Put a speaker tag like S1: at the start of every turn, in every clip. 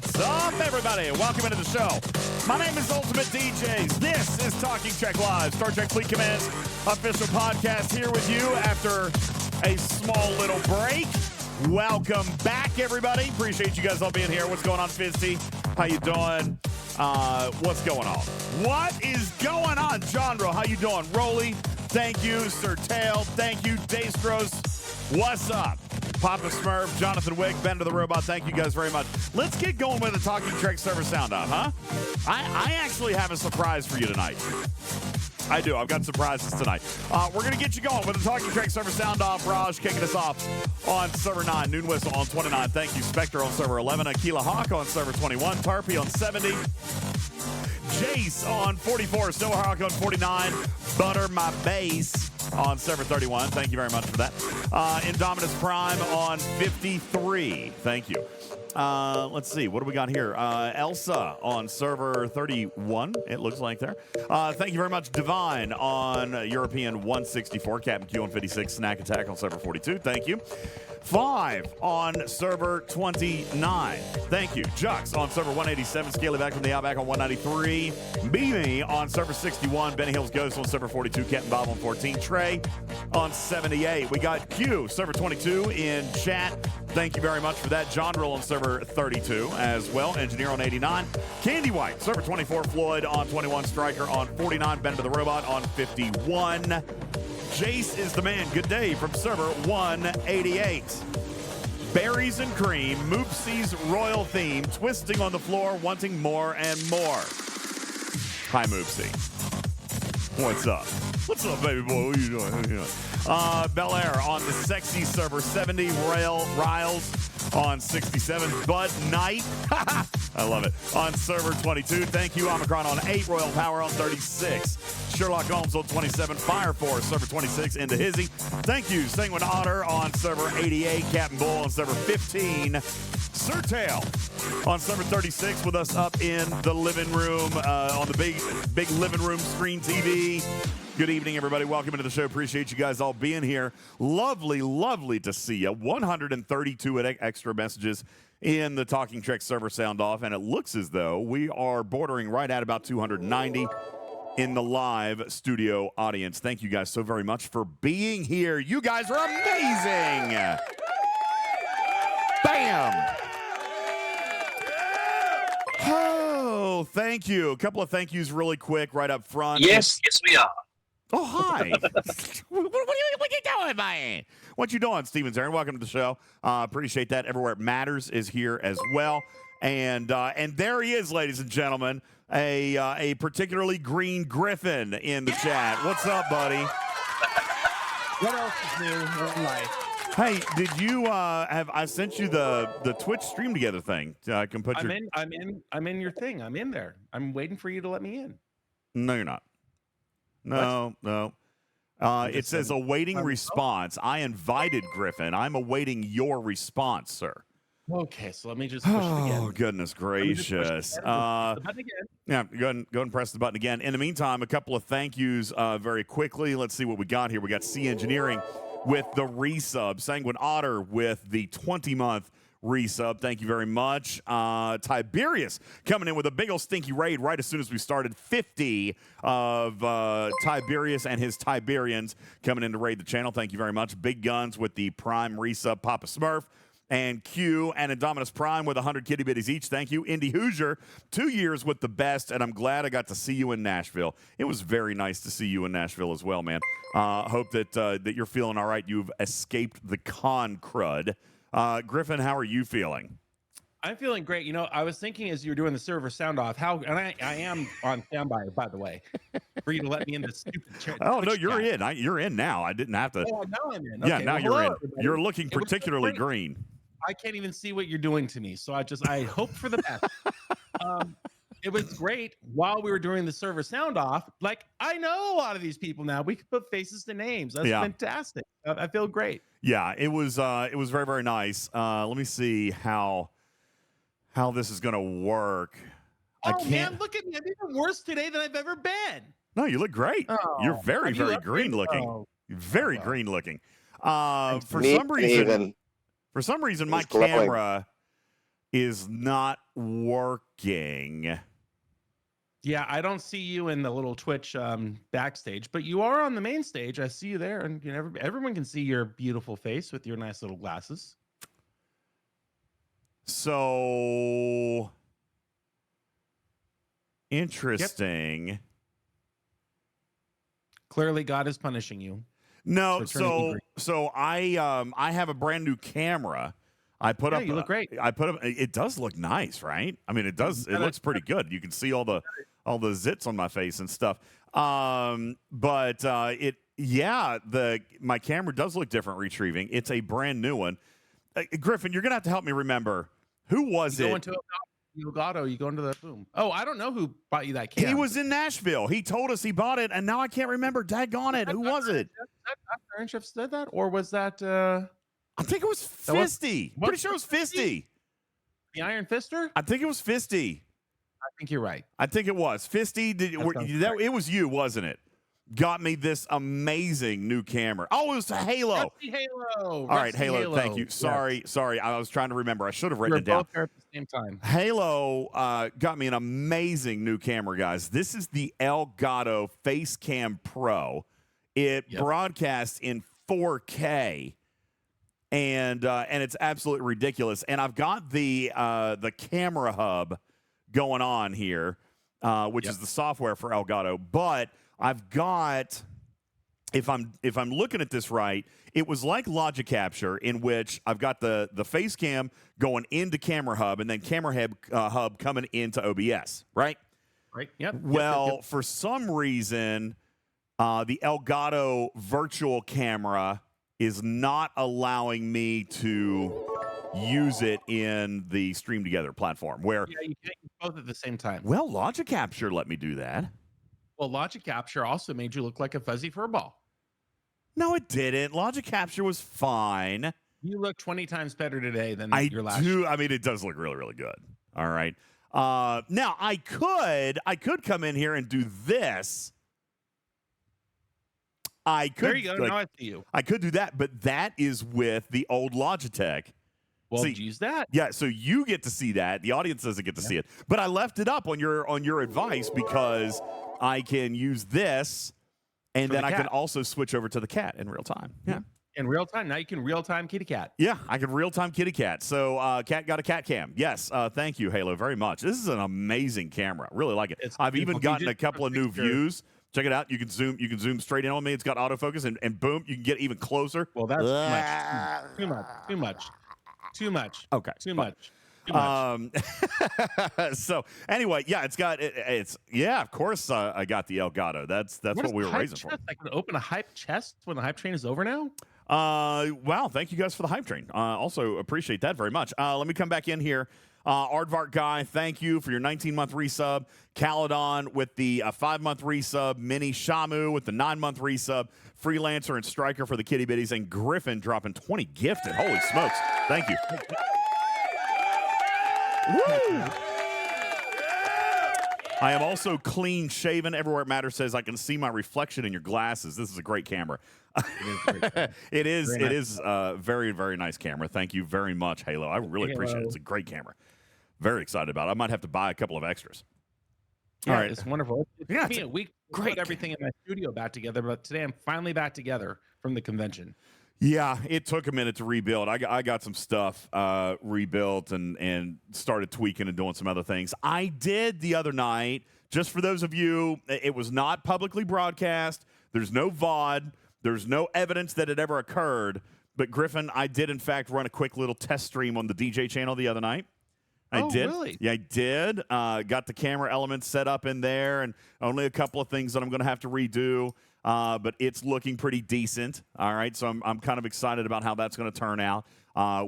S1: What's up, everybody? Welcome into the show. My name is Ultimate DJs. This is Talking Trek Live, Star Trek Fleet Command's official podcast here with you after a small little break. Welcome back, everybody. Appreciate you guys all being here. What's going on, Fisty? How you doing? What's going on? What is going on, Genre? How you doing? Rolly, thank you. Sir Tail, thank you. Daystros, what's up? Papa Smurf, Jonathan Wick, Bender the Robot, thank you guys very much. Let's get going with the Talking Trek server sound off, huh? I actually have a surprise for you tonight. I do. I've got surprises tonight. We're going to get you going with the Talking Trek server sound off. Raj kicking us off on server 9. Noon Whistle on 29. Thank you. Spectre on server 11. Aquila Hawk on server 21. Tarpy on 70. Jace on 44. Silverhawk on 49. Butter My Base on server 31. Thank you very much for that. Indominus Prime on 53. Thank you. Let's see. What do we got here? Elsa on server 31, it looks like there. Thank you very much. Divine on European 164. Captain Q on 56. Snack Attack on server 42. Thank you. 5 on server 29. Thank you. Jux on server 187. Scaly back from the Outback on 193. Beamy on server 61. Benny Hills Ghost on server 42. Captain Bob on 14. Trey on 78. We got Q, server 22 in chat. Thank you very much for that. John Roll on server 32 as well. Engineer on 89. Candy White, server 24. Floyd on 21. Striker on 49. Bender the Robot on 51. Jace is the man. Good day from server 188. Berries and cream, Moopsie's royal theme, twisting on the floor, wanting more and more. Hi, Moopsie. What's up? What's up, baby boy? What are you doing? How you doing? Bel Air on the sexy server 70. Riles on 67. Bud Knight. I love it. On server 22. Thank you. Omicron on 8. Royal Power on 36. Sherlock Holmes on 27. Fire Force, server 26, into Hizzy. Thank you. Sanguine Otter on server 88. Captain Bull on server 15. Sir Tail on server 36 with us up in the living room on the big living room screen TV. Good evening, everybody. Welcome into the show. Appreciate you guys all being here. Lovely, lovely to see you. 132 extra messages in the Talking Trek server sound off, and it looks as though we are bordering right at about 290 in the live studio audience. Thank you guys so very much for being here. You guys are amazing. Bam. Oh, thank you. A couple of thank yous really quick right up front.
S2: Yes, we are.
S1: Oh, hi. what you doing, man? What you doing, Stevens Aaron? Welcome to the show. Appreciate that. Everywhere It Matters is here as well. And there he is, ladies and gentlemen, a particularly green Griffin in the chat. What's up, buddy?
S3: What else is new in life?
S1: Hey, did you I sent you the Twitch stream together thing? I can put
S3: I'm in your thing. I'm in there. I'm waiting for you to let me in.
S1: No, you're not. No. It says awaiting response. I invited Griffin. I'm awaiting your response, sir.
S3: Okay, so let me just push it again.
S1: Oh, goodness gracious.
S3: The button again.
S1: Yeah, go ahead and press the button again. In the meantime, a couple of thank yous very quickly. Let's see what we got here. We got C Engineering with the resub. Sanguine Otter with the 20-month resub. Thank you very much. Tiberius coming in with a big old stinky raid right as soon as we started. 50 of Tiberius and his Tiberians coming in to raid the channel. Thank you very much. Big Guns with the Prime resub. Papa Smurf and Q and Indominus Prime with 100 kitty bitties each. Thank you. Indy Hoosier, 2 years with the best, and I'm glad I got to see you in Nashville. It was very nice to see you in Nashville as well, man. Hope that you're feeling all right. You've escaped the con crud. Griffin, how are you feeling?
S3: I'm feeling great. You know, I was thinking as you were doing the server sound off, and I am on standby, by the way, for you to let me in this stupid chat.
S1: Oh, no, you're in. You're in now. I didn't have to.
S3: Oh, now I'm in.
S1: Yeah,
S3: okay,
S1: now
S3: well,
S1: you're in.
S3: everybody.
S1: You're looking particularly green.
S3: I can't even see what you're doing to me, so I hope for the best. It was great while we were doing the server sound off. Like, I know a lot of these people now. We could put faces to names. That's fantastic. I feel great.
S1: Yeah, it was very, very nice. Let me see how this is going to work.
S3: Oh, man, look at me. I'm even worse today than I've ever been.
S1: No, you look great.
S3: Oh,
S1: You're very, very green looking.
S3: Oh.
S1: Very green looking. For some reason, my camera is not working.
S3: Yeah, I don't see you in the little Twitch backstage, but you are on the main stage. I see you there, and you know, everyone can see your beautiful face with your nice little glasses.
S1: So interesting.
S3: Yep. Clearly, God is punishing you.
S1: No, so I have a brand new camera. I put up.
S3: You look great.
S1: I put up. It does look nice, right? I mean, it does. It looks pretty good. You can see all the zits on my face and stuff. My camera does look different retrieving. It's a brand new one. Griffin, you're gonna have to help me remember who was it.
S3: Go into Elgato, you go into the boom. Oh, I don't know who bought you that cam.
S1: He was in Nashville. He told us he bought it, and now I can't remember. Daggone it, who was it?
S3: Iron Chef said that, or was that?
S1: I think it was Fisty. Pretty sure it was Fisty.
S3: The Iron Fister?
S1: I think it was Fisty.
S3: I think you're right.
S1: I think it was Fisty. It was you, wasn't it? Got me this amazing new camera. Oh, it was a Halo.
S3: Rusty Halo.
S1: All right, Halo. Thank you. Sorry. I was trying to remember. I should have written it down.
S3: Both there at the same time.
S1: Halo got me an amazing new camera, guys. This is the Elgato Facecam Pro. It broadcasts in 4K, and it's absolutely ridiculous. And I've got the camera hub going on here, which is the software for Elgato, but I've got, if I'm looking at this right, it was like Logic Capture, in which I've got the face cam going into Camera Hub and then Camera Hub coming into OBS, right?
S3: Right. Yep.
S1: Well, for some reason, the Elgato virtual camera is not allowing me to use it in the Stream Together platform. Where
S3: you can't use both at the same time.
S1: Well, Logic Capture let me do that.
S3: Well, Logic Capture also made you look like a fuzzy furball.
S1: No, it didn't. Logic Capture was fine.
S3: You look 20 times better today than your last.
S1: I mean, it does look really, really good. All right. Now I could come in here and do this.
S3: There you go. Now I see you.
S1: I could do that, but that is with the old Logitech.
S3: Well, use that.
S1: Yeah, so you get to see that. The audience doesn't get to see it. But I left it up on your advice because I can use this, and then I can also switch over to the cat in real time. Yeah.
S3: In real time. Now you can real time kitty cat.
S1: Yeah, I can real time kitty cat. So cat got a cat cam. Yes, thank you, Halo, very much. This is an amazing camera. Really like it. I've even gotten a couple of new views. Check it out. You can zoom straight in on me. It's got autofocus, and boom, you can get even closer.
S3: Well, that's too much.
S1: Okay.
S3: Too much.
S1: So anyway, yeah, it's of course I got the Elgato. That's what we were raising for.
S3: I can open a hype chest when the hype train is over now.
S1: Wow, thank you guys for the hype train. Also appreciate that very much. Let me come back in here. Aardvark Guy, thank you for your 19-month resub. Caledon with the 5-month resub. Mini Shamu with the 9-month resub. Freelancer and Striker for the kitty bitties. And Griffin dropping 20 gifted. Holy smokes. Thank you. Woo! I am also clean shaven. Everywhere It Matters says I can see my reflection in your glasses. This is a great camera. It is a very, very nice camera. Thank you very much, Halo. I really appreciate it. It's a great camera. Very excited about it. I might have to buy a couple of extras.
S3: Yeah, all right. It's wonderful. It took me a week to put everything in my studio back together, but today I'm finally back together from the convention.
S1: Yeah, it took a minute to rebuild. I got some stuff rebuilt and started tweaking and doing some other things. I did the other night, just for those of you, it was not publicly broadcast. There's no VOD. There's no evidence that it ever occurred. But Griffin, I did, in fact, run a quick little test stream on the DJ channel the other night. I did.
S3: Really?
S1: Yeah, I did. Got the camera elements set up in there, and only a couple of things that I'm going to have to redo. But it's looking pretty decent. All right, so I'm kind of excited about how that's going to turn out.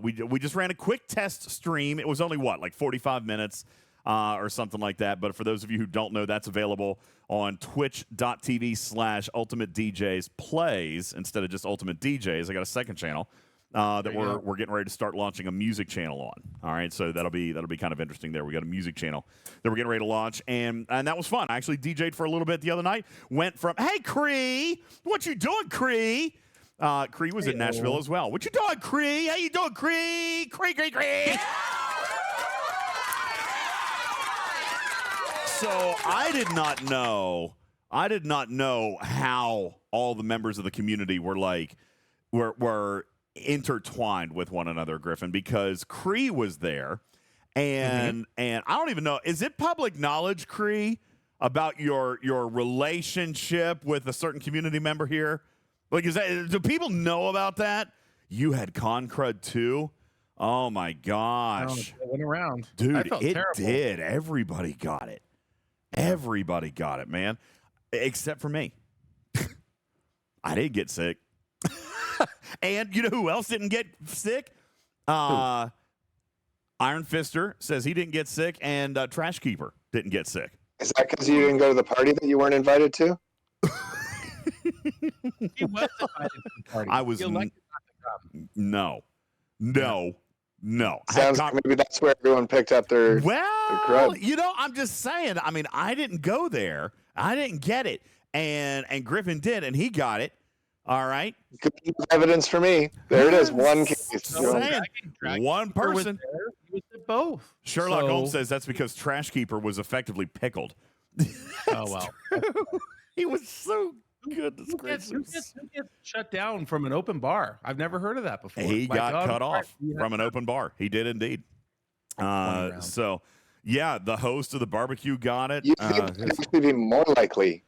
S1: We just ran a quick test stream. It was only like 45 minutes or something like that. But for those of you who don't know, that's available on twitch.tv/Ultimate DJs Plays instead of just Ultimate DJs. I got a second channel that we're getting ready to start launching a music channel on. All right, so that'll be kind of interesting there. We got a music channel that we're getting ready to launch, and that was fun. I actually DJ'd for a little bit the other night. Went from, hey, Cree, what you doing, Cree? Cree was in Nashville as well. What you doing, Cree? How you doing, Cree? Cree. So I did not know. I did not know how all the members of the community were intertwined with one another, Griffin, because Cree was there, and I don't even know. Is it public knowledge, Cree, about your relationship with a certain community member here? Like, do people know about that? You had con crud too. Oh my gosh!
S3: It went around,
S1: dude. It
S3: terrible.
S1: did. Everybody got it. Everybody got it, man, except for me. I didn't get sick. And you know who else didn't get sick? Iron Fister says he didn't get sick, and Trash Keeper didn't get sick.
S2: Is that because you didn't go to the party that you weren't invited to?
S3: He was invited to the party.
S1: I was
S3: elected not to come.
S1: No.
S2: Sounds like maybe that's where everyone picked up their crud.
S1: You know, I'm just saying. I mean, I didn't go there. I didn't get it, and Griffin did, and he got it. All right.
S2: Good evidence for me. There it is. One case.
S1: One person.
S3: He was at both.
S1: Sherlock Holmes says that's because Trash Keeper was effectively pickled.
S3: Oh, well.
S1: He was so good.
S3: Who gets shut down from an open bar? I've never heard of that before.
S1: He got cut off from an open bar. He did indeed. So, yeah, the host of the barbecue got it.
S2: You think it'd actually be more likely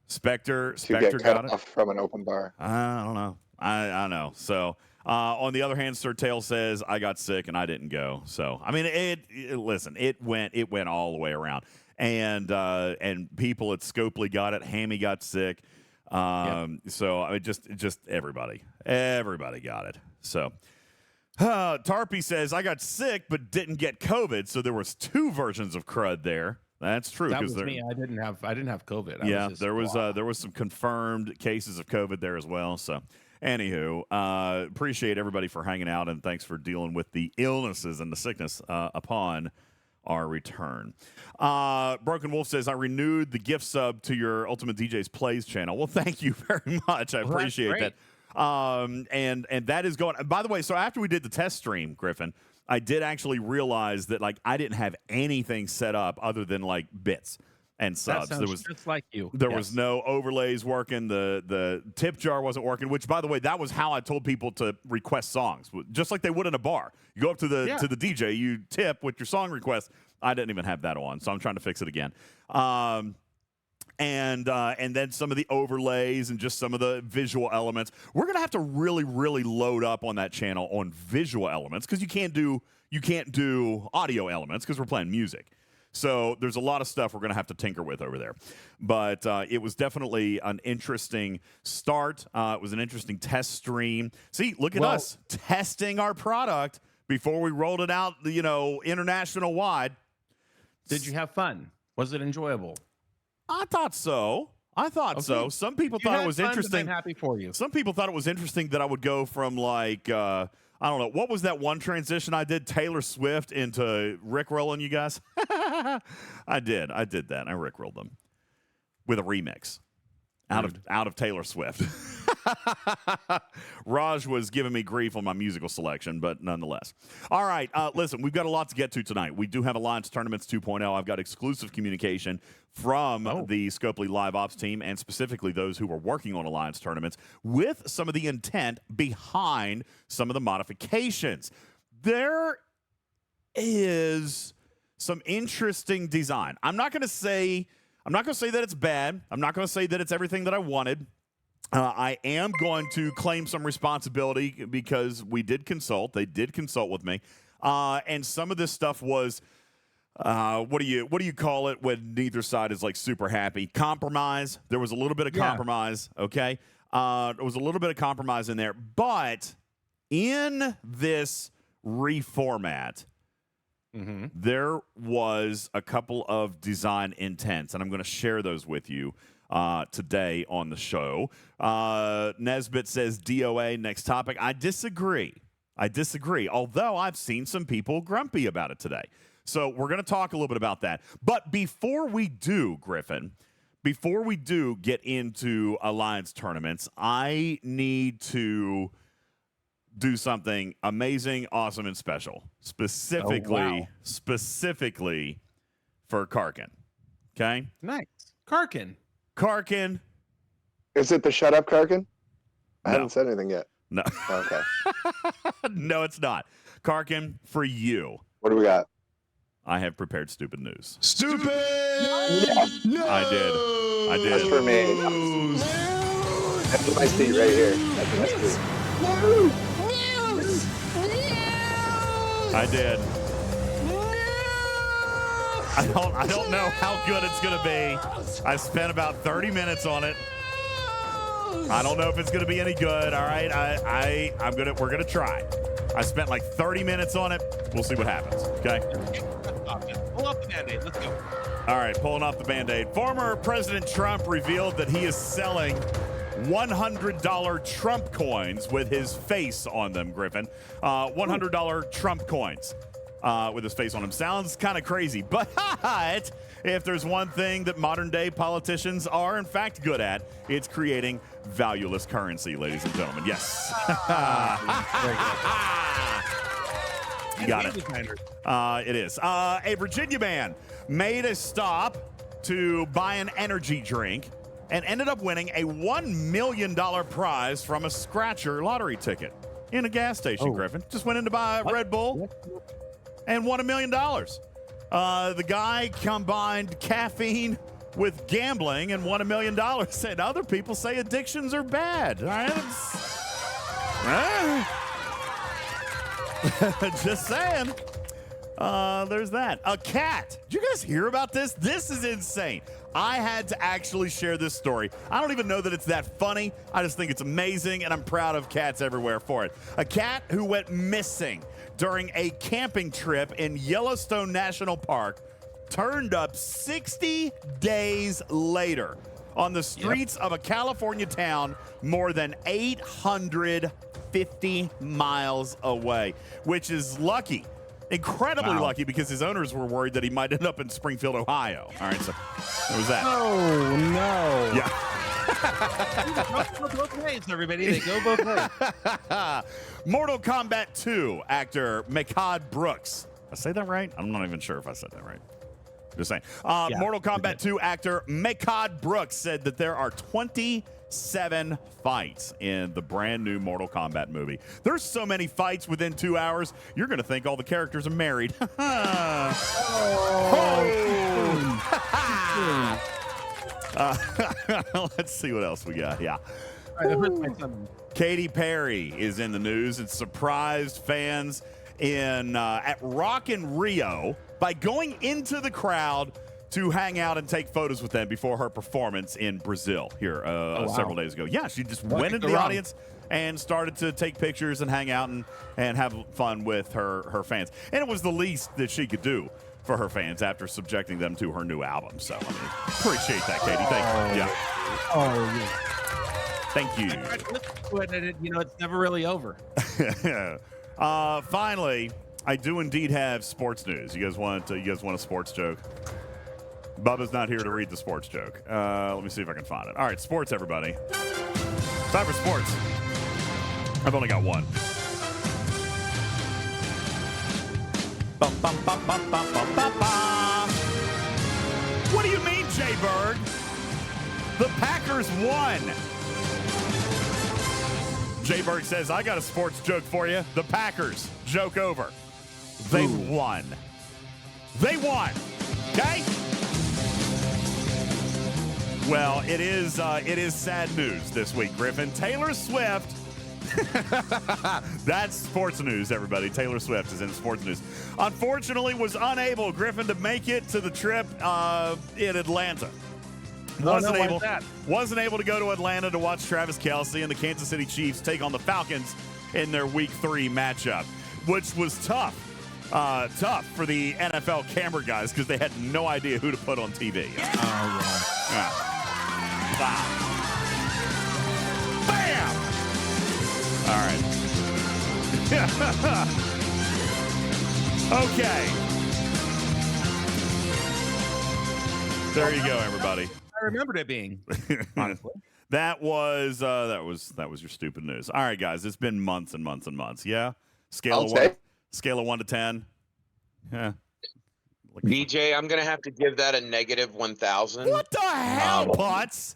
S1: Spectre
S2: to get
S1: got
S2: cut
S1: it
S2: off from an open bar.
S1: I don't know. I know. So, on the other hand, Sir Tail says I got sick and I didn't go. So, I mean, listen, it went all the way around, and people at Scopely got it. Hammy got sick. So I mean, just everybody got it. So, Tarpy says I got sick but didn't get COVID. So there was two versions of crud there. That's true.
S3: That was me. I didn't have COVID.
S1: There was some confirmed cases of COVID there as well. So, anywho, appreciate everybody for hanging out, and thanks for dealing with the illnesses and the sickness upon our return. Broken Wolf says I renewed the gift sub to your Ultimate DJs Plays channel. Well, thank you very much. I appreciate that. And that is going. By the way, so after we did the test stream, Griffin, I did actually realize that I didn't have anything set up other than bits and subs.
S3: That sounds just like you.
S1: There was no overlays working. The tip jar wasn't working. Which, by the way, that was how I told people to request songs, just like they would in a bar. You go up to the DJ, you tip with your song request. I didn't even have that on, so I'm trying to fix it again. And then some of the overlays and just some of the visual elements. We're gonna have to really, really load up on that channel on visual elements because you can't do audio elements because we're playing music. So there's a lot of stuff we're gonna have to tinker with over there. But it was definitely an interesting start. It was an interesting test stream. See, look at us testing our product before we rolled it out, international wide.
S3: Did you have fun? Was it enjoyable?
S1: I thought so. So. Some people thought it was interesting.
S3: I'm happy for you.
S1: Some people thought it was interesting that I would go from I don't know, what was that one transition I did? Taylor Swift into Rickrolling you guys? I did that. I Rickrolled them with a remix out of Taylor Swift. Raj was giving me grief on my musical selection, but nonetheless. All right, listen, we've got a lot to get to tonight. We do have Alliance Tournaments 2.0. I've got exclusive communication from the Scopely Live Ops team, and specifically those who are working on Alliance Tournaments, with some of the intent behind some of the modifications. There is some interesting design. I'm not going to say that it's bad. I'm not going to say that it's everything that I wanted. I am going to claim some responsibility because we did consult. They did consult with me, and some of this stuff was what do you call it when neither side is super happy? Compromise. There was a little bit of compromise. Okay, there was a little bit of compromise in there, but in this reformat, there was a couple of design intents, and I'm going to share those with you today on the show. Nesbitt says DOA, next topic. I disagree. Although I've seen some people grumpy about it today. So we're going to talk a little bit about that. But before we do, Griffin, before we do get into Alliance tournaments, I need to do something amazing, awesome, and special. Specifically for Karkin. Okay?
S3: Nice. Karkin.
S1: Karkin.
S2: Is it the shut up Karkin? I
S1: No.
S2: haven't said anything yet.
S1: No.
S2: Okay.
S1: No, it's not. Karkin, for you,
S2: What do we got?
S1: I have prepared stupid news.
S4: Stupid! No!
S1: I did.
S2: That's for me. That's my seat right here. That's my seat.
S1: I did. I don't know how good it's gonna be. I spent about 30 minutes on it. I don't know if it's gonna be any good. All right, we're gonna try. I spent like 30 minutes on it. We'll see what happens. Okay.
S3: Pull up the Band-Aid. Let's go.
S1: All right, pulling off the Band-Aid. Former President Trump revealed that he is selling $100 Trump coins with his face on them, Griffin. $100 Trump coins with his face on them. Sounds kind of crazy, but if there's one thing that modern-day politicians are, in fact, good at, it's creating valueless currency, ladies and gentlemen. Yes. You got it. It is. A Virginia man made a stop to buy an energy drink and ended up winning a $1 million prize from a scratcher lottery ticket in a gas station, Griffin. Just went in to buy a Red Bull and won $1 million. The guy combined caffeine with gambling and won $1 million. And other people say addictions are bad. All right? Just saying. There's that. A cat. Did you guys hear about this? This is insane. I had to actually share this story. I don't even know that it's that funny. I just think it's amazing, and I'm proud of cats everywhere for it. A cat who went missing during a camping trip in Yellowstone National Park turned up 60 days later on the streets of a California town more than 850 miles away, which is lucky. Incredibly lucky, because his owners were worried that he might end up in Springfield, Ohio. All right, so there was that.
S3: Oh, no.
S1: Yeah.
S3: Go both ways, everybody. They go both ways.
S1: Mortal Kombat 2 actor Mehcad Brooks. Did I say that right? I'm not even sure if I said that right. Just saying. Mortal Kombat 2 actor Mehcad Brooks said that there are 27 fights in the brand new Mortal Kombat movie. There's so many fights within 2 hours, you're going to think all the characters are married. Let's see what else we got. Yeah.
S3: All right,
S1: Katy Perry is in the news and surprised fans at Rock in Rio by going into the crowd to hang out and take photos with them before her performance in Brazil here several days ago. Yeah, she just went into the audience and started to take pictures and hang out and have fun with her fans. And it was the least that she could do for her fans after subjecting them to her new album. So, I mean, appreciate that, Katie. Thank you. Yeah.
S3: Oh, yeah.
S1: Thank you.
S3: You know, it's never really over.
S1: Finally, I do indeed have sports news. You guys want a sports joke? Bubba's not here to read the sports joke. Let me see if I can find it. All right, sports, everybody. Time for sports. I've only got one. Bum, bum, bum, bum, bum, bum, bum, bum. What do you mean, Jay Berg? The Packers won. Jay Berg says, I got a sports joke for you. The Packers, joke over. They won. They won. Okay? Well, it is sad news this week, Griffin. Taylor Swift. That's sports news, everybody. Taylor Swift is in sports news. Unfortunately, was unable, Griffin, to make it to the trip in Atlanta. Wasn't able to go to Atlanta to watch Travis Kelce and the Kansas City Chiefs take on the Falcons in their Week 3 matchup, which was tough for the NFL camera guys because they had no idea who to put on TV. Wow. Bam! All right. Okay. There you go, everybody.
S3: I remembered it being, honestly.
S1: That was your stupid news. All right, guys, it's been months and months and months. Yeah, scale of 1 to 10. Yeah,
S2: DJ, I'm gonna have to give that a negative 1,000.
S1: What the hell, Putz?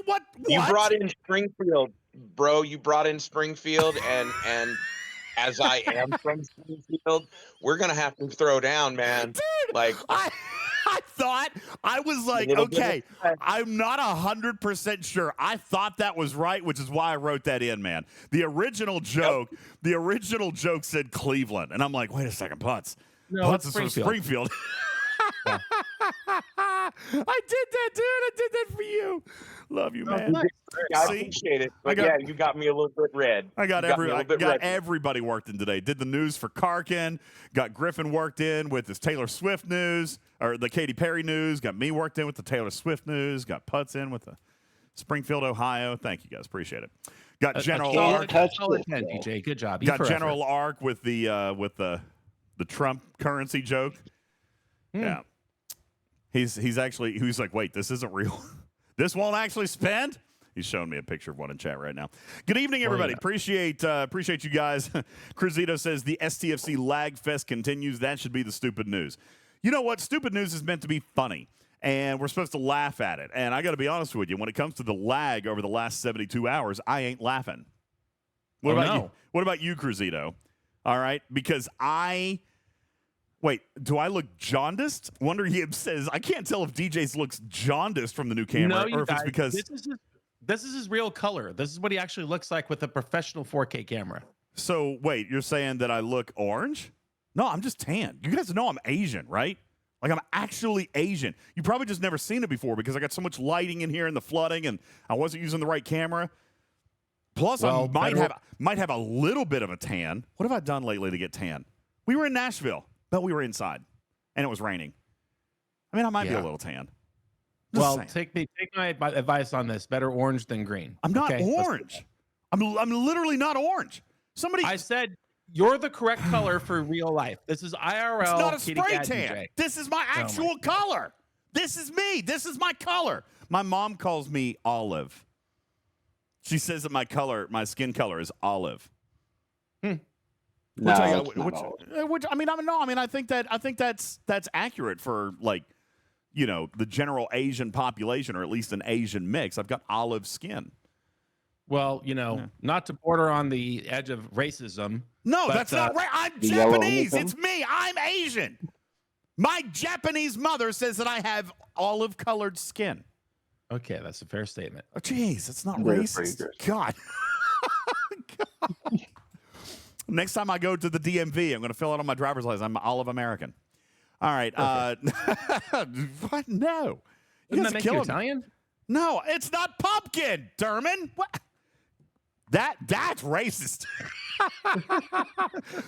S1: What?
S2: You brought in Springfield, bro. You brought in Springfield, and as I am from Springfield, we're gonna have to throw down, man.
S1: Dude,
S2: like
S1: I thought, I was like, okay, I'm not 100% sure. I thought that was right, which is why I wrote that in, man. The original joke said Cleveland, and I'm like, wait a second, Putz.
S3: No,
S1: Putz is from Springfield.
S3: Yeah.
S1: I did that, dude. I did that for you. Love you, man.
S2: I appreciate it. But yeah, you got me a little bit red.
S1: I got everybody worked in today. Did the news for Karkin. Got Griffin worked in with his Taylor Swift news, or the Katy Perry news. Got me worked in with the Taylor Swift news. Got Putz in with the Springfield, Ohio. Thank you, guys. Appreciate it. Got General Ark.
S3: DJ. Good job.
S1: Got General Ark with the Trump currency joke. Yeah. He's like, wait, this isn't real. This won't actually spend? He's showing me a picture of one in chat right now. Good evening, everybody. Appreciate you guys. Cruzito says the STFC lag fest continues. That should be the stupid news. You know what? Stupid news is meant to be funny, and we're supposed to laugh at it. And I got to be honest with you, when it comes to the lag over the last 72 hours, I ain't laughing. What about you? What about you, Cruzito? All right, because wait, do I look jaundiced? Wonder Yib says, I can't tell if DJ's looks jaundiced from the new camera, or if it's because
S3: this is his real color. This is what he actually looks like with a professional 4K camera.
S1: So wait, you're saying that I look orange? No, I'm just tan. You guys know I'm Asian, right? Like, I'm actually Asian. You probably just never seen it before because I got so much lighting in here and the flooding, and I wasn't using the right camera. Plus, I might have a little bit of a tan. What have I done lately to get tan? We were in Nashville, but we were inside, and it was raining. I mean, I might be a little tan.
S3: Take my advice on this. Better orange than green.
S1: I'm not orange. I'm literally not orange.
S3: I said you're the correct color for real life. This is IRL.
S1: It's not a spray tan. This is my actual color. This is me. This is my color. My mom calls me olive. She says that my skin color is olive.
S2: No,
S1: I think that's accurate for, like, you know, the general Asian population, or at least an Asian mix. I've got olive skin.
S3: Well, you know, not to border on the edge of racism.
S1: No, that's not right. I'm Japanese. It's me. I'm Asian. My Japanese mother says that I have olive-colored skin.
S3: Okay, that's a fair statement.
S1: Oh, jeez, that's not racist. God. Next time I go to the DMV, I'm going to fill out on my driver's license. I'm olive American. All right. What? No.
S3: Doesn't that make you Italian?
S1: No, it's not pumpkin, Derman. What? That's racist.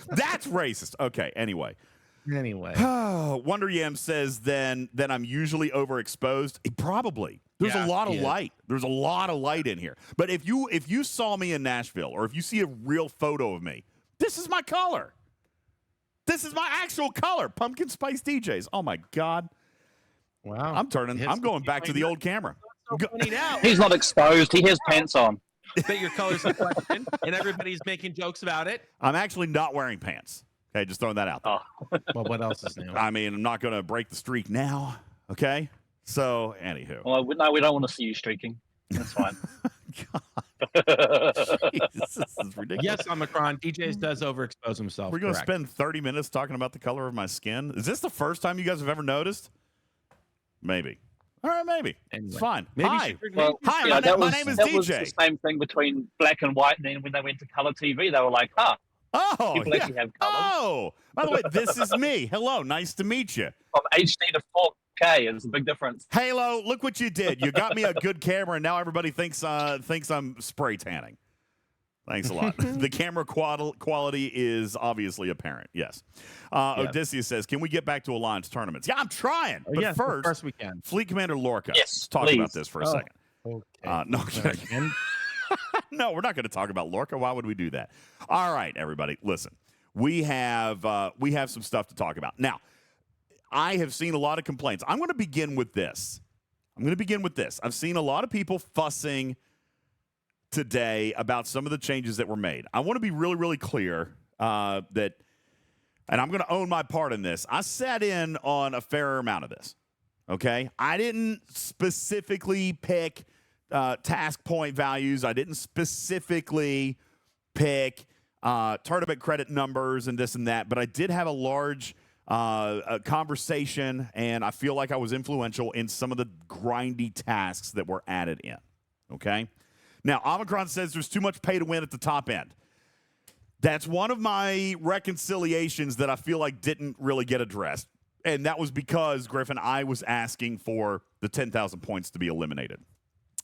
S1: That's racist. Okay, anyway. Wonder Yam says then I'm usually overexposed. Probably. There's a lot of light. There's a lot of light in here. But if you saw me in Nashville, or if you see a real photo of me, this is my color. This is my actual color. Pumpkin Spice DJs. Oh my God.
S3: Wow.
S1: I'm going back to the old camera.
S3: So funny now.
S5: He's not exposed. He has pants on.
S3: That your color's a question, and everybody's making jokes about it.
S1: I'm actually not wearing pants. Okay, just throwing that out there.
S5: Oh.
S3: Well, what else is new?
S1: I mean, I'm not going to break the streak now. Okay? So, anywho.
S5: Well, no, we don't want to see you streaking. That's fine.
S1: Jesus, this is ridiculous.
S3: Yes, Omicron. DJs does overexpose himself.
S1: We're going to spend 30 minutes talking about the color of my skin. Is this the first time you guys have ever noticed? Maybe. All right, maybe. Anyway, it's fine. Hi. My name is DJ.
S5: Was the same thing between black and white, and then when they went to color TV, they were like, people actually have color.
S1: Oh, by the way, this is me. Hello, nice to meet you.
S5: From HD to 4K is a big difference.
S1: Halo, look what you did. You got me a good camera, and now everybody thinks I'm spray tanning. Thanks a lot. The camera quality is obviously apparent. Yes. Odysseus says, can we get back to Alliance tournaments? Yeah, I'm trying. But
S3: first we can.
S1: Fleet Commander Lorca.
S5: Yes,
S1: let's talk about this for a second.
S3: Okay.
S1: No kidding. No, we're not going to talk about Lorca. Why would we do that? All right, everybody, listen. We have some stuff to talk about. Now, I have seen a lot of complaints. I'm going to begin with this. I've seen a lot of people fussing today about some of the changes that were made. I want to be really, really clear that and I'm going to own my part in this, I sat in on a fair amount of this, okay? I didn't specifically pick task point values. I didn't specifically pick tournament credit numbers and this and that, but I did have a large a conversation, and I feel like I was influential in some of the grindy tasks that were added in, okay? Now, Omicron says there's too much pay to win at the top end. That's one of my reconciliations that I feel like didn't really get addressed, and that was because, Griffin, I was asking for the 10,000 points to be eliminated.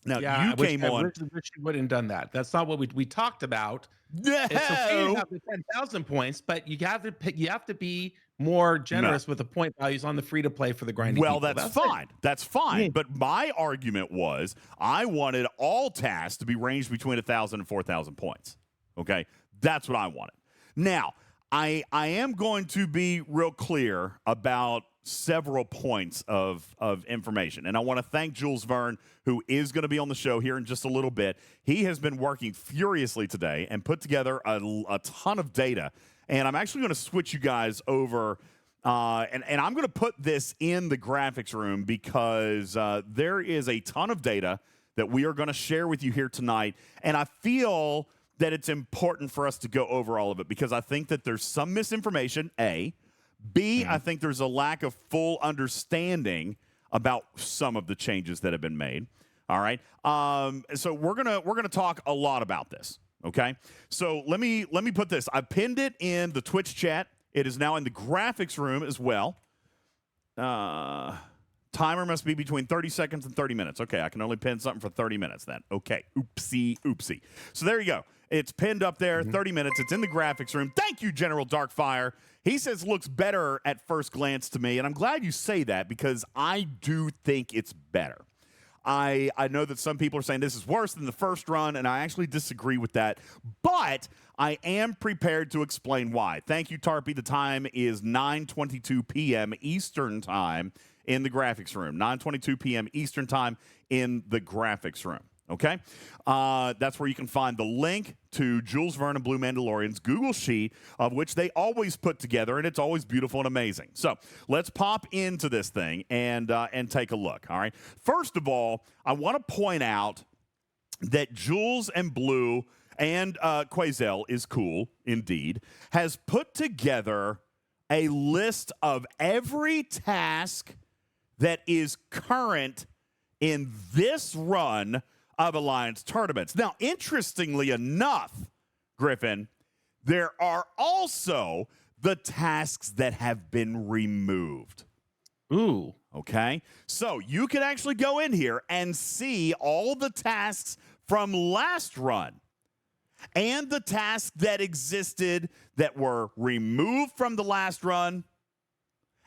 S1: Now, you came on.
S3: I wish you wouldn't have done that. That's not what we talked about.
S1: No.
S3: It's okay to have the 10,000 points, but you have to be more generous with the point values on the free to play for the grinding.
S1: Well,
S3: people.
S1: that's fine. That's fine.
S3: Yeah.
S1: But my argument was I wanted all tasks to be ranged between 1,000 and 4,000 points. Okay, that's what I wanted. Now, I am going to be real clear about several points of information. And I want to thank Jules Verne, who is going to be on the show here in just a little bit. He has been working furiously today and put together a ton of data. And I'm actually going to switch you guys over, and I'm going to put this in the graphics room because there is a ton of data that we are going to share with you here tonight. And I feel that it's important for us to go over all of it because I think that there's some misinformation, A. B, I think there's a lack of full understanding about some of the changes that have been made. All right. So we're gonna talk a lot about this. Okay. So let me put this. I pinned it in the Twitch chat. It is now in the graphics room as well. Timer must be between 30 seconds and 30 minutes. Okay, I can only pin something for 30 minutes then. Okay, oopsie. So there you go. It's pinned up there, 30 minutes. It's in the graphics room. Thank you, General Darkfire. He says looks better at first glance to me, and I'm glad you say that because I do think it's better. I know that some people are saying this is worse than the first run, and I actually disagree with that. But I am prepared to explain why. Thank you, Tarpy. The time is 9:22 p.m. Eastern Time in the graphics room. 9:22 p.m. Eastern Time in the graphics room. Okay? That's where you can find the link to Jules Verne and Blue Mandalorian's Google Sheet, of which they always put together, and it's always beautiful and amazing. So let's pop into this thing and take a look, all right? First of all, I want to point out that Jules and Blue and Quazel is cool, indeed, has put together a list of every task that is current in this run of Alliance tournaments. Now, interestingly enough, Griffin, there are also the tasks that have been removed.
S3: Ooh.
S1: Okay? So you can actually go in here and see all the tasks from last run and the tasks that existed that were removed from the last run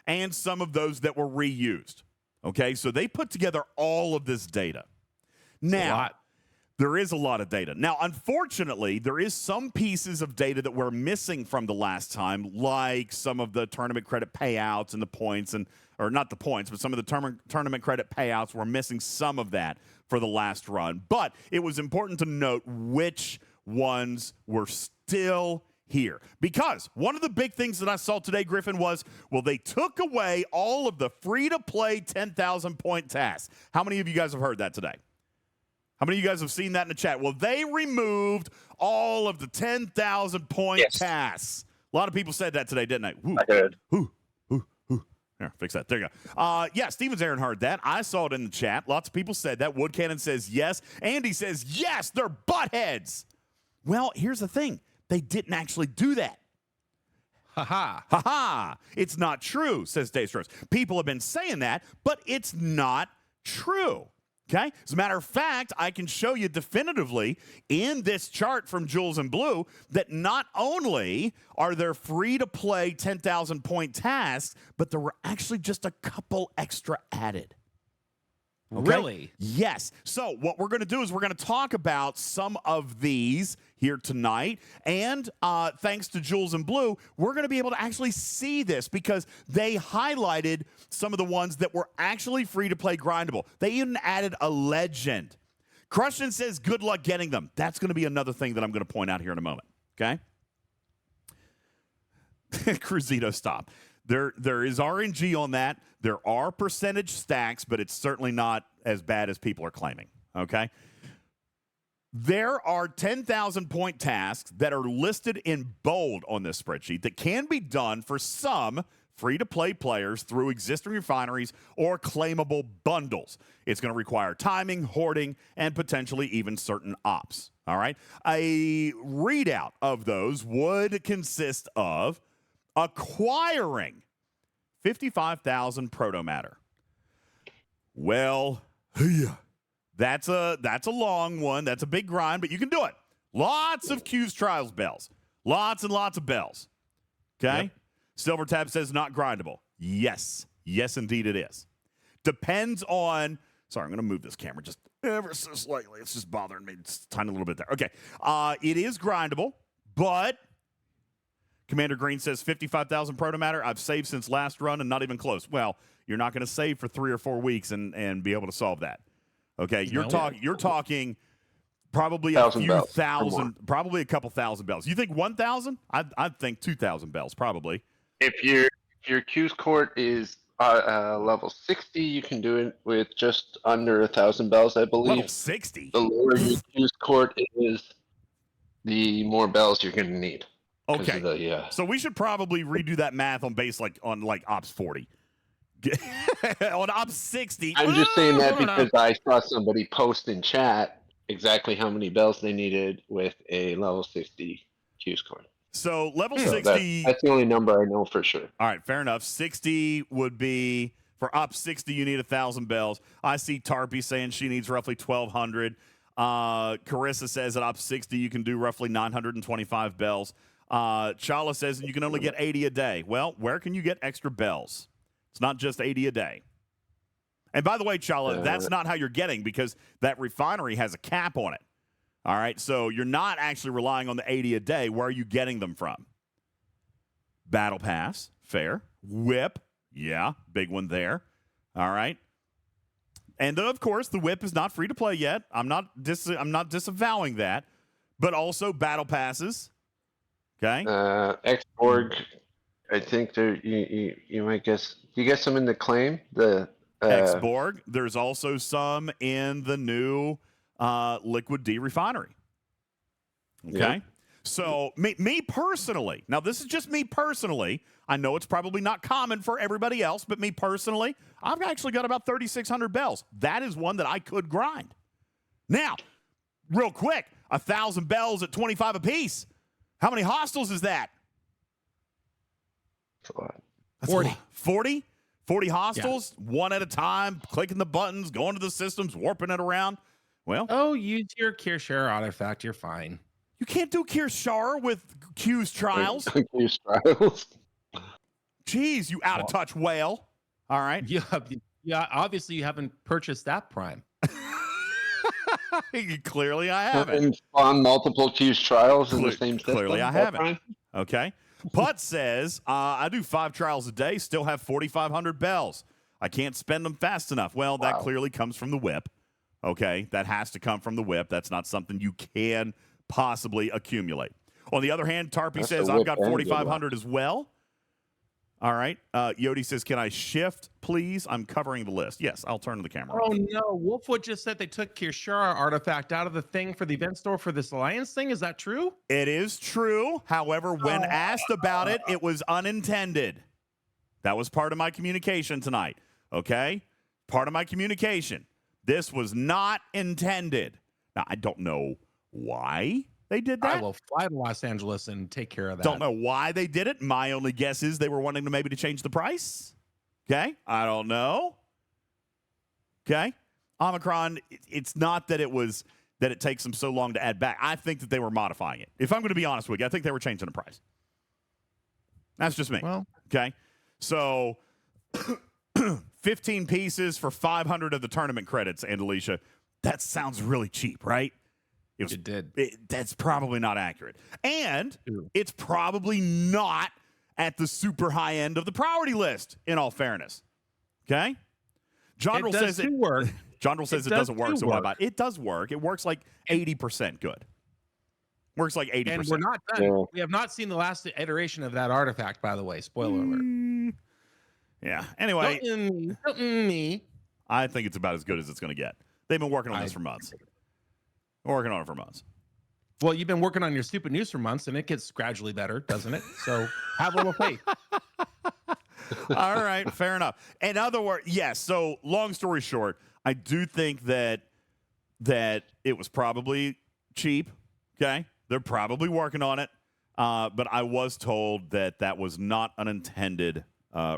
S1: and some of those that were reused. Okay? So they put together all of this data. Now, there is a lot of data. Now, unfortunately, there is some pieces of data that we're missing from the last time, like some of the tournament credit payouts and the points, or not the points, but some of the tournament credit payouts. We're missing some of that for the last run. But it was important to note which ones were still here. Because one of the big things that I saw today, Griffin, was, well, they took away all of the free-to-play 10,000 point tasks. How many of you guys have heard that today? How many of you guys have seen that in the chat? Well, they removed all of the 10,000 point tasks. A lot of people said that today, didn't they? Ooh,
S5: I heard.
S1: Here, fix that. There you go. Yeah, Stevens Aaron heard that. I saw it in the chat. Lots of people said that. Wood Cannon says yes. Andy says yes, they're buttheads. Well, here's the thing. They didn't actually do that.
S3: Ha-ha.
S1: Ha-ha. It's not true, says Dave Strauss. People have been saying that, but it's not true. Okay? As a matter of fact, I can show you definitively in this chart from Jules and Blue that not only are there free-to-play 10,000 point tasks, but there were actually just a couple extra added. Okay?
S3: Really?
S1: Yes. So what we're going to do is we're going to talk about some of these here tonight. And thanks to Jules and Blue, we're going to be able to actually see this because they highlighted some of the ones that were actually free to play grindable. They even added a legend. Crushton says good luck getting them. That's going to be another thing that I'm going to point out here in a moment. Okay? Cruzito, stop. There is RNG on that. There are percentage stacks, but it's certainly not as bad as people are claiming. Okay. There are 10,000 point tasks that are listed in bold on this spreadsheet that can be done for some free-to-play players through existing refineries or claimable bundles. It's going to require timing, hoarding, and potentially even certain ops. All right? A readout of those would consist of acquiring 55,000 proto-matter. Well, that's a long one. That's a big grind, but you can do it. Lots of Q's Trials bells. Lots and lots of bells. Okay? Yep. Silver Tab says not grindable. Yes. Yes, indeed it is. Depends on... Sorry, I'm going to move this camera just ever so slightly. It's just bothering me. It's a tiny little bit there. Okay. It is grindable, but Commander Green says 55,000 proto matter. I've saved since last run and not even close. Well, you're not going to save for 3 or 4 weeks and be able to solve that. Okay, you're talking probably a few thousand, probably a couple thousand bells. You think 1,000? I'd think 2,000 bells probably.
S6: If your Q's court is level 60, you can do it with just under 1,000 bells, I believe.
S1: Level 60.
S6: The lower your Q's court is, the more bells you're going to need.
S1: Okay. So we should probably redo that math on Ops 40. On Ops 60.
S6: I'm just saying that because I saw somebody post in chat exactly how many bells they needed with a level 60 Q's court.
S1: So level 60.
S6: That's the only number I know for sure.
S1: All right, fair enough. 60 would be, for Ops 60, you need 1,000 bells. I see Tarpy saying she needs roughly 1,200. Carissa says at Ops 60, you can do roughly 925 bells. Chala says you can only get 80 a day. Well, where can you get extra bells? It's not just 80 a day. And by the way, Chala, that's not how you're getting, because that refinery has a cap on it. All right, so you're not actually relying on the 80 a day. Where are you getting them from? Battle Pass, fair. Whip, yeah, big one there. All right. And of course, the whip is not free to play yet. I'm not disavowing that, but also battle passes. Okay.
S6: X-Borg, I think there you might guess. You get some in the claim. The
S1: X-Borg. There's also some in the new Liquid D refinery. Okay. Yeah. So me personally, now this is just me personally. I know it's probably not common for everybody else, but me personally, I've actually got about 3,600 bells. That is one that I could grind. Now, real quick, 1,000 bells at 25 apiece. How many hostiles is that?
S6: That's a lot.
S1: That's
S3: 40.
S1: A lot. 40? 40 hostiles, one at a time, clicking the buttons, going to the systems, warping it around. Well,
S3: use your Kirshare artifact. You're fine.
S1: You can't do Kirshare with Q's Trials.
S6: Q's Trials.
S1: Jeez, you out of touch whale. All right.
S3: Yeah. Obviously, you haven't purchased that Prime.
S1: Clearly, I haven't.
S6: Spawn multiple Q's Trials in the same system.
S1: Clearly, I haven't. Prime? Okay. Putt says, I do 5 trials a day, still have 4,500 bells. I can't spend them fast enough. Well, that clearly comes from the whip. Okay. That has to come from the whip. That's not something you can possibly accumulate. On the other hand, Tarpy says, I've got 4,500 as well. All right. Yodi says, can I shift, please? I'm covering the list. Yes, I'll turn to the camera.
S3: Oh, no. Wolfwood just said they took Kirshara artifact out of the thing for the event store for this Alliance thing. Is that true?
S1: It is true. However, when asked about it, it was unintended. That was part of my communication tonight. Okay? Part of my communication. This was not intended. Now, I don't know why they did that.
S3: I will fly to Los Angeles and take care of that.
S1: Don't know why they did it. My only guess is they were wanting to maybe to change the price. Okay? I don't know. Okay? Omicron, it's not that it takes them so long to add back. I think that they were modifying it. If I'm going to be honest with you, I think they were changing the price. That's just me.
S3: Well,
S1: okay? So 15 pieces for 500 of the tournament credits, Andalisha. That sounds really cheap, right?
S3: It did.
S1: That's probably not accurate. And it's probably not at the super high end of the priority list, in all fairness. Okay? John Rule says it
S3: work.
S1: John Rule says it doesn't work, so why buy it? It does work. It works like 80% good. Works like 80%.
S3: And we're not done.
S6: Yeah.
S3: We have not seen the last iteration of that artifact, by the way. Spoiler alert.
S1: Yeah. Anyway,
S3: Don't me.
S1: I think it's about as good as it's going to get. They've been working on this for months. Working on it for months.
S3: Well, you've been working on your stupid news for months, and it gets gradually better, doesn't it? So have a little faith.
S1: All right, fair enough. In other words, yes. So, long story short, I do think that it was probably cheap. Okay, they're probably working on it, but I was told that was not an intended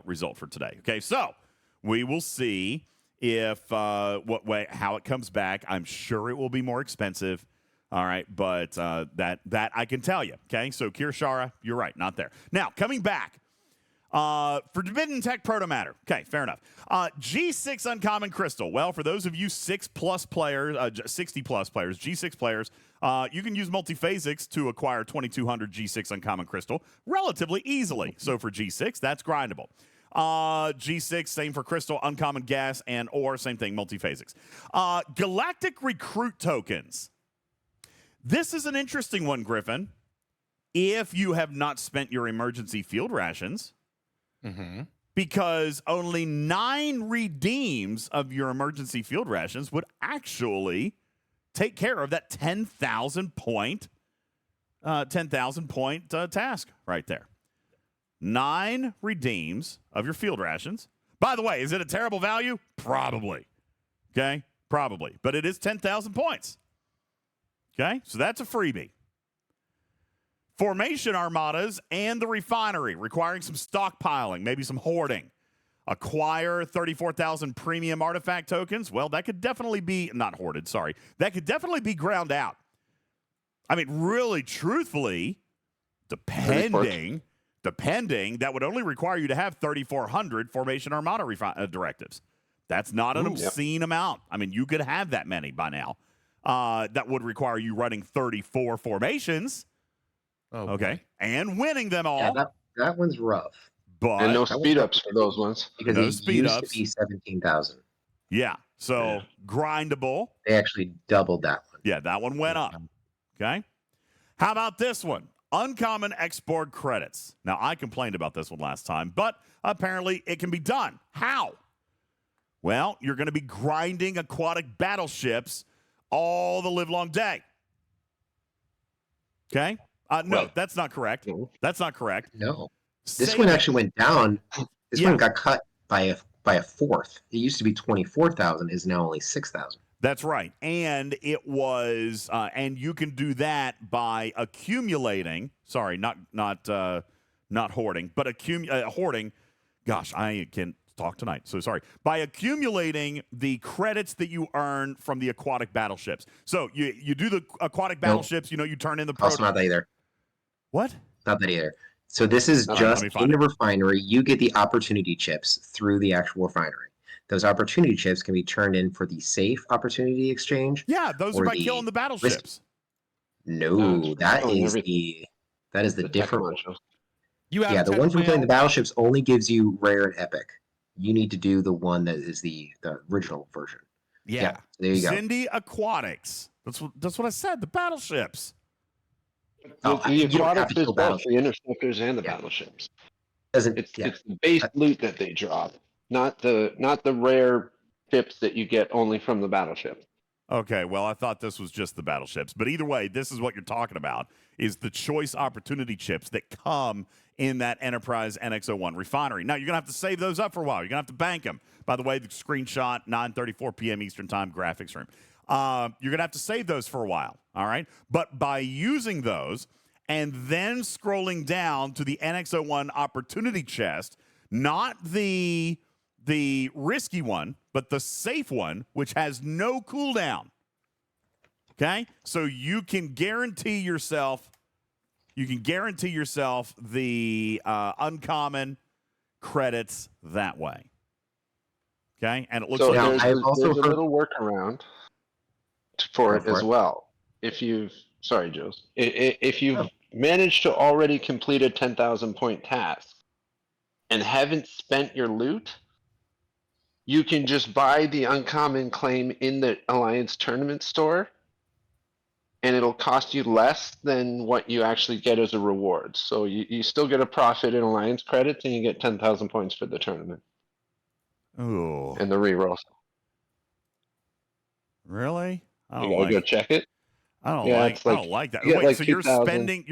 S1: result for today. Okay, so we will see if how it comes back. I'm sure it will be more expensive. All right, but that I can tell you. Okay, so Kirshara, you're right, not there. Now coming back. For Forbidden Tech Proto Matter. Okay, fair enough. G6 Uncommon Crystal. Well, for those of you 60+ players, G6 players, you can use Multiphasics to acquire 2200 G6 Uncommon Crystal relatively easily. So for G6, that's grindable. G6, same for Crystal, Uncommon Gas, and or same thing, Multiphasics. Galactic Recruit Tokens. This is an interesting one, Griffin. If you have not spent your emergency field rations, because only 9 redeems of your emergency field rations would actually take care of that 10,000 point task right there. 9 redeems of your field rations. By the way, is it a terrible value? Probably. Okay, probably, but it is 10,000 points. Okay, so that's a freebie. Formation armadas and the refinery, requiring some stockpiling, maybe some hoarding. Acquire 34,000 premium artifact tokens. Well, that could definitely be, not hoarded, sorry. That could definitely be ground out. I mean, really, truthfully, depending, that would only require you to have 3,400 Formation Armada directives. That's not an obscene amount. I mean, you could have that many by now. That would require you running 34 formations.
S3: Oh,
S1: okay.
S3: Boy.
S1: And winning them all.
S7: Yeah, that one's rough.
S1: But
S6: And no speed ups for those ones.
S7: Because
S1: no
S7: it
S1: speed
S7: used
S1: ups.
S7: to be 17,000.
S1: Yeah. So grindable.
S7: They actually doubled that one.
S1: Yeah, that one went up. Okay. How about this one? Uncommon export credits. Now, I complained about this one last time, but apparently it can be done. How? Well, you're going to be grinding aquatic battleships all the livelong day. Okay? No, that's not correct. That's not correct.
S7: No. This one actually went down. This one got cut by a fourth. It used to be 24,000, is now only 6,000.
S1: That's right. And it was and you can do that by accumulating, sorry, not hoarding, but hoarding. Gosh, I can't talk tonight. So sorry. By accumulating the credits that you earn from the aquatic battleships. So you do the aquatic battleships, you turn in the
S7: Also not that either.
S1: What?
S7: Not that either. So this is just in the refinery. You get the opportunity chips through the actual refinery. Those opportunity chips can be turned in for the safe opportunity exchange.
S1: Yeah, those are by killing the battleships.
S7: No, that is the different one. The one from killing the battleships only gives you rare and epic. You need to do the one that is the original version.
S1: Yeah.
S7: So there you go.
S1: Cindy Aquatics. That's what I said. The battleships.
S6: The aquatics is both the interceptors and the battleships. It's the base loot that they drop, not the rare chips that you get only from the battleship.
S1: Okay, well, I thought this was just the battleships. But either way, this is what you're talking about, is the choice opportunity chips that come in that Enterprise NX-01 refinery. Now, you're going to have to save those up for a while. You're going to have to bank them. By the way, the screenshot, 9:34 p.m. Eastern Time graphics room. You're going to have to save those for a while, all right? But by using those and then scrolling down to the NX-01 opportunity chest, not the risky one, but the safe one, which has no cooldown. Okay? So you can guarantee yourself the uncommon credits that way. Okay? And it looks
S6: so
S1: like
S6: there's a little workaround for it as well. If you've managed to already complete a 10,000 point task and haven't spent your loot, you can just buy the uncommon claim in the Alliance tournament store and it'll cost you less than what you actually get as a reward. So you still get a profit in alliance credits, and you get 10,000 points for the tournament.
S1: Oh,
S6: and the reroll.
S1: Really? I don't
S6: You gotta go check it.
S1: I don't like that. Wait, so you're spending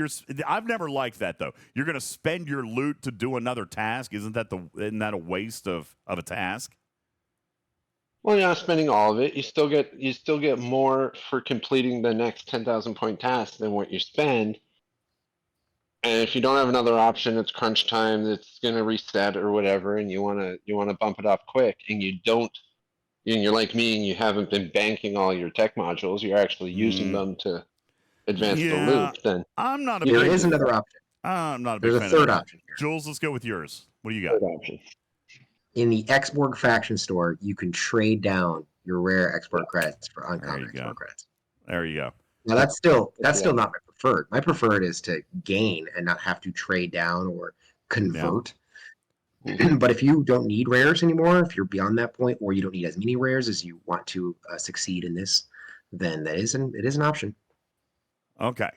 S1: I've never liked that though. You're going to spend your loot to do another task. Isn't that a waste of a task?
S6: Well, you're not spending all of it. You still get more for completing the next 10,000 point task than what you spend. And if you don't have another option, it's crunch time, it's going to reset or whatever, and you want to bump it up quick, and you're like me and you haven't been banking all your tech modules, you're actually using them to advance the loop, then
S1: I'm not a
S7: there is another option.
S1: I'm not a big
S7: There's
S1: fan
S7: a third
S1: of
S7: option here.
S1: Jules, let's go with yours. What do you got?
S6: Third option.
S7: In the Exborg faction store, you can trade down your rare export credits for uncommon export credits.
S1: There you go.
S7: Now that's still not my preferred. My preferred is to gain and not have to trade down or convert. But if you don't need rares anymore, if you're beyond that point, or you don't need as many rares as you want to succeed in this, then it is an option.
S1: Okay.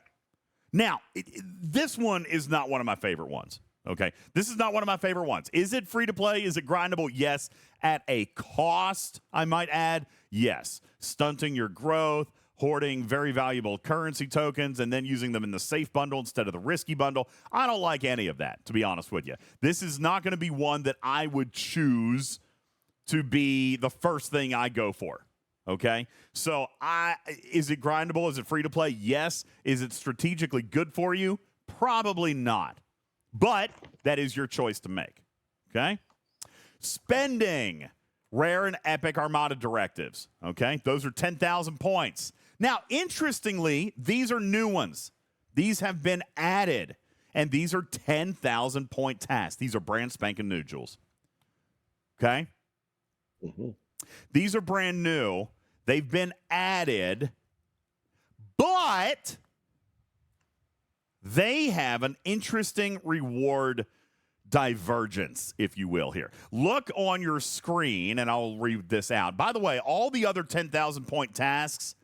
S1: Now, this one is not one of my favorite ones. Okay. This is not one of my favorite ones. Is it free to play? Is it grindable? Yes. At a cost, I might add. Yes. Stunting your growth, hoarding very valuable currency tokens, and then using them in the safe bundle instead of the risky bundle. I don't like any of that, to be honest with you. This is not going to be one that I would choose to be the first thing I go for. Okay? So is it grindable? Is it free to play? Yes. Is it strategically good for you? Probably not. But that is your choice to make. Okay? Spending rare and epic Armada directives. Okay? Those are 10,000 points. Now, interestingly, these are new ones. These have been added. And these are 10,000 point tasks. These are brand spanking new, Jules. Okay?
S6: Mm-hmm.
S1: These are brand new. They've been added. But they have an interesting reward divergence, if you will, here. Look on your screen, and I'll read this out. By the way, all the other 10,000 point tasks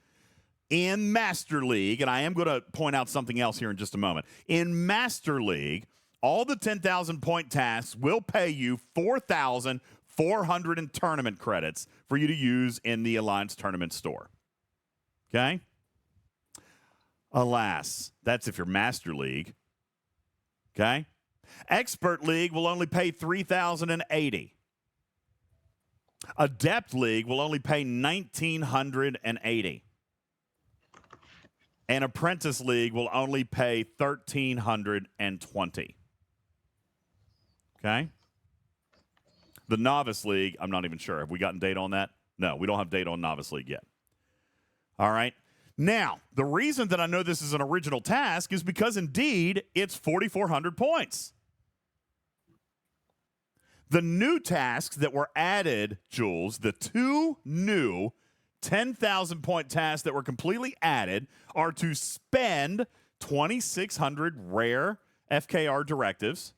S1: in Master League, and I am going to point out something else here in just a moment. In Master League, all the 10,000 point tasks will pay you 4,400 in tournament credits for you to use in the Alliance Tournament store. Okay? Alas, that's if you're Master League. Okay? Expert League will only pay 3,080. Adept League will only pay 1,980. And Apprentice League will only pay 1,320. Okay? The Novice League, I'm not even sure. Have we gotten data on that? No, we don't have data on Novice League yet. All right? Now, the reason that I know this is an original task is because, indeed, it's 4,400 points. The new tasks that were added, Jules, the two new 10,000 point tasks that were completely added are to spend 2,600 rare FKR directives,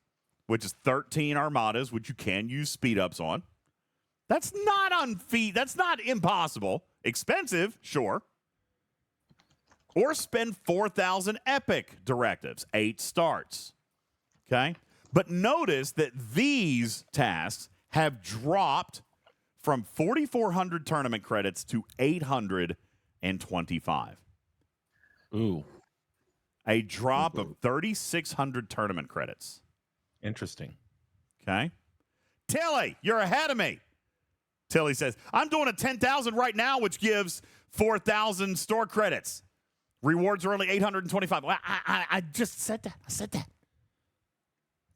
S1: which is 13 armadas, which you can use speed ups on. That's not that's not impossible. Expensive, sure. Or spend 4,000 epic directives, 8 starts. Okay? But notice that these tasks have dropped from 4,400 tournament credits to 825.
S3: Ooh.
S1: A drop of 3,600 tournament credits.
S3: Interesting.
S1: Okay? Tilly, you're ahead of me. Tilly says, I'm doing a 10,000 right now, which gives 4,000 store credits. Rewards are only 825. Well, I just said that. I said that.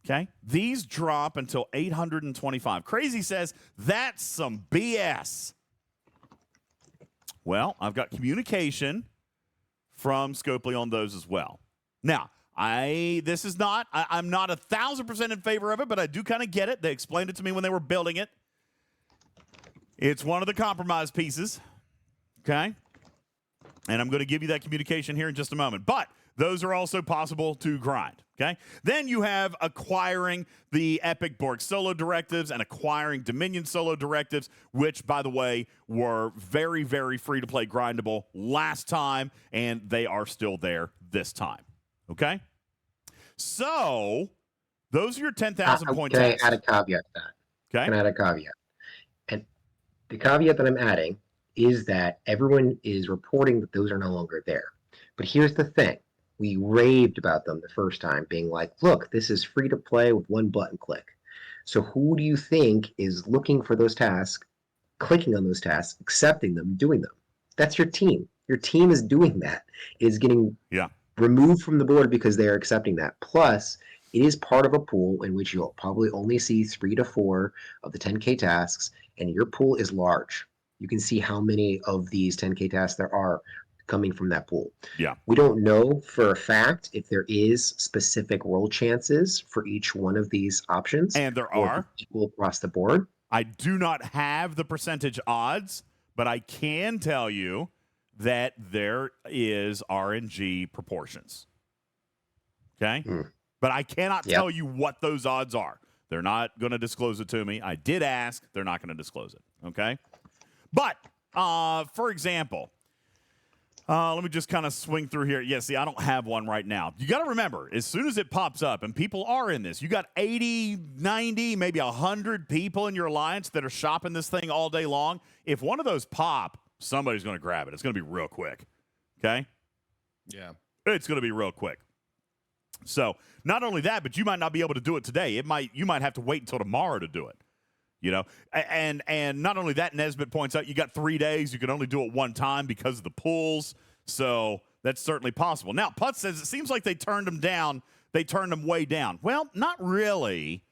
S1: Okay? These drop until 825. Crazy says, that's some BS. Well, I've got communication from Scopely on those as well. Now, I'm not 1,000% in favor of it, but I do kind of get it. They explained it to me when they were building it. It's one of the compromise pieces. Okay? And I'm going to give you that communication here in just a moment. But those are also possible to grind. Okay. Then you have acquiring the Epic Borg solo directives and acquiring Dominion solo directives, which, by the way, were very, very free to play grindable last time, and they are still there this time. Okay. So those are your 10,000 point
S7: Can
S1: tasks.
S7: I add a caveat to that?
S1: Okay.
S7: Can I add a caveat? And the caveat that I'm adding is that everyone is reporting that those are no longer there. But here's the thing. We raved about them the first time, being like, look, this is free to play with one button click. So who do you think is looking for those tasks, clicking on those tasks, accepting them, doing them? That's your team. Your team is doing that. It is getting removed from the board because they are accepting that. Plus, it is part of a pool in which you'll probably only see 3 to 4 of the 10K tasks, and your pool is large. You can see how many of these 10K tasks there are coming from that pool.
S1: Yeah.
S7: We don't know for a fact if there is specific roll chances for each one of these options.
S1: And there are.
S7: Equal across the board.
S1: I do not have the percentage odds, but I can tell you that there is RNG proportions. Okay? But I cannot tell you what those odds are. They're not going to disclose it to me. I did ask. They're not going to disclose it. Okay? But, for example, let me just kind of swing through here. Yeah, see, I don't have one right now. You got to remember, as soon as it pops up, and people are in this, you got 80, 90, maybe 100 people in your alliance that are shopping this thing all day long. If one of those pop, somebody's going to grab it. It's going to be real quick. Okay?
S3: Yeah.
S1: It's going to be real quick. So, not only that, but you might not be able to do it today. You might have to wait until tomorrow to do it. You know, and not only that, Nesbitt points out you got 3 days. You can only do it one time because of the pools. So that's certainly possible. Now, Putz says it seems like they turned them down. They turned them way down. Well, not really.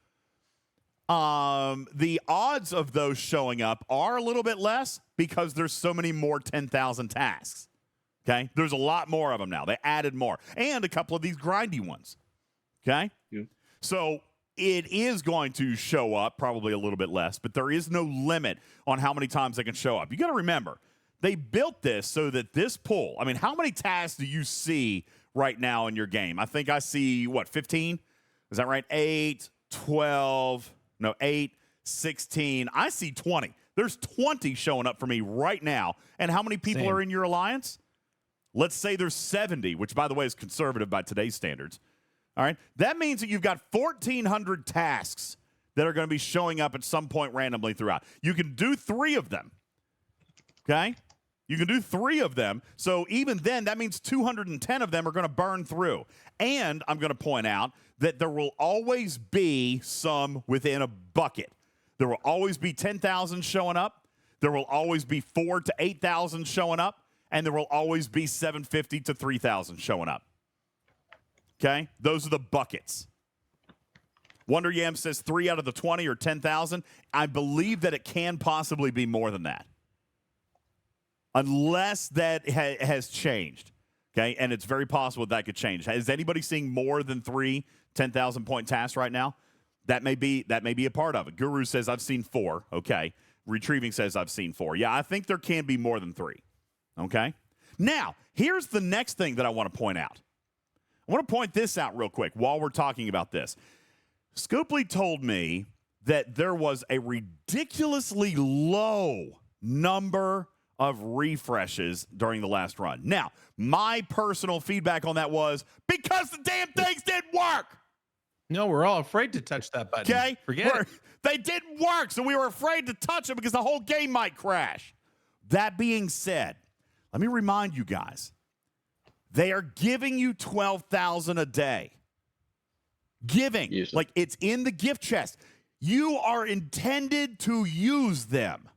S1: The odds of those showing up are a little bit less because there's so many more 10,000 tasks. Okay? There's a lot more of them now. They added more. And a couple of these grindy ones. Okay?
S6: Yeah.
S1: So it is going to show up, probably a little bit less, but there is no limit on how many times they can show up. You got to remember, they built this so that this pool, I mean, how many tasks do you see right now in your game? I think I see, 15? Is that right? 8, 16. I see 20. There's 20 showing up for me right now. And how many people are in your alliance? Let's say there's 70, which, by the way, is conservative by today's standards. All right. That means that you've got 1,400 tasks that are going to be showing up at some point randomly throughout. You can do 3 of them. Okay? You can do 3 of them. So even then, that means 210 of them are going to burn through. And I'm going to point out that there will always be some within a bucket. There will always be 10,000 showing up. There will always be 4,000 to 8,000 showing up. And there will always be 750 to 3,000 showing up. Okay? Those are the buckets. Wonder Yam says 3 out of the 20 or 10,000. I believe that it can possibly be more than that. Unless that has changed. Okay? And it's very possible that could change. Is anybody seeing more than 3 10,000 point tasks right now? That may be a part of it. Guru says I've seen 4. Okay. Retrieving says I've seen 4. Yeah, I think there can be more than 3. Okay? Now, here's the next thing that I want to point out. I want to point this out real quick while we're talking about this. Scopely told me that there was a ridiculously low number of refreshes during the last run. Now, my personal feedback on that was because the damn things didn't work.
S3: No, we're all afraid to touch that button.
S1: Okay?
S3: Forget it.
S1: They didn't work, so we were afraid to touch them because the whole game might crash. That being said, let me remind you guys, they are giving you 12,000 a day. Giving. Like it's in the gift chest. You are intended to use them.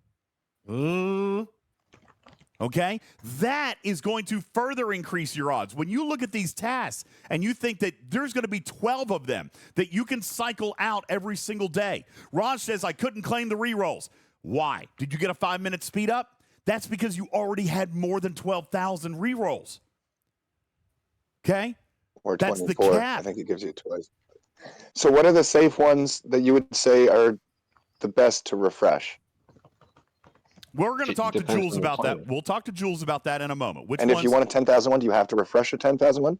S1: Okay? That is going to further increase your odds. When you look at these tasks and you think that there's going to be 12 of them that you can cycle out every single day. Raj says, I couldn't claim the rerolls. Why? Did you get a 5-minute speed up? That's because you already had more than 12,000 rerolls. Okay?
S8: Or 24.
S1: That's the cap.
S8: I think it gives you twice. So what are the safe ones that you would say are the best to refresh?
S1: We're going to talk to Jules about that. We'll talk to Jules about that in a moment.
S8: And if you want a 10,000 one, do you have to refresh a 10,000 one?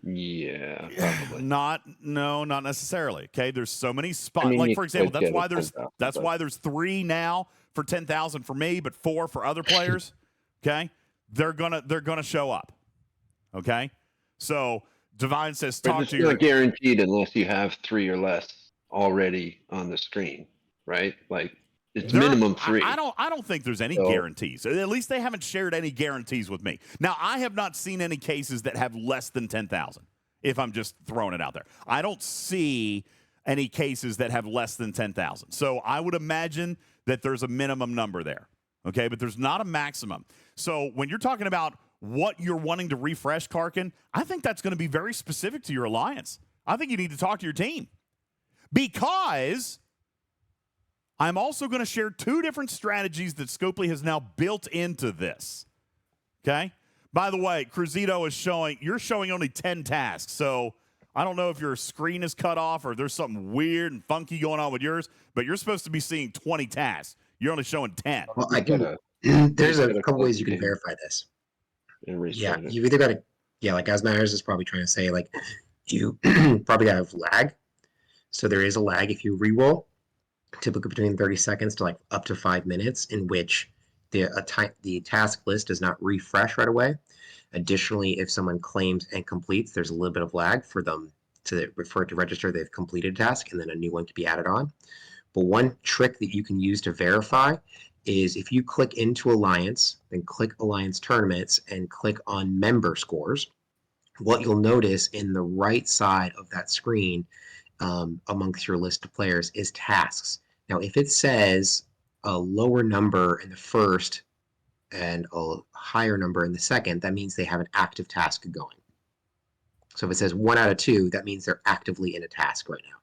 S6: Yeah, probably.
S1: Not necessarily. Okay, there's so many spots. I mean, like for example, that's why there's 3 now for 10,000 for me, but 4 for other players. Okay, they're gonna show up. Okay, so Divine says talk to your.
S6: It's not guaranteed unless you have 3 or less already on the screen, right? Like it's minimum 3.
S1: I don't think there's any guarantees. At least they haven't shared any guarantees with me. Now, I have not seen any cases that have less than 10,000. If I'm just throwing it out there, I don't see any cases that have less than 10,000. So I would imagine that there's a minimum number there. Okay, but there's not a maximum. So when you're talking about what you're wanting to refresh, Karkin, I think that's going to be very specific to your alliance. I think you need to talk to your team because I'm also going to share 2 different strategies that Scopely has now built into this. Okay? By the way, Cruzito is you're showing only 10 tasks. So I don't know if your screen is cut off or there's something weird and funky going on with yours, but you're supposed to be seeing 20 tasks. You're only showing 10.
S7: Well, there's a couple ways you can verify this. Yeah, you've either got to, like as Myers is probably trying to say, like you probably got to have lag. So there is a lag if you re-roll, typically between 30 seconds to like up to 5 minutes, in which the task list does not refresh right away. Additionally, if someone claims and completes, there's a little bit of lag for them to register they've completed a task, and then a new one can be added on. But one trick that you can use to verify is if you click into Alliance, then click Alliance Tournaments and click on Member Scores, what you'll notice in the right side of that screen amongst your list of players is tasks. Now, if it says a lower number in the first and a higher number in the second, that means they have an active task going. So if it says 1 out of 2, that means they're actively in a task right now.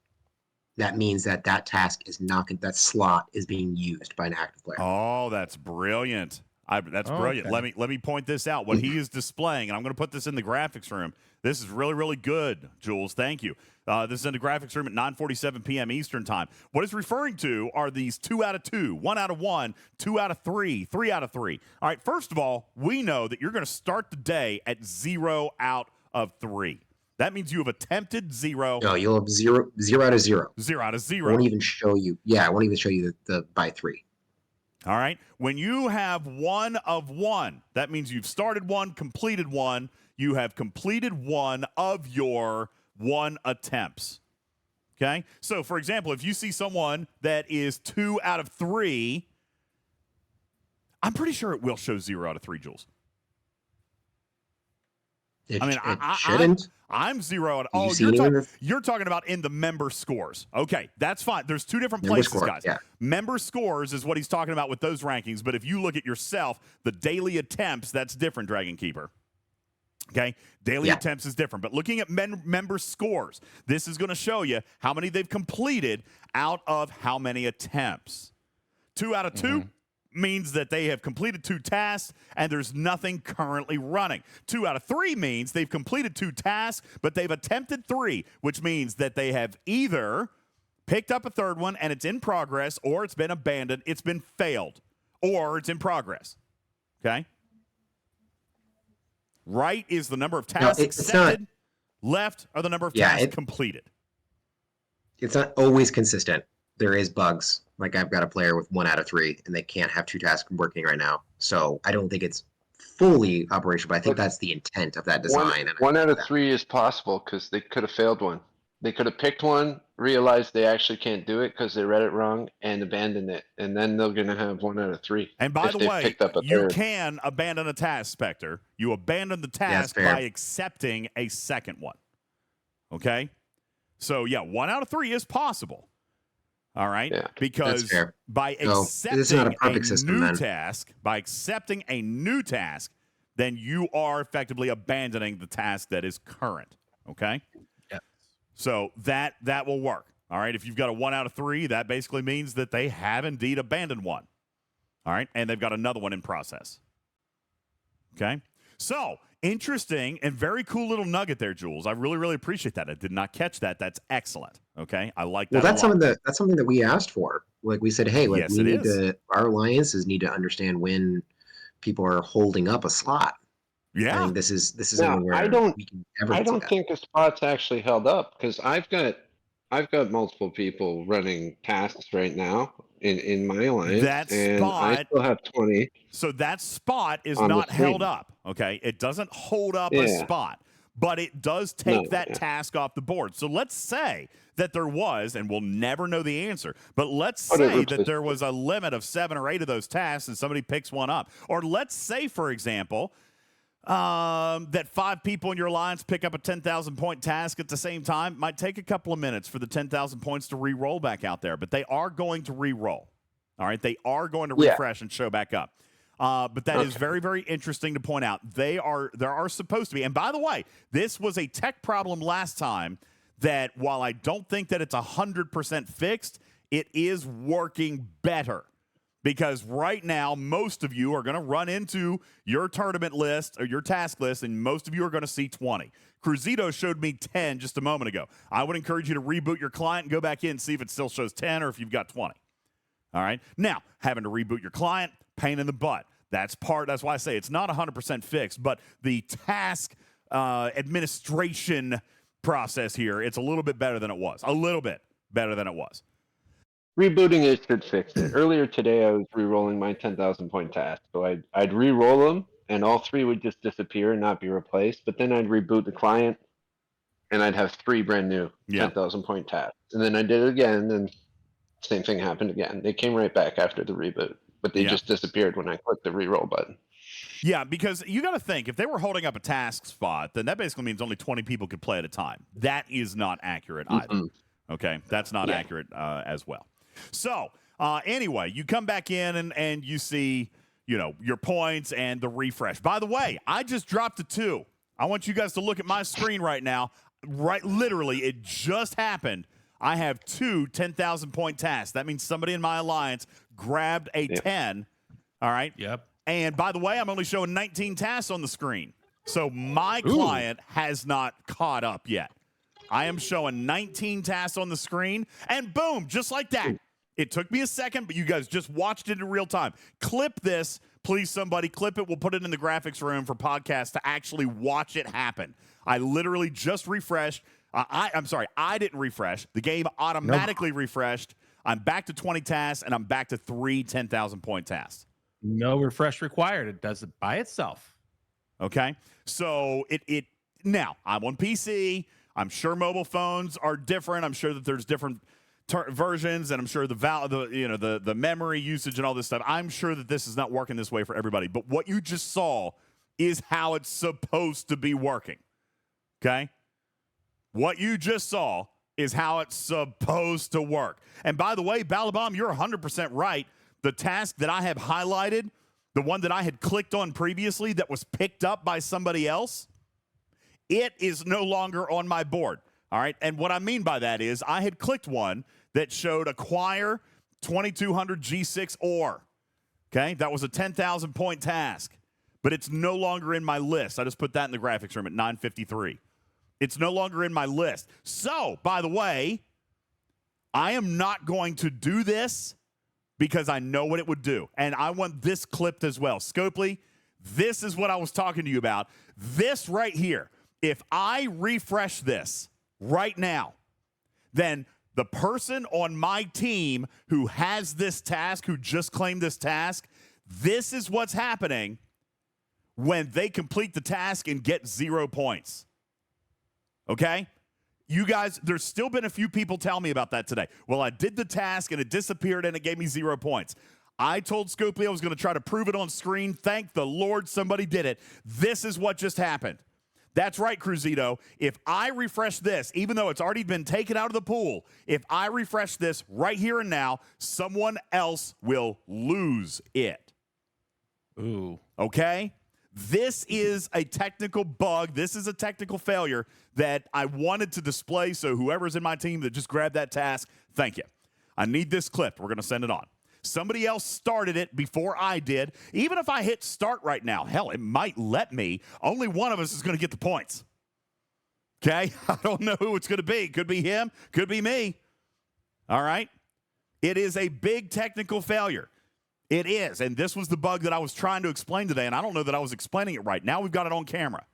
S7: That means that task is not, that slot is being used by an active player.
S1: Oh, that's brilliant. That's brilliant. Okay. Let me point this out. What he is displaying, and I'm going to put this in the graphics room. This is really, really good, Jules. Thank you. This is in the graphics room at 9:47 p.m. Eastern time. What it's referring to are these 2 out of 2, 1 out of 1, 2 out of 3, 3 out of 3. All right, first of all, we know that you're going to start the day at 0 out of 3. That means you have attempted 0.
S7: No, you'll have 0 out of 0.
S1: 0 out of 0.
S7: I won't even show you. Yeah, I won't even show you the by 3.
S1: All right. When you have 1 of 1, that means you've started 1, completed 1. You have completed 1 of your 1 attempts. Okay. So, for example, if you see someone that is 2 out of 3, I'm pretty sure it will show 0 out of 3, Jules.
S7: It shouldn't.
S1: I'm 0 out.
S7: Oh,
S1: you're talking about in the member scores. Okay, that's fine. There's 2 different
S7: member
S1: places,
S7: score,
S1: guys.
S7: Yeah.
S1: Member scores is what he's talking about with those rankings. But if you look at yourself, the daily attempts, that's different, Dragon Keeper. Okay, daily attempts is different. But looking at member scores, this is going to show you how many they've completed out of how many attempts. 2 out of 2. Means that they have completed 2 tasks and there's nothing currently running. 2 out of 3 means they've completed 2 tasks, but they've attempted 3, which means that they have either picked up a 3rd one and it's in progress, or it's been abandoned, it's been failed, or it's in progress. Okay? Right is the number of tasks accepted. Left are the number of tasks completed.
S7: It's not always consistent. There is bugs. Like I've got a player with 1 out of 3, and they can't have 2 tasks working right now. So I don't think it's fully operational, but I think that's the intent of that design.
S6: 1 out of 3 is possible because they could have failed one. They could have picked one, realized they actually can't do it because they read it wrong, and abandoned it. And then they're going to have 1 out of 3.
S1: And by the way, you can abandon a task, Spectre. You abandon the task by accepting a second one. Okay? So, 1 out of 3 is possible. All right, because by accepting a new task, then you are effectively abandoning the task that is current. Okay, so that will work. All right, if you've got a 1 out of 3, that basically means that they have indeed abandoned one. All right, and they've got another one in process. Okay, so interesting and very cool little nugget there, Jules. I really, really appreciate that. I did not catch that. That's excellent. Okay, I like that.
S7: Well, that's something that we asked for. Like we said, hey, like we need our alliances need to understand when people are holding up a slot.
S1: Yeah.
S7: I think this is
S6: Now,
S7: anywhere
S6: I don't
S7: we can ever
S6: I
S7: do
S6: don't
S7: that.
S6: think a spot's actually held up because I've got multiple people running tasks right now in my alliance,
S1: That
S6: and I
S1: spot,
S6: still have 20
S1: so that spot is
S6: on the
S1: not held
S6: screen.
S1: up, okay? It doesn't hold up a
S6: Yeah.
S1: spot, but it does
S6: No,
S1: take that
S6: yeah.
S1: task off the board. So let's say that there was, and we'll never know the answer, but let's
S6: But it
S1: say that
S6: replaces
S1: there was a limit of 7 or 8 of those tasks and somebody picks one up. Or let's say, for example, that 5 people in your alliance pick up a 10,000 point task at the same time. Might take a couple of minutes for the 10,000 points to re-roll back out there, but they are going to re-roll. All right, they are going to refresh and show back up. But that is very, very interesting to point out. There are supposed to be, and by the way, this was a tech problem last time that while I don't think that it's 100% fixed, it is working better. Because right now, most of you are going to run into your tournament list or your task list, and most of you are going to see 20. Cruzito showed me 10 just a moment ago. I would encourage you to reboot your client and go back in and see if it still shows 10 or if you've got 20. All right? Now, having to reboot your client, pain in the butt. That's why I say it's not 100% fixed, but the task administration process here, it's a little bit better than it was. A little bit better than it was.
S6: Rebooting it should fix it. Earlier today, I was re-rolling my 10,000 point task. So I'd re-roll them, and all 3 would just disappear and not be replaced. But then I'd reboot the client, and I'd have 3 brand new 10,000 point tasks. And then I did it again, and same thing happened again. They came right back after the reboot, but they just disappeared when I clicked the re-roll button.
S1: Yeah, because you got to think, if they were holding up a task spot, then that basically means only 20 people could play at a time. That is not accurate either. Okay, that's not accurate as well. So, anyway, you come back in and you see, your points and the refresh. By the way, I just dropped a 2. I want you guys to look at my screen right now. Right, literally, it just happened. I have 2 10,000 point tasks. That means somebody in my alliance grabbed a 10. All right?
S3: Yep.
S1: And by the way, I'm only showing 19 tasks on the screen. So my client has not caught up yet. I am showing 19 tasks on the screen, and boom, just like that. It took me a second, but you guys just watched it in real time. Clip this. Please, somebody, clip it. We'll put it in the graphics room for podcasts to actually watch it happen. I literally just refreshed. I'm sorry, I didn't refresh. The game automatically refreshed. I'm back to 20 tasks, and I'm back to 3 10,000 point tasks.
S3: No refresh required. It does it by itself.
S1: Okay? So now, I'm on PC. I'm sure mobile phones are different. I'm sure that there's different versions, and I'm sure the memory usage and all this stuff. I'm sure that this is not working this way for everybody. But what you just saw is how it's supposed to be working. Okay? What you just saw is how it's supposed to work. And by the way, Balabom, you're 100% right. The task that I have highlighted, the one that I had clicked on previously that was picked up by somebody else, it is no longer on my board. All right. And what I mean by that is I had clicked one that showed acquire 2200 G6 ore. Okay. That was a 10,000 point task, but it's no longer in my list. I just put that in the graphics room at 9:53. It's no longer in my list. So, by the way, I am not going to do this because I know what it would do. And I want this clipped as well. Scopely, this is what I was talking to you about. This right here. If I refresh this right now, then the person on my team who has this task, who just claimed this task, this is what's happening when they complete the task and get 0 points. Okay? You guys, there's still been a few people tell me about that today. Well, I did the task and it disappeared and it gave me 0 points. I told Scopely I was going to try to prove it on screen. Thank the Lord somebody did it. This is what just happened. That's right, Cruzito. If I refresh this, even though it's already been taken out of the pool, if I refresh this right here and now, someone else will lose it.
S3: Ooh.
S1: Okay? This is a technical bug. This is a technical failure that I wanted to display, so whoever's in my team that just grabbed that task, thank you. I need this clip. We're going to send it on. Somebody else started it before I did. Even if I hit start right now, hell, it might let me. Only one of us is going to get the points. Okay? I don't know who it's going to be. Could be him. Could be me. All right? It is a big technical failure. It is, and this was the bug that I was trying to explain today, and I don't know that I was explaining it right. Now we've got it on camera.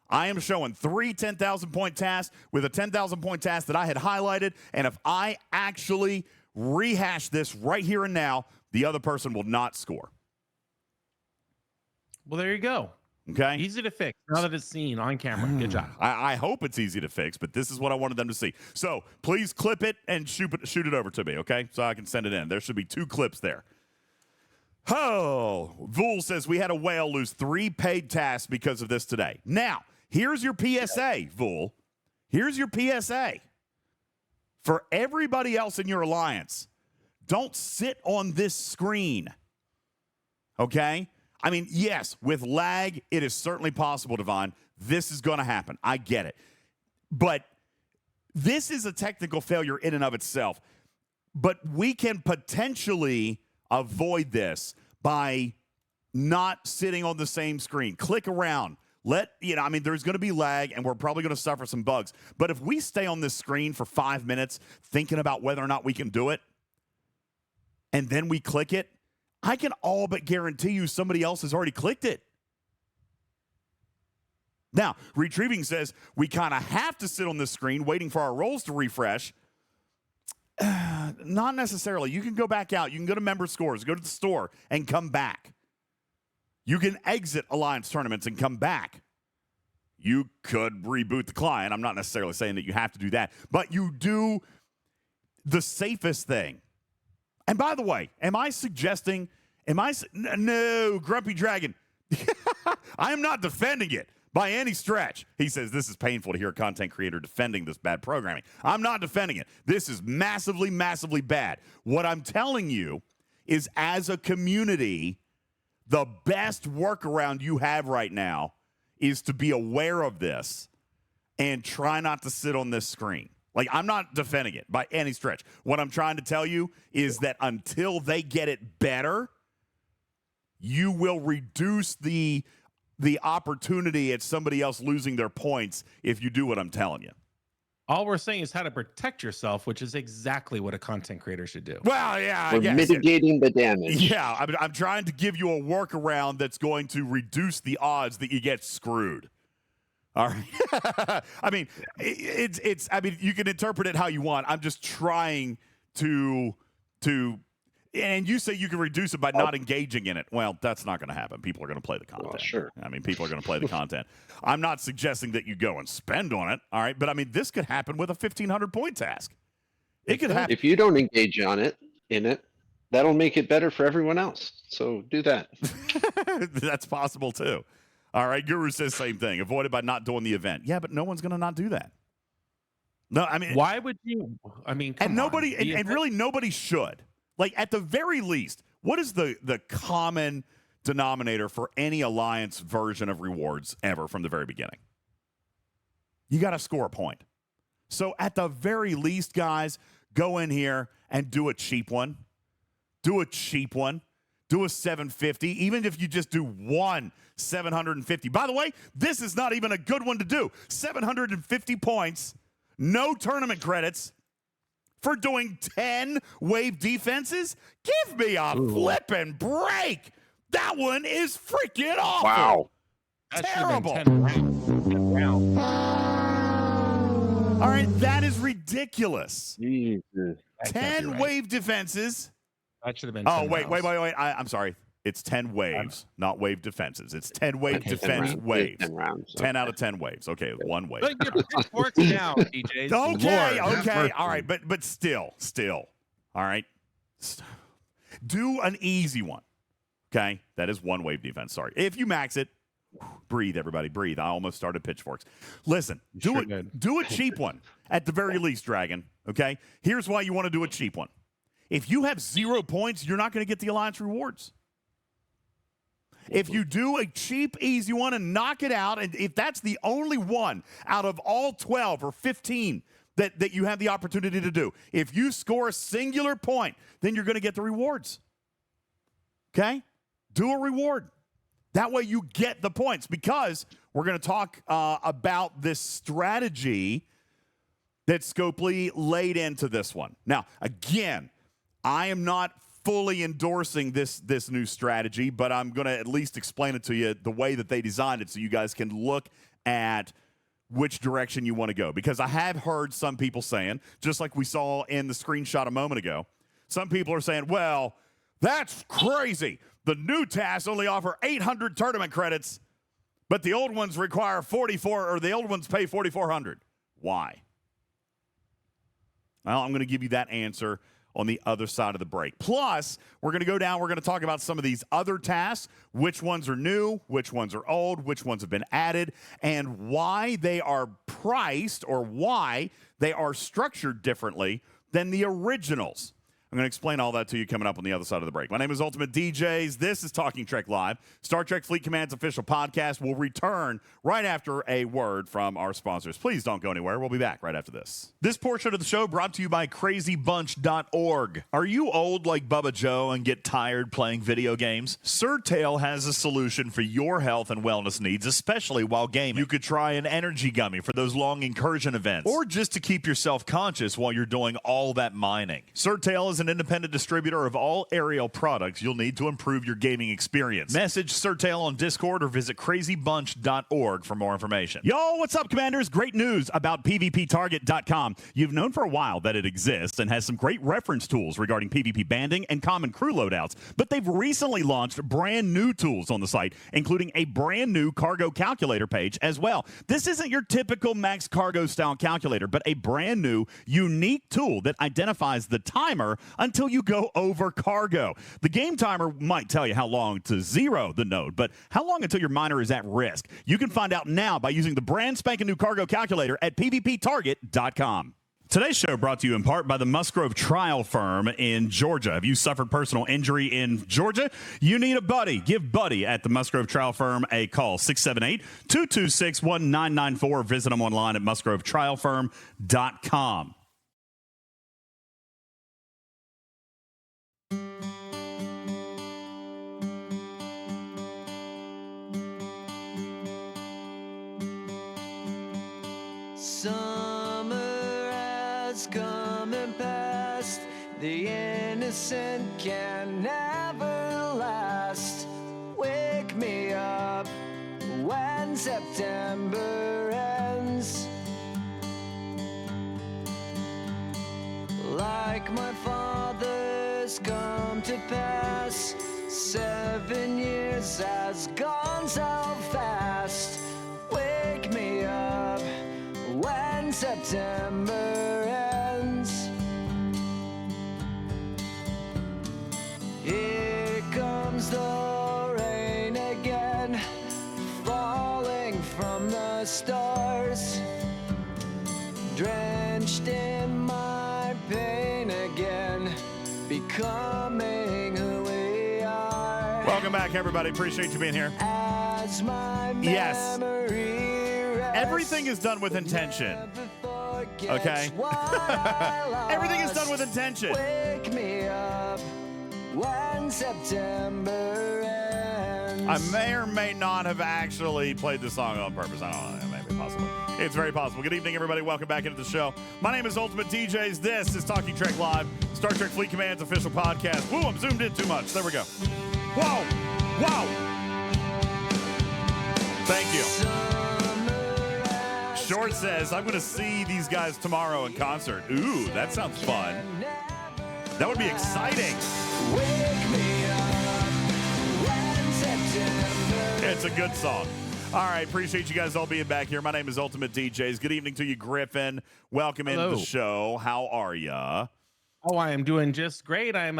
S1: I am showing 3 10,000-point tasks with a 10,000-point task that I had highlighted, and if I actually rehash this right here and now, the other person will not score.
S3: Well, there you go.
S1: Okay.
S3: Easy to fix now that it's seen on camera. Good job.
S1: I hope it's easy to fix, but this is what I wanted them to see. So please clip it and shoot it over to me, okay? So I can send it in. There should be 2 clips there. Oh, Vool says we had a whale lose 3 paid tasks because of this today. Now, here's your PSA, Vool. Here's your PSA. For everybody else in your alliance, don't sit on this screen, okay? I mean, yes, with lag, it is certainly possible, Devon. This is going to happen. I get it. But this is a technical failure in and of itself. But we can potentially avoid this by not sitting on the same screen. Click around. There's going to be lag, and we're probably going to suffer some bugs. But if we stay on this screen for 5 minutes thinking about whether or not we can do it, and then we click it, I can all but guarantee you somebody else has already clicked it. Now, Retrieving says we kind of have to sit on this screen waiting for our rolls to refresh. Not necessarily. You can go back out. You can go to member scores, go to the store, and come back. You can exit Alliance tournaments and come back. You could reboot the client. I'm not necessarily saying that you have to do that, but you do the safest thing. And by the way, no, Grumpy Dragon. I am not defending it by any stretch. He says this is painful to hear a content creator defending this bad programming. I'm not defending it. This is massively, massively bad. What I'm telling you is, as a community, the best workaround you have right now is to be aware of this and try not to sit on this screen. Like, I'm not defending it by any stretch. What I'm trying to tell you is that until they get it better, you will reduce the opportunity at somebody else losing their points if you do what I'm telling you.
S3: All we're saying is how to protect yourself, which is exactly what a content creator should do.
S1: Well, yeah,
S6: We're mitigating the damage.
S1: Yeah, I'm trying to give you a workaround that's going to reduce the odds that you get screwed. All right. I mean, you can interpret it how you want. I'm just trying to, and you say you can reduce it by not engaging in it. Well, that's not going to happen. People are going to play the content.
S6: Well, sure.
S1: I mean, people are going to play the content. I'm not suggesting that you go and spend on it. All right. But I mean, this could happen with a 1,500-point task. It could happen.
S6: If you don't engage in it, that'll make it better for everyone else. So do that.
S1: That's possible too. All right, Guru says same thing. Avoid it by not doing the event. Yeah, but no one's going to not do that. No, I mean,
S3: why would you? I mean, come
S1: nobody,
S3: on.
S1: And really nobody should. Like, at the very least, what is the common denominator for any Alliance version of rewards ever from the very beginning? You got to score a point. So at the very least, guys, go in here and do a cheap one. Do a cheap one. Do a 750, even if you just do one 750. By the way, this is not even a good one to do. 750 points, no tournament credits for doing 10 wave defenses? Give me a flipping break. That one is freaking awful.
S8: Wow.
S1: Terrible.
S3: 10 rounds.
S1: All right, that is ridiculous.
S6: Jesus.
S1: 10 wave defenses.
S3: That should have been.
S1: Oh, wait. I'm sorry. It's 10 waves, not wave defenses. It's 10 wave defense waves.
S6: 10 rounds.
S1: 10 out of 10 waves. Okay, one wave.
S3: But your pitchforks down, DJs.
S1: Okay,
S3: Lord,
S1: okay. All right, but still. All right. Do an easy one. Okay? That is one wave defense. Sorry. If you max it, breathe, everybody. Breathe. I almost started pitchforks. Listen, do a cheap one at the very least, Dragon. Okay? Here's why you want to do a cheap one. If you have 0 points, you're not going to get the Alliance rewards. If you do a cheap, easy one and knock it out, and if that's the only one out of all 12 or 15 that you have the opportunity to do, if you score a singular point, then you're going to get the rewards. Okay? Do a reward. That way you get the points, because we're going to talk about this strategy that Scopely laid into this one. Now, again, I am not fully endorsing this new strategy, but I'm going to at least explain it to you the way that they designed it so you guys can look at which direction you want to go. Because I have heard some people saying, just like we saw in the screenshot a moment ago, some people are saying, well, that's crazy. The new tasks only offer 800 tournament credits, but the old ones require 44, or the old ones pay 4,400. Why? Well, I'm going to give you that answer on the other side of the break. Plus, we're going to go down, we're going to talk about some of these other tasks, which ones are new, which ones are old, which ones have been added, and why they are priced or why they are structured differently than the originals. I'm going to explain all that to you coming up on the other side of the break. My name is Ultimate DJs. This is Talking Trek Live. Star Trek Fleet Command's official podcast will return right after a word from our sponsors. Please don't go anywhere. We'll be back right after this. This portion of the show brought to you by CrazyBunch.org. Are you old like Bubba Joe and get tired playing video games? Surtail has a solution for your health and wellness needs, especially while gaming. You could try an energy gummy for those long incursion events, or just to keep yourself conscious while you're doing all that mining. Surtail is an independent distributor of all aerial products you'll need to improve your gaming experience. Message Surtail on Discord or visit crazybunch.org for more information. Yo, what's up, Commanders? Great news about PvPtarget.com. You've known for a while that it exists and has some great reference tools regarding PvP banding and common crew loadouts, but they've recently launched brand new tools on the site, including a brand new cargo calculator page as well. This isn't your typical max cargo style calculator, but a brand new, unique tool that identifies the timer until you go over cargo. The game timer might tell you how long to zero the node, but how long until your miner is at risk? You can find out now by using the brand spanking new cargo calculator at pvptarget.com. Today's show brought to you in part by the Musgrove Trial Firm in Georgia. Have you suffered personal injury in Georgia? You need a buddy. Give Buddy at the Musgrove Trial Firm a call, 678-226-1994. Visit them online at musgrovetrialfirm.com.
S9: Summer has come and passed. The innocent can never last. Wake me up when September ends. Like my father's come to pass. 7 years has gone so fast. Wake me up when September ends. Here comes the rain again, falling from the stars, drenched in my pain again, becoming who we are.
S1: Welcome back, everybody. Appreciate you being here.
S9: As my
S1: Yes.
S9: memory
S1: Everything is done with intention. Okay? Everything is done with intention.
S9: Wake me up when September ends.
S1: I may or may not have actually played this song on purpose. I don't know. Maybe, possibly. It's very possible. Good evening, everybody. Welcome back into the show. My name is Ultimate DJs. This is Talking Trek Live, Star Trek Fleet Command's official podcast. Woo, I'm zoomed in too much. There we go. Whoa. Wow. Thank you. Short says, I'm going to see these guys tomorrow in concert. Ooh, that sounds fun. That would be exciting. It's a good song. All right, appreciate you guys all being back here. My name is Ultimate DJs. Good evening to you, Griffin. Welcome into the show. How are ya?
S3: Oh, I am doing just great. I'm,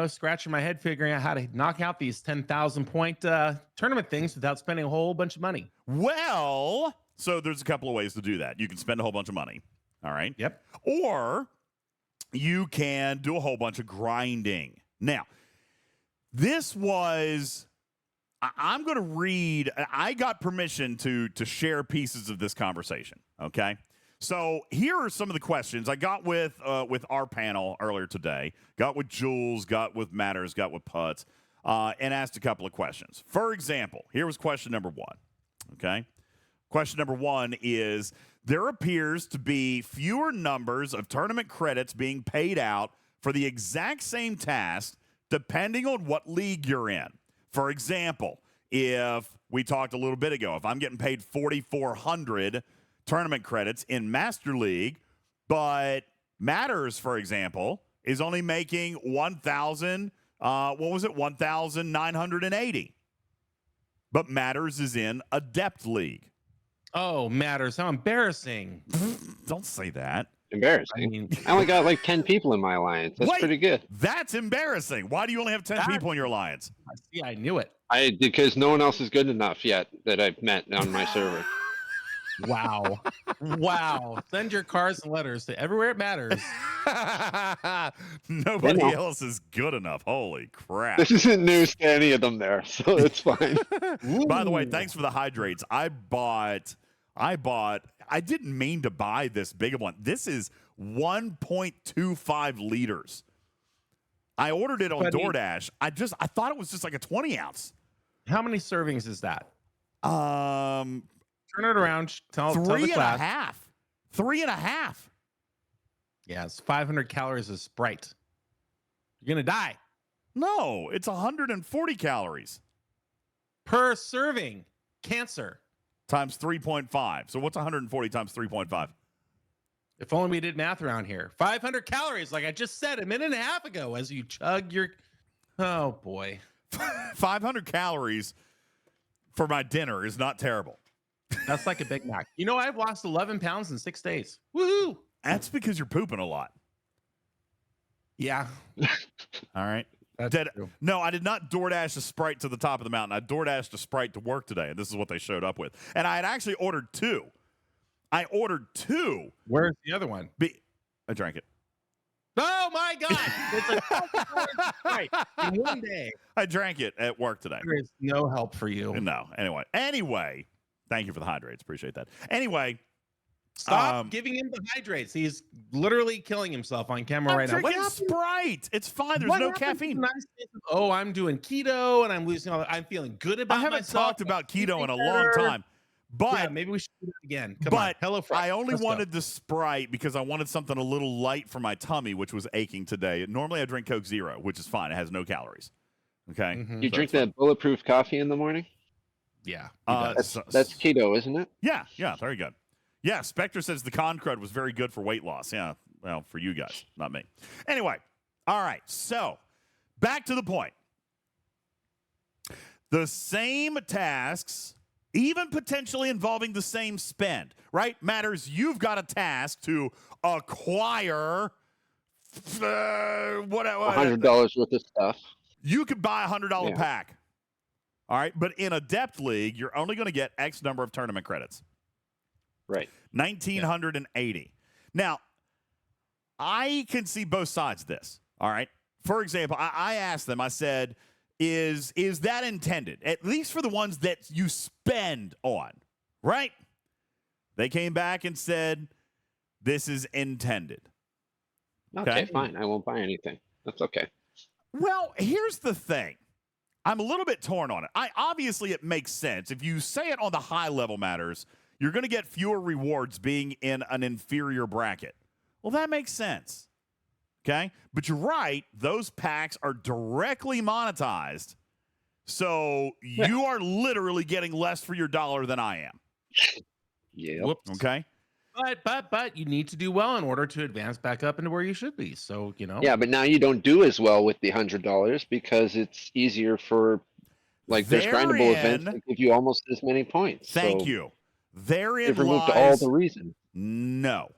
S3: scratching my head figuring out how to knock out these 10,000 point tournament things without spending a whole bunch of money.
S1: Well, so there's a couple of ways to do that. You can spend a whole bunch of money. All right.
S3: Yep.
S1: Or you can do a whole bunch of grinding. Now, this was, I'm going to read, I got permission to share pieces of this conversation. Okay. So here are some of the questions I got with our panel earlier today. Got with Jules, got with Matters, got with Putz, and asked a couple of questions. For example, here was question number one. Okay. Question number one is, there appears to be fewer numbers of tournament credits being paid out for the exact same task depending on what league you're in. For example, if we talked a little bit ago, if I'm getting paid 4,400 tournament credits in Master League, but Matters, for example, is only making 1,980. But Matters is in Adept League.
S3: Oh, Matters. How embarrassing.
S1: Don't say that.
S6: Embarrassing. I only got like 10 people in my alliance. That's pretty good.
S1: That's embarrassing. Why do you only have 10 people in your alliance?
S3: See, I knew it.
S6: Because no one else is good enough yet that I've met on my server.
S3: Wow. Wow. Send your cards and letters to everywhere it matters.
S1: Nobody else is good enough. Holy crap.
S6: This isn't news to any of them there, so it's fine.
S1: By the way, thanks for the hydrates. I didn't mean to buy this big of one. This is 1.25 liters. I ordered it on DoorDash. I thought it was just like a 20 ounce.
S3: How many servings is that? Turn it around. Tell the class.
S1: 3.5.
S3: Yeah, it's 500 calories of Sprite. You're going to die.
S1: No, it's 140 calories.
S3: Per serving. Cancer.
S1: Times 3.5. So what's 140 times 3.5?
S3: If only we did math around here. 500 calories, like I just said a minute and a half ago as you chug your... Oh, boy.
S1: 500 calories for my dinner is not terrible.
S3: That's like a Big Mac. You know, I've lost 11 pounds in 6 days. Woohoo!
S1: That's because you're pooping a lot.
S3: Yeah.
S1: All right.
S3: True.
S1: No, I did not DoorDash a Sprite to the top of the mountain. I DoorDashed a Sprite to work today, and this is what they showed up with. And I had actually ordered 2. I ordered 2.
S3: Where's the other one?
S1: I drank it.
S3: Oh, my God. It's a Sprite in one day.
S1: I drank it at work today.
S3: There is no help for you.
S1: No. Anyway, thank you for the hydrates. Appreciate that. Anyway.
S3: Stop giving him the hydrates. He's literally killing himself on camera right now.
S1: What Sprite? It's fine. There's no caffeine.
S3: Oh, I'm doing keto and I'm losing all. I'm feeling good about myself.
S1: I haven't talked about keto in a long time. But
S3: yeah, maybe we should do it again. Come on. Hello, Fresh.
S1: I only wanted the Sprite because I wanted something a little light for my tummy, which was aching today. Normally, I drink Coke Zero, which is fine. It has no calories. Okay.
S6: Mm-hmm. You drink that bulletproof coffee in the morning?
S3: Yeah.
S6: That's keto, isn't it?
S1: Yeah. Very good. Yeah, Spectre says the con crud was very good for weight loss. Yeah, well, for you guys, not me. Anyway, all right, so back to the point. The same tasks, even potentially involving the same spend, right? Matters, you've got a task to acquire
S6: $100 worth of stuff.
S1: You could buy a $100 pack. All right, but in Adept League, you're only going to get X number of tournament credits.
S6: Right.
S1: 1,980. Now, I can see both sides of this. All right. For example, I asked them, I said, is that intended? At least for the ones that you spend on, right? They came back and said, this is intended.
S6: Okay, fine. I won't buy anything. That's okay.
S1: Well, here's the thing. I'm a little bit torn on it. Obviously, it makes sense. If you say it on the high level Matters, you're going to get fewer rewards being in an inferior bracket. Well, that makes sense. Okay? But you're right. Those packs are directly monetized. So you are literally getting less for your dollar than I am.
S6: Yeah.
S3: Whoops.
S1: Okay?
S3: But you need to do well in order to advance back up into where you should be. So, you know.
S6: Yeah, but now you don't do as well with the $100 because it's easier for, like, there's grindable events that give you almost as many points.
S1: Thank you. Therein
S6: removed
S1: lies
S6: all the reason.
S1: No.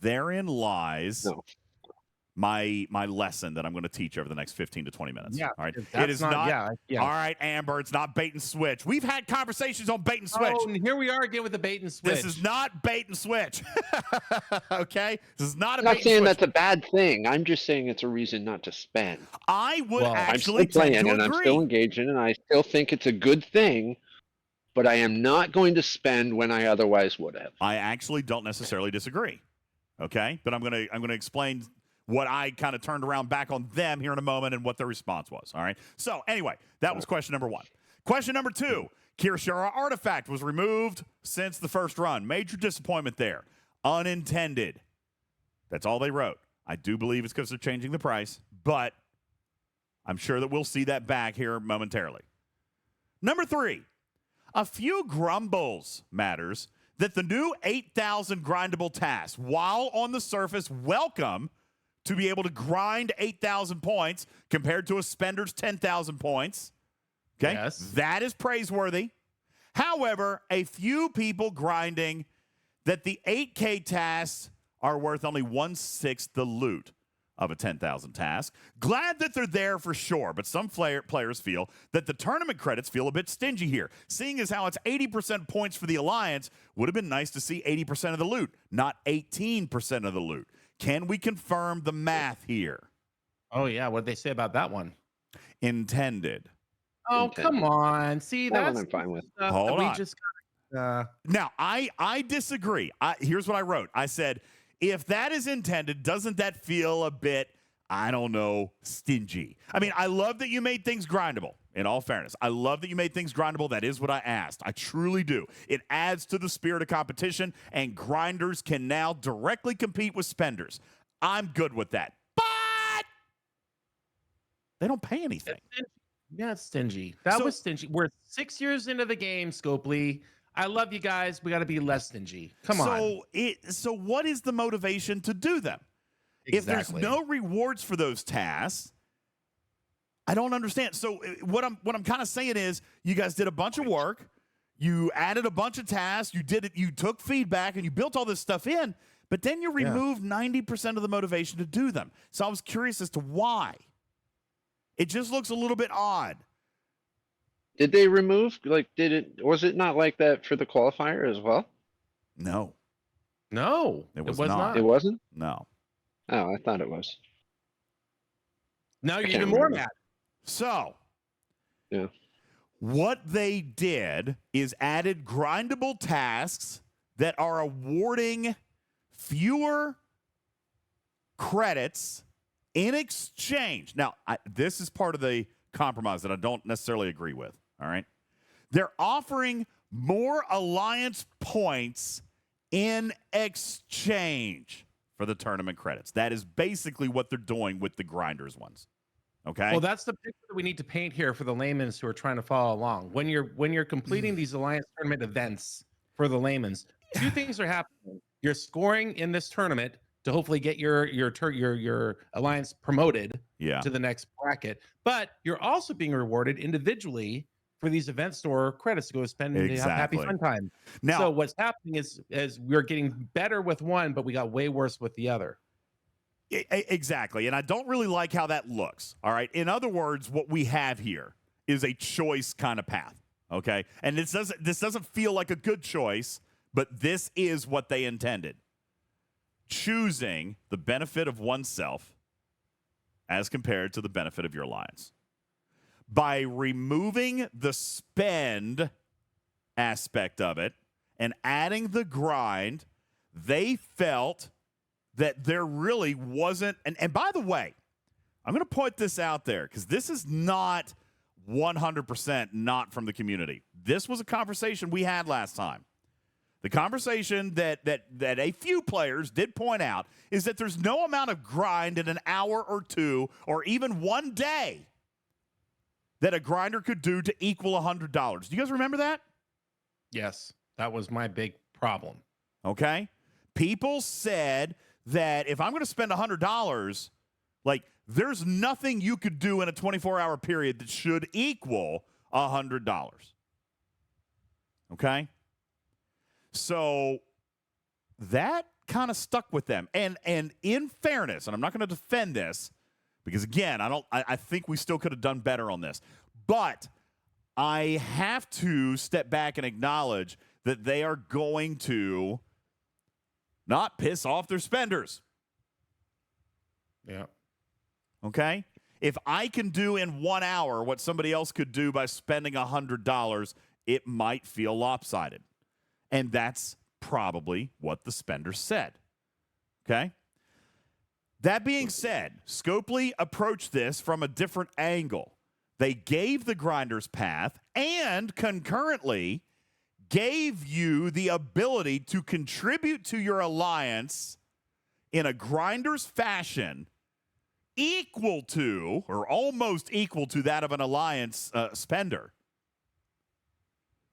S1: Therein lies my lesson that I'm going to teach over the next 15 to 20 minutes.
S3: Yeah.
S1: All right. It is not. All right, Amber. It's not bait and switch. We've had conversations on bait and switch.
S3: Oh, and here we are again with the bait and switch.
S1: This is not bait and switch. Okay. This is not a
S6: I'm
S1: bait
S6: not saying
S1: and switch.
S6: that's a bad thing. I'm just saying it's a reason not to spend.
S1: I would actually
S6: I'm still playing
S1: tend to
S6: and
S1: agree.
S6: I'm still engaging, and I still think it's a good thing. But I am not going to spend when I otherwise would have.
S1: I actually don't necessarily disagree. Okay, but I'm gonna explain what I kind of turned around back on them here in a moment and what their response was. All right. So anyway, that was question number 1. Question number 2: Kirishara artifact was removed since the first run. Major disappointment there. Unintended. That's all they wrote. I do believe it's because they're changing the price, but I'm sure that we'll see that back here momentarily. Number 3, a few grumbles matters that the new 8,000 grindable tasks, while on the surface welcome to be able to grind 8,000 points compared to a spender's 10,000 points. Okay,
S3: yes.
S1: That is praiseworthy. However, a few people grinding that the 8K tasks are worth only 1/6 the loot of a 10,000 task. Glad that they're there for sure, but some players feel that the tournament credits feel a bit stingy here. Seeing as how it's 80% points for the Alliance, would have been nice to see 80% of the loot, not 18% of the loot. Can we confirm the math here?
S3: Oh, yeah. What did they say about that one?
S1: Intended.
S3: Oh,
S6: Intended.
S3: come on. See,
S6: That
S3: that's
S6: one I'm fine with.
S1: Hold on.
S3: Now,
S1: I disagree. Here's what I wrote. I said, if that is intended, doesn't that feel a bit, I don't know, stingy? I mean, I love that you made things grindable, in all fairness. I love that you made things grindable. That is what I asked. I truly do. It adds to the spirit of competition, and grinders can now directly compete with spenders. I'm good with that. But they don't pay anything.
S3: Yeah, it's stingy. That was stingy. We're 6 years into the game, Scopely. I love you guys. We got to be less stingy. Come on.
S1: So what is the motivation to do them?
S3: Exactly.
S1: If there's no rewards for those tasks, I don't understand. So what I'm kind of saying is, you guys did a bunch of work, you added a bunch of tasks, you took feedback, and you built all this stuff in, but then you removed 90% of the motivation to do them. So I was curious as to why. It just looks a little bit odd.
S6: Did they remove, was it not like that for the qualifier as well?
S1: No.
S3: No.
S1: It was not.
S6: It wasn't?
S1: No.
S6: Oh, I thought it was.
S3: Now you're even more mad.
S1: So,
S6: yeah,
S1: what they did is added grindable tasks that are awarding fewer credits in exchange. Now, this is part of the compromise that I don't necessarily agree with, all right? They're offering more Alliance points in exchange for the tournament credits. That is basically what they're doing with the grinders ones. Okay.
S3: Well, that's the picture that we need to paint here for the laymen who are trying to follow along. When you're completing these Alliance tournament events for the laymen, two things are happening. You're scoring in this tournament to hopefully get your Alliance promoted to the next bracket, but you're also being rewarded individually for these event store credits to go spend and have happy fun time. Now, so what's happening is we're getting better with one, but we got way worse with the other.
S1: Exactly. And I don't really like how that looks. All right. In other words, what we have here is a choice kind of path. Okay. And this doesn't feel like a good choice, but this is what they intended. Choosing the benefit of oneself as compared to the benefit of your alliance. By removing the spend aspect of it and adding the grind, they felt that there really wasn't, and by the way, I'm going to point this out there because this is not 100% not from the community. This was a conversation we had last time. The conversation that a few players did point out is that there's no amount of grind in an hour or two or even one day that a grinder could do to equal $100. Do you guys remember that?
S3: Yes, that was my big problem.
S1: Okay. People said that if I'm going to spend $100, like there's nothing you could do in a 24-hour period that should equal $100. Okay? So that kind of stuck with them. And in fairness, and I'm not going to defend this because again, I think we still could have done better on this. But I have to step back and acknowledge that they are going to not piss off their spenders.
S3: Yeah.
S1: Okay? If I can do in 1 hour what somebody else could do by spending $100, it might feel lopsided. And that's probably what the spender said. Okay? That being said, Scopely approached this from a different angle. They gave the grinders path and concurrently gave you the ability to contribute to your alliance in a grinder's fashion equal to or almost equal to that of an alliance spender.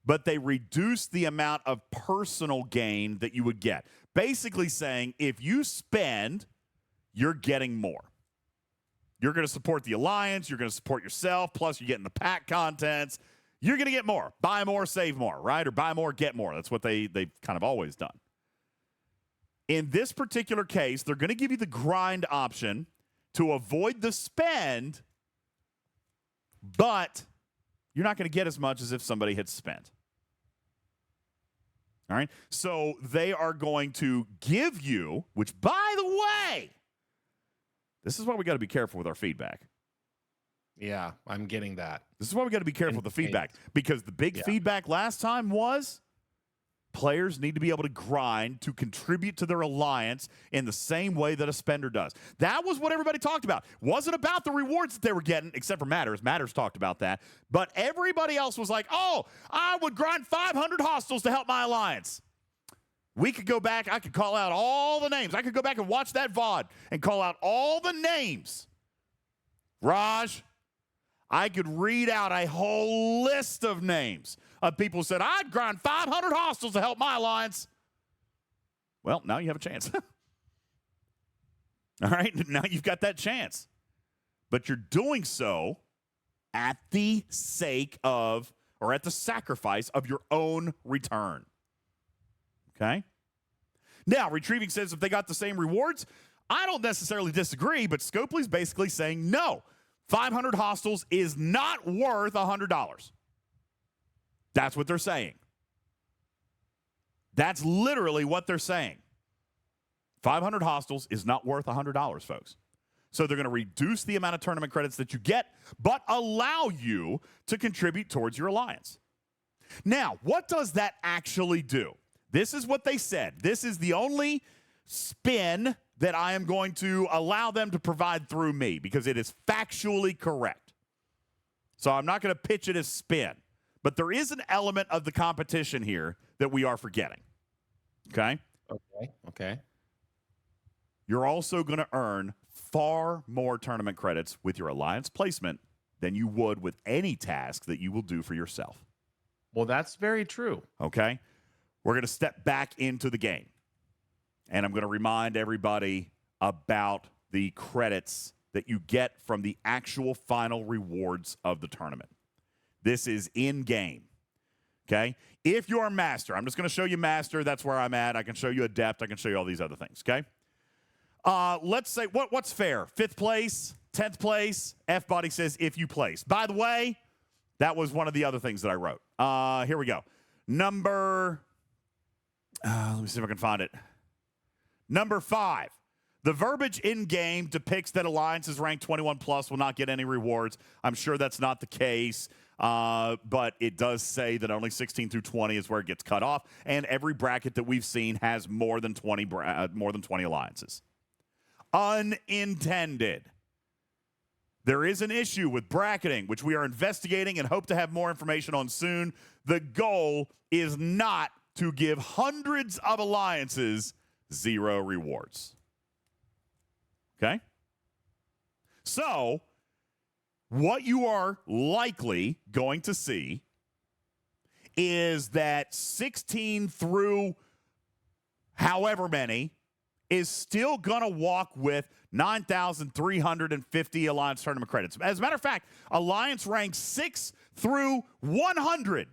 S1: But they reduce the amount of personal gain that you would get. Basically saying if you spend, you're getting more. You're going to support the alliance. You're going to support yourself. Plus, you're getting the pack contents. You're going to get more. Buy more, save more, right? Or buy more, get more. That's what they've kind of always done. In this particular case, they're going to give you the grind option to avoid the spend, but you're not going to get as much as if somebody had spent. All right? So they are going to give you, which, by the way, this is why we got to be careful with our feedback.
S3: Yeah, I'm getting that.
S1: This is why we got to be careful with the feedback, because the big feedback last time was players need to be able to grind to contribute to their alliance in the same way that a spender does. That was what everybody talked about. Wasn't about the rewards that they were getting, except for Matters. Matters talked about that. But everybody else was like, oh, I would grind 500 hostiles to help my alliance. We could go back. I could call out all the names. I could go back and watch that VOD and call out all the names. Raj, I could read out a whole list of names of people who said, I'd grind 500 hostiles to help my alliance. Well, now you have a chance. All right, now you've got that chance. But you're doing so at the sake of, or at the sacrifice of your own return. Okay? Now, Retrieving says if they got the same rewards, I don't necessarily disagree, but Scopely's basically saying no. 500 hostiles is not worth $100. That's what they're saying. That's literally what they're saying. 500 hostiles is not worth $100, folks. So they're going to reduce the amount of tournament credits that you get, but allow you to contribute towards your alliance. Now, what does that actually do? This is what they said. This is the only spin that I am going to allow them to provide through me because it is factually correct. So I'm not going to pitch it as spin. But there is an element of the competition here that we are forgetting. Okay?
S3: Okay.
S1: You're also going to earn far more tournament credits with your alliance placement than you would with any task that you will do for yourself.
S3: Well, that's very true.
S1: Okay? We're going to step back into the game. And I'm going to remind everybody about the credits that you get from the actual final rewards of the tournament. This is in-game, okay? If you're a master, I'm just going to show you master. That's where I'm at. I can show you adept. I can show you all these other things, okay? Let's say, what's fair? 5th place, 10th place? F-Body says if you place. By the way, that was one of the other things that I wrote. Here we go. Number, let me see if I can find it. Number 5. The verbiage in-game depicts that alliances ranked 21 plus will not get any rewards. I'm sure that's not the case. But it does say that only 16 through 20 is where it gets cut off, and every bracket that we've seen has more than 20 alliances. Unintended. There is an issue with bracketing, which we are investigating and hope to have more information on soon. The goal is not to give hundreds of alliances 0 rewards. Okay? So, what you are likely going to see is that 16 through however many is still going to walk with 9,350 Alliance Tournament credits. As a matter of fact, Alliance ranks 6 through 100.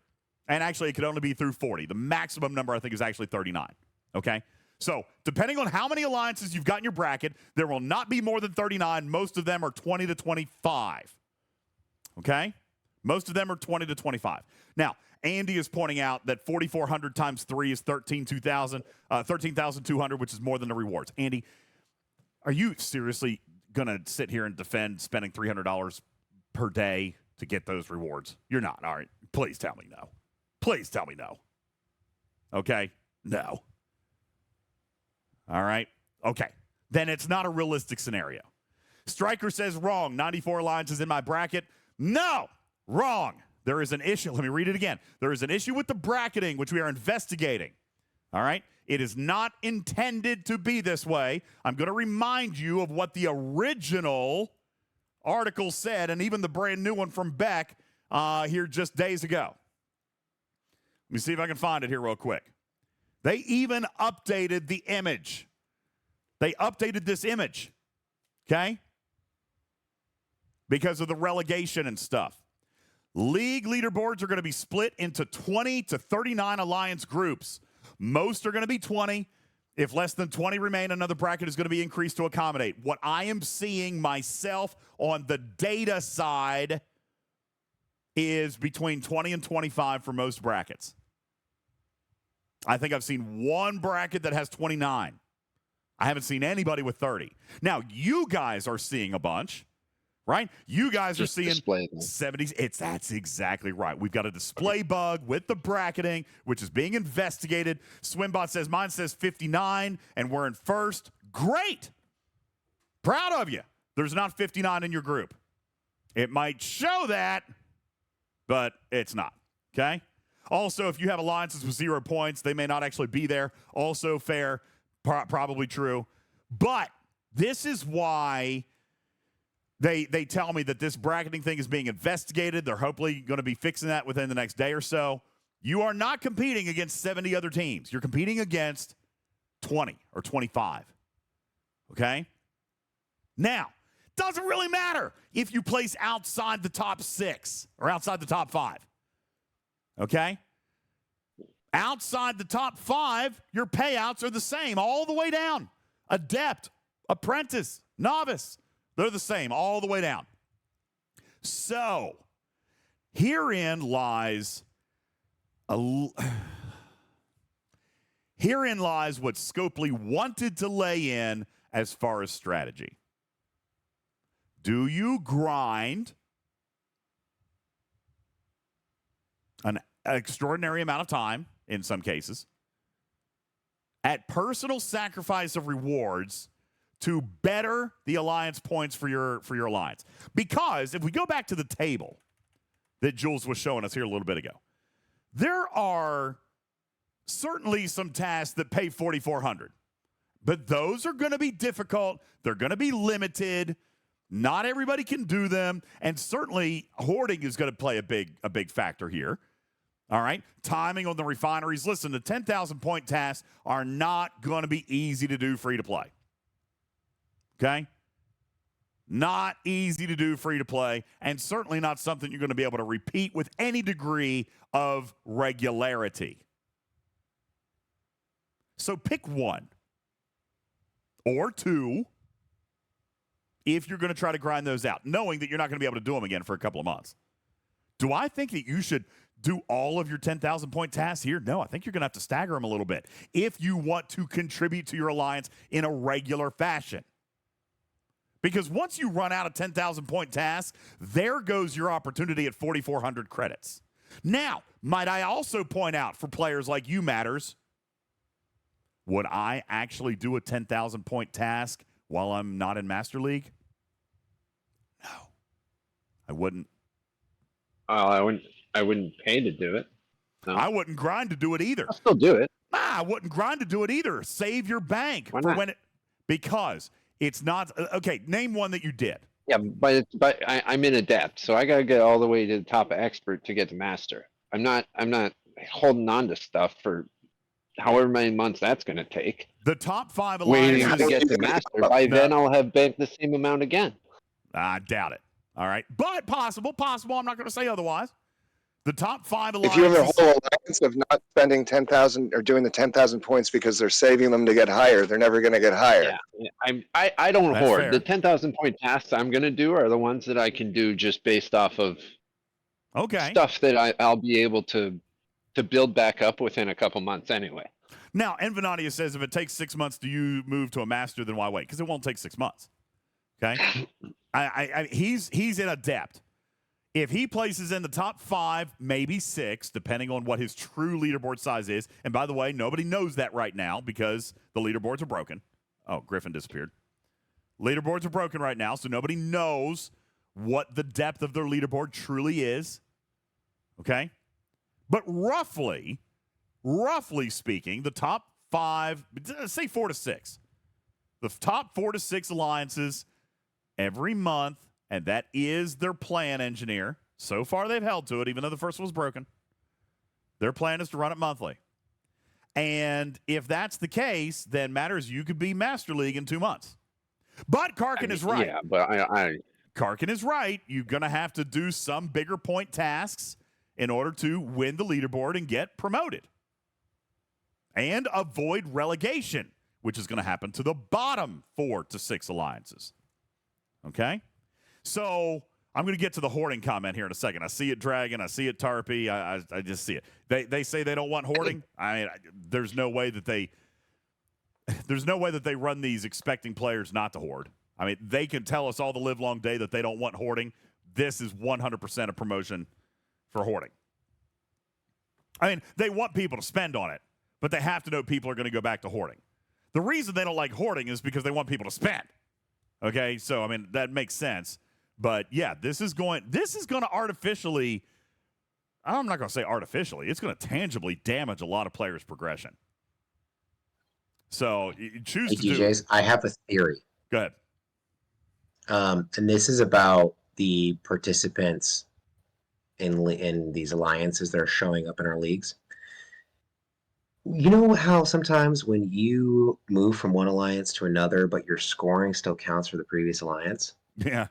S1: And actually, it could only be through 40. The maximum number, I think, is actually 39. Okay? So, depending on how many alliances you've got in your bracket, there will not be more than 39. Most of them are 20 to 25. Okay? Most of them are 20 to 25. Now, Andy is pointing out that 4,400 times 3 is 13,200, which is more than the rewards. Andy, are you seriously going to sit here and defend spending $300 per day to get those rewards? You're not. All right. Please tell me no. Please tell me no. Okay? No. All right? Okay. Then it's not a realistic scenario. Striker says wrong. 94 alliances in my bracket. No. Wrong. There is an issue. Let me read it again. There is an issue with the bracketing, which we are investigating. All right? It is not intended to be this way. I'm going to remind you of what the original article said, and even the brand new one from Beck here just days ago. Let me see if I can find it here real quick. They even updated the image. They updated this image, okay? Because of the relegation and stuff. League leaderboards are going to be split into 20 to 39 alliance groups. Most are going to be 20. If less than 20 remain, another bracket is going to be increased to accommodate. What I am seeing myself on the data side is between 20 and 25 for most brackets. I think I've seen one bracket that has 29. I haven't seen anybody with 30. Now, you guys are seeing a bunch, right? You guys are seeing 70s. That's exactly right. We've got a display bug with the bracketing, which is being investigated. Swimbot says, mine says 59, and we're in first. Great. Proud of you. There's not 59 in your group. It might show that, but it's not, okay? Also, if you have alliances with 0 points, they may not actually be there. Also fair, probably true. But this is why they tell me that this bracketing thing is being investigated. They're hopefully going to be fixing that within the next day or so. You are not competing against 70 other teams. You're competing against 20 or 25, okay? Now, doesn't really matter if you place outside the top 6 or outside the top 5. Okay? Outside the top 5, your payouts are the same all the way down. Adept, apprentice, novice, they're the same all the way down. So, herein lies what Scopely wanted to lay in as far as strategy. Do you grind an extraordinary amount of time, in some cases, at personal sacrifice of rewards to better the alliance points for your alliance? Because if we go back to the table that Jules was showing us here a little bit ago, there are certainly some tasks that pay 4,400, but those are going to be difficult. They're going to be limited. Not everybody can do them, and certainly hoarding is going to play a big factor here. All right? Timing on the refineries. Listen, the 10,000 point tasks are not going to be easy to do free to play. Okay? Not easy to do free to play, and certainly not something you're going to be able to repeat with any degree of regularity. So pick one or two if you're going to try to grind those out, knowing that you're not going to be able to do them again for a couple of months. Do I think that you should do all of your 10,000 point tasks here? No, I think you're going to have to stagger them a little bit if you want to contribute to your alliance in a regular fashion. Because once you run out of 10,000 point tasks, there goes your opportunity at 4,400 credits. Now, might I also point out for players like you, Matters, would I actually do a 10,000 point task while I'm not in Master League? No, I wouldn't.
S6: I wouldn't pay to do it. No.
S1: I wouldn't grind to do it either.
S6: I'll still do it.
S1: I wouldn't grind to do it either. Save your bank.
S6: Why not?
S1: Because it's not. Okay, name one that you did.
S6: Yeah, but I'm in adept, so I gotta get all the way to the top of expert to get to master. I'm not holding on to stuff for however many months that's gonna take.
S1: The top 5
S6: waiting
S1: alliances
S6: to get to master. By then I'll have banked the same amount again.
S1: I doubt it. All right, but possible. I'm not going to say otherwise. The top 5 alliances.
S8: If you have a whole alliance of not spending 10,000 or doing the 10,000 points because they're saving them to get higher, they're never going to get higher.
S6: Yeah, I don't
S1: That's
S6: hoard.
S1: fair.
S6: The 10,000 point tasks I'm going to do are the ones that I can do just based off of stuff that I'll be able to build back up within a couple months anyway.
S1: Now, Envenadia says if it takes 6 months to you move to a master, then why wait? Because it won't take 6 months. Okay, he's in adept. If he places in the top 5, maybe 6, depending on what his true leaderboard size is. And by the way, nobody knows that right now because the leaderboards are broken. Oh, Griffin disappeared. Leaderboards are broken right now, so nobody knows what the depth of their leaderboard truly is. Okay, but roughly speaking, the top 5, say 4 to 6. The top 4 to 6 alliances every month, and that is their plan, engineer. So far, they've held to it, even though the first one was broken. Their plan is to run it monthly. And if that's the case, then matters you could be Master League in 2 months. But Karkin is right.
S6: Yeah, but
S1: Karkin is right. You're going to have to do some bigger point tasks in order to win the leaderboard and get promoted. And avoid relegation, which is going to happen to the bottom 4 to 6 alliances. Okay? So I'm going to get to the hoarding comment here in a second. I see it, Dragon. I see it, Tarpy. I just see it. They say they don't want hoarding. There's no way that they run these expecting players not to hoard. I mean, they can tell us all the live long day that they don't want hoarding. This is 100% a promotion for hoarding. I mean, they want people to spend on it, but they have to know people are going to go back to hoarding. The reason they don't like hoarding is because they want people to spend. Okay, so I mean that makes sense. But yeah, this is going to artificially. I'm not going to say artificially. It's going to tangibly damage a lot of players' progression. So you choose to
S7: DJs,
S1: do.
S7: I have a theory.
S1: Go ahead.
S7: And this is about the participants in these alliances that are showing up in our leagues. You know how sometimes when you move from one alliance to another, but your scoring still counts for the previous alliance?
S1: Yeah.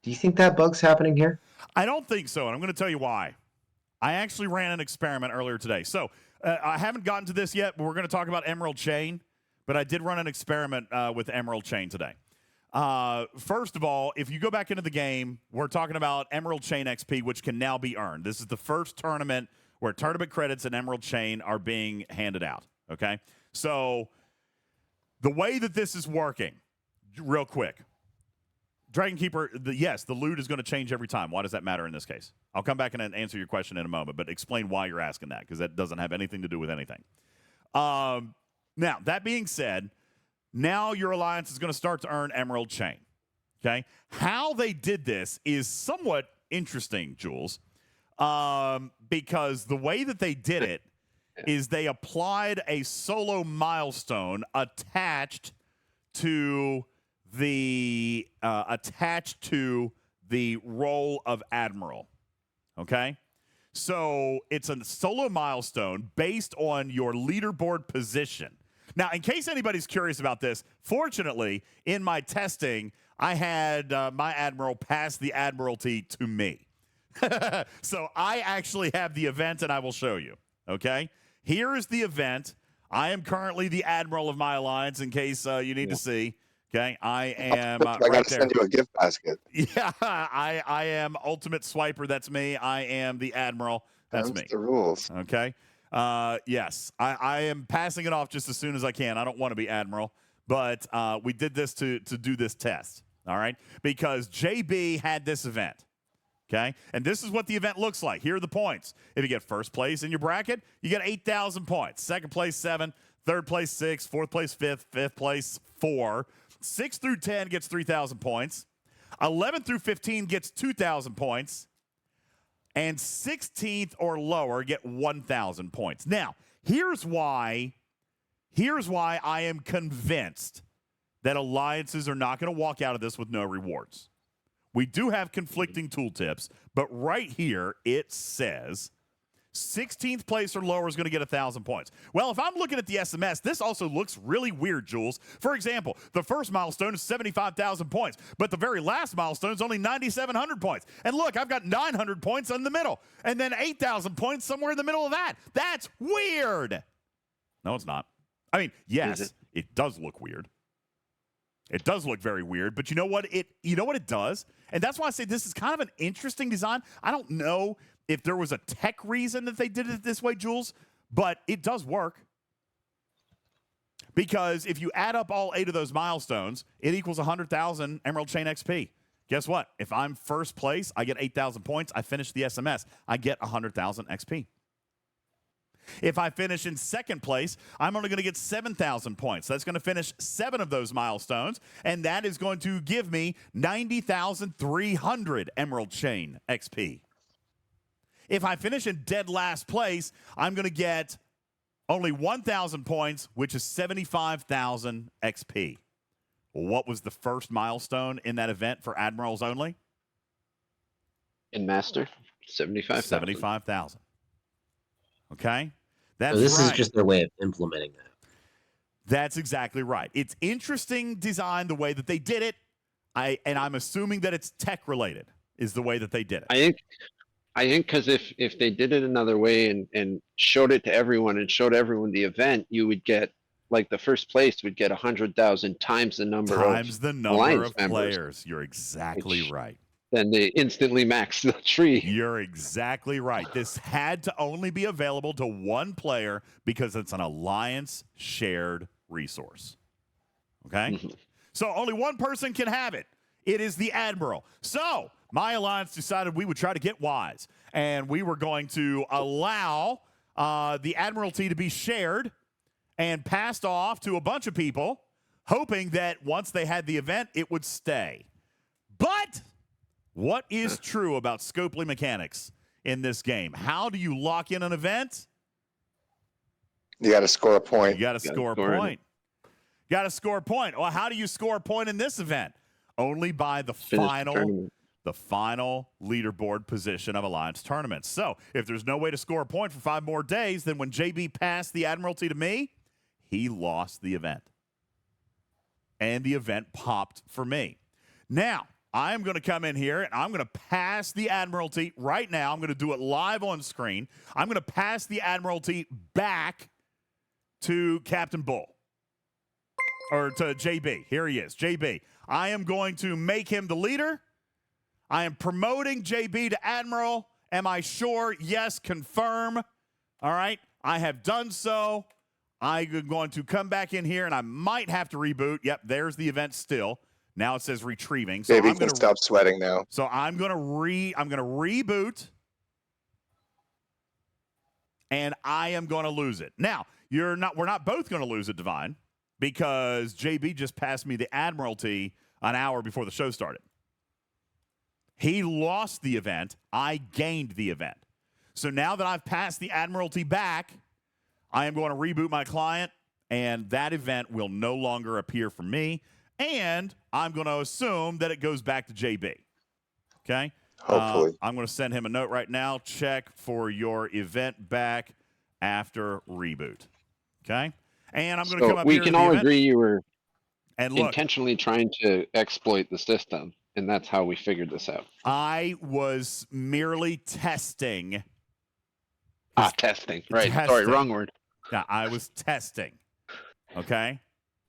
S7: Do you think that bug's happening here?
S1: I don't think so, and I'm going to tell you why. I actually ran an experiment earlier today. So I haven't gotten to this yet, but we're going to talk about Emerald Chain. But I did run an experiment with Emerald Chain today. First of all, if you go back into the game, we're talking about Emerald Chain XP, which can now be earned. This is the first tournament where tournament credits and Emerald Chain are being handed out, okay? So the way that this is working, real quick, Dragon Keeper, the loot is going to change every time. Why does that matter in this case? I'll come back and answer your question in a moment, but explain why you're asking that, because that doesn't have anything to do with anything. Now, that being said, now your alliance is going to start to earn Emerald Chain, okay? How they did this is somewhat interesting, Jules, because the way that they did it is they applied a solo milestone attached to the role of Admiral, okay? So it's a solo milestone based on your leaderboard position. Now, in case anybody's curious about this, fortunately, in my testing, I had my Admiral pass the Admiralty to me. So I actually have the event, and I will show you, okay? Here is the event. I am currently the Admiral of my alliance, in case you need to see. Okay, I am
S8: I gotta send you a gift basket.
S1: Yeah, I am Ultimate Swiper. That's me. I am the Admiral. That's me.
S8: The rules.
S1: Okay. Yes, I am passing it off just as soon as I can. I don't want to be Admiral, but we did this to do this test. All right, because JB had this event. Okay, and this is what the event looks like. Here are the points. If you get first place in your bracket, you get 8,000 points. Second place, 7. Third place, 6. Fourth place, 5. Fifth place, 4. 6 through 10 gets 3,000 points. 11 through 15 gets 2,000 points. And 16th or lower get 1,000 points. Now, here's why I am convinced that alliances are not going to walk out of this with no rewards. We do have conflicting tooltips, but right here it says 16th place or lower is going to get 1,000 points. Well, if I'm looking at the SMS, this also looks really weird, Jules. For example, the first milestone is 75,000 points, but the very last milestone is only 9,700 points. And look, I've got 900 points in the middle, and then 8,000 points somewhere in the middle of that. That's weird. No, it's not. I mean, yes, it does look weird. It does look very weird, but you know what it does? And that's why I say this is kind of an interesting design. I don't know if there was a tech reason that they did it this way, Jules, but it does work. Because if you add up all 8 of those milestones, it equals 100,000 Emerald Chain XP. Guess what? If I'm first place, I get 8,000 points. I finish the SMS. I get 100,000 XP. If I finish in second place, I'm only going to get 7,000 points. That's going to finish 7 of those milestones, and that is going to give me 90,300 Emerald Chain XP. If I finish in dead last place, I'm going to get Only 1,000 points, which is 75,000 XP. What was the first milestone in that event for Admirals only?
S6: In Master, 75,000.
S1: 75,000. Okay? That's
S7: so this
S1: right.
S7: is just their way of implementing that.
S1: That's exactly right. It's interesting design the way that they did it. I'm assuming that it's tech related is the way that they did it.
S6: I think because if they did it another way and showed it to everyone and showed everyone the event, you would get, like, the first place would get 100,000 times the number
S1: of players. You're exactly right.
S6: Then they instantly max the tree.
S1: You're exactly right. This had to only be available to one player because it's an alliance shared resource. Okay?
S6: Mm-hmm.
S1: So only one person can have it. It is the Admiral. So my alliance decided we would try to get wise, and we were going to allow the Admiralty to be shared and passed off to a bunch of people, hoping that once they had the event, it would stay. But what is true about Scopely mechanics in this game? How do you lock in an event?
S8: You got to score a point.
S1: You got to score a point. Got to score a point. Well, how do you score a point in this event? Only by the final leaderboard position of Alliance tournaments. So if there's no way to score a point for 5 more days, then when JB passed the Admiralty to me, he lost the event. And the event popped for me. Now, I am going to come in here, and I'm going to pass the Admiralty right now. I'm going to do it live on screen. I'm going to pass the Admiralty back to Captain Bull. Or to JB. Here he is, JB. I am going to make him the leader. I am promoting JB to Admiral. Am I sure? Yes, confirm. All right, I have done so. I'm going to come back in here, and I might have to reboot. Yep, there's the event still. Now it says retrieving. So
S8: Maybe you can stop sweating now.
S1: So I'm gonna reboot, and I am gonna lose it. Now we're not both gonna lose it, Divine, because JB just passed me the Admiralty an hour before the show started. He lost the event. I gained the event. So now that I've passed the Admiralty back, I am going to reboot my client, and that event will no longer appear for me. And I'm going to assume that it goes back to JB. Okay?
S8: Hopefully.
S1: I'm going to send him a note right now. Check for your event back after reboot. Okay? And I'm going to come up here.
S6: We can all agree you were
S1: look,
S6: intentionally trying to exploit the system, and that's how we figured this out.
S1: I was merely testing.
S6: Testing. Right. Testing. Sorry, wrong word.
S1: Yeah, I was testing. Okay?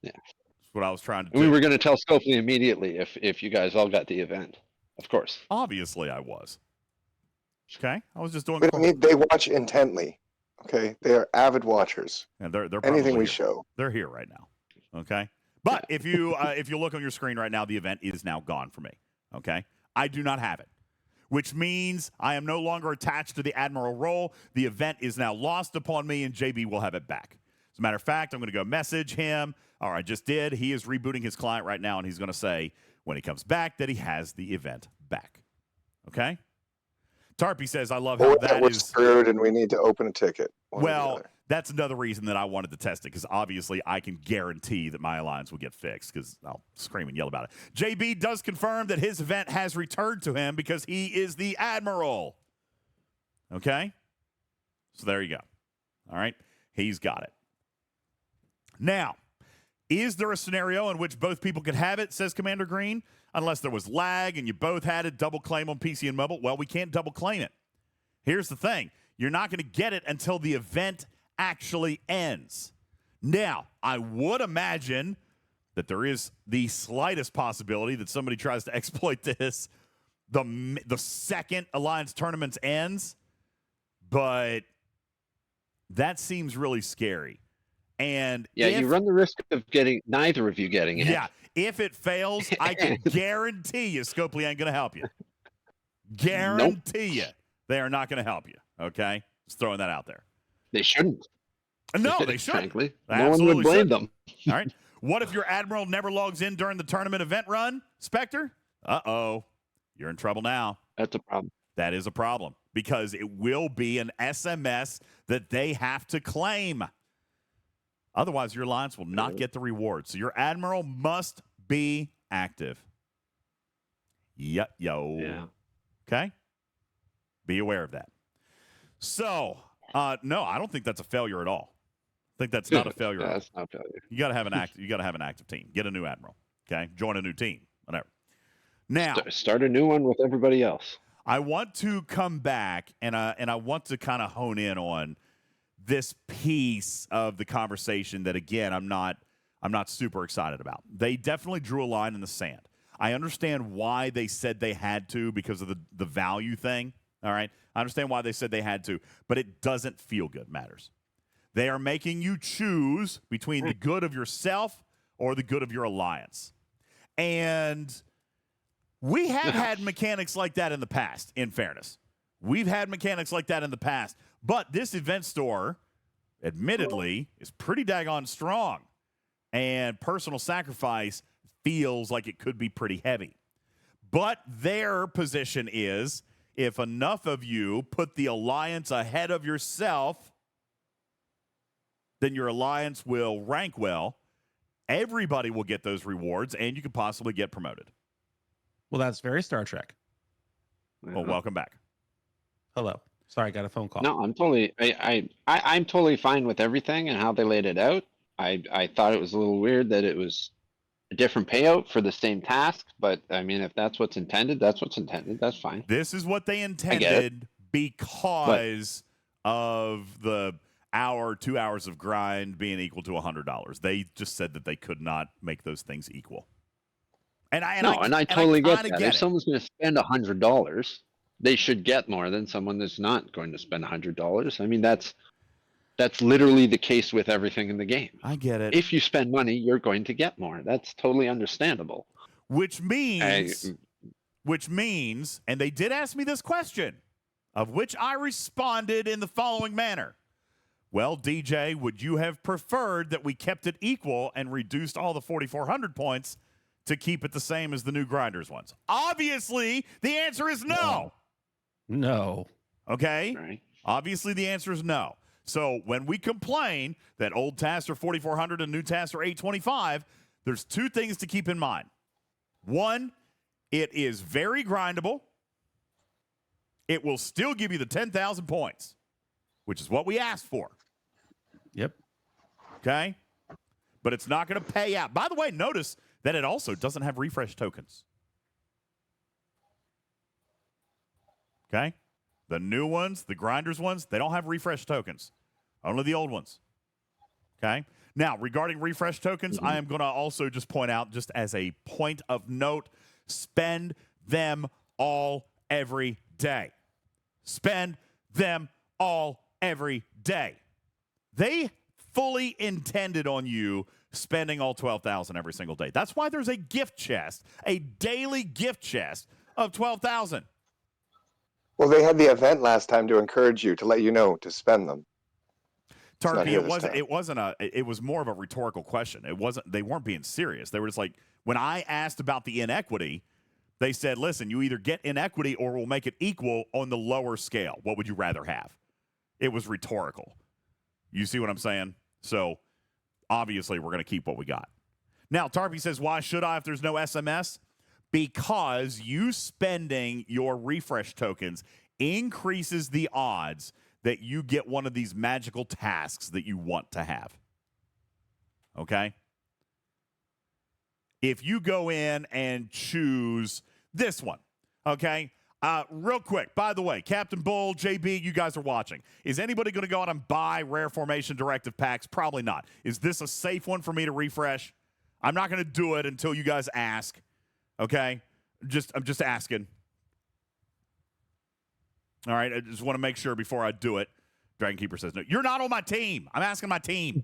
S6: Yeah.
S1: That's what I was trying to do.
S6: We were going to tell Scopely immediately if you guys all got the event. Of course.
S1: Obviously, I was. Okay? I was just doing...
S8: They watch intently. Okay? They are avid watchers.
S1: And they're
S8: anything we
S1: here.
S8: show.
S1: They're here right now. Okay? But if you look on your screen right now, the event is now gone for me. Okay? I do not have it, which means I am no longer attached to the Admiral role. The event is now lost upon me, and JB will have it back. As a matter of fact, I'm going to go message him. Or I just did. He is rebooting his client right now, and he's going to say when he comes back that he has the event back. Okay? Tarpy says, I love how that
S8: we're
S1: is
S8: screwed and we need to open a ticket.
S1: Well, that's another reason that I wanted to test it, because obviously I can guarantee that my alliance will get fixed, because I'll scream and yell about it. JB does confirm that his event has returned to him because he is the Admiral. Okay? So there you go. All right? He's got it. Now, is there a scenario in which both people could have it, says Commander Green? Unless there was lag and you both had it, double claim on PC and mobile. Well, we can't double claim it. Here's the thing. You're not going to get it until the event actually ends. Now, I would imagine that there is the slightest possibility that somebody tries to exploit this the second Alliance Tournaments ends, but that seems really scary. And
S6: you run the risk of getting neither of you getting it.
S1: Yeah, if it fails, I can guarantee you Scopely ain't going to help you. Guarantee you they are not going to help you. Okay? Just throwing that out there.
S6: They shouldn't.
S1: No, they shouldn't.
S6: Frankly, no one would blame them.
S1: All right. What if your Admiral never logs in during the tournament event run, Spectre? Uh-oh. You're in trouble now.
S6: That's a problem.
S1: That is a problem, because it will be an SMS that they have to claim. Otherwise, your alliance will not get the reward. So your admiral must be active. Yo.
S6: Yeah.
S1: Okay? Be aware of that. So, no, I don't think that's a failure at all. I think that's not a failure.
S6: Yeah, that's not a failure.
S1: You got to have an active team. Get a new admiral. Okay? Join a new team. Whatever. Now,
S6: start a new one with everybody else.
S1: I want to come back and I want to kind of hone in on this piece of the conversation that, again, I'm not super excited about. They definitely drew a line in the sand. I understand why they said they had to because of the value thing. All right, I understand why they said they had to, but it doesn't feel good. Matters. They are making you choose between the good of yourself or the good of your alliance, and we have had mechanics like that in the past. In fairness, we've had mechanics like that in the past. But this event store, admittedly, is pretty daggone strong. And personal sacrifice feels like it could be pretty heavy. But their position is, if enough of you put the alliance ahead of yourself, then your alliance will rank well. Everybody will get those rewards, and you could possibly get promoted.
S3: Well, that's very Star Trek.
S1: Well, welcome back.
S3: Hello. Sorry, I got a phone call.
S6: No, I'm totally fine with everything and how they laid it out. I thought it was a little weird that it was a different payout for the same task, but I mean, if that's what's intended, that's what's intended. That's fine.
S1: This is what they intended because of the 2 hours of grind being equal to $100. They just said that they could not make those things equal. And I
S6: totally get that. If someone's going to spend $100, they should get more than someone that's not going to spend $100. I mean, that's literally the case with everything in the game.
S1: I get it.
S6: If you spend money, you're going to get more. That's totally understandable.
S1: Which means, and they did ask me this question, of which I responded in the following manner. Well, DJ, would you have preferred that we kept it equal and reduced all the 4,400 points to keep it the same as the new grinders ones? Obviously, the answer is no.
S3: No.
S1: Okay?
S6: Right.
S1: Obviously, the answer is no. So when we complain that old tasks are 4,400 and new tasks are 825, there's two things to keep in mind. One, it is very grindable. It will still give you the 10,000 points, which is what we asked for.
S3: Yep.
S1: Okay? But it's not going to pay out. By the way, notice that it also doesn't have refresh tokens. Okay? The new ones, the grinders ones, they don't have refresh tokens. Only the old ones. Okay? Now, regarding refresh tokens, I am going to also just point out, just as a point of note, spend them all every day. Spend them all every day. They fully intended on you spending all 12,000 every single day. That's why there's a gift chest, a daily gift chest of 12,000.
S8: Well, they had the event last time to encourage you, to let you know to spend them.
S1: Tarky, it was more of a rhetorical question. They weren't being serious. They were just like, when I asked about the inequity, they said, listen, you either get inequity or we'll make it equal on the lower scale. What would you rather have? It was rhetorical. You see what I'm saying? So obviously we're going to keep what we got. Now, Tarpy says, why should I if there's no SMS? Because you spending your refresh tokens increases the odds that you get one of these magical tasks that you want to have. Okay? If you go in and choose this one, okay? Real quick, by the way, Captain Bull, JB, you guys are watching. Is anybody going to go out and buy Rare Formation Directive Packs? Probably not. Is this a safe one for me to refresh? I'm not going to do it until you guys ask. Okay? I'm just asking. All right, I just want to make sure before I do it. Dragon Keeper says, no, you're not on my team. I'm asking my team.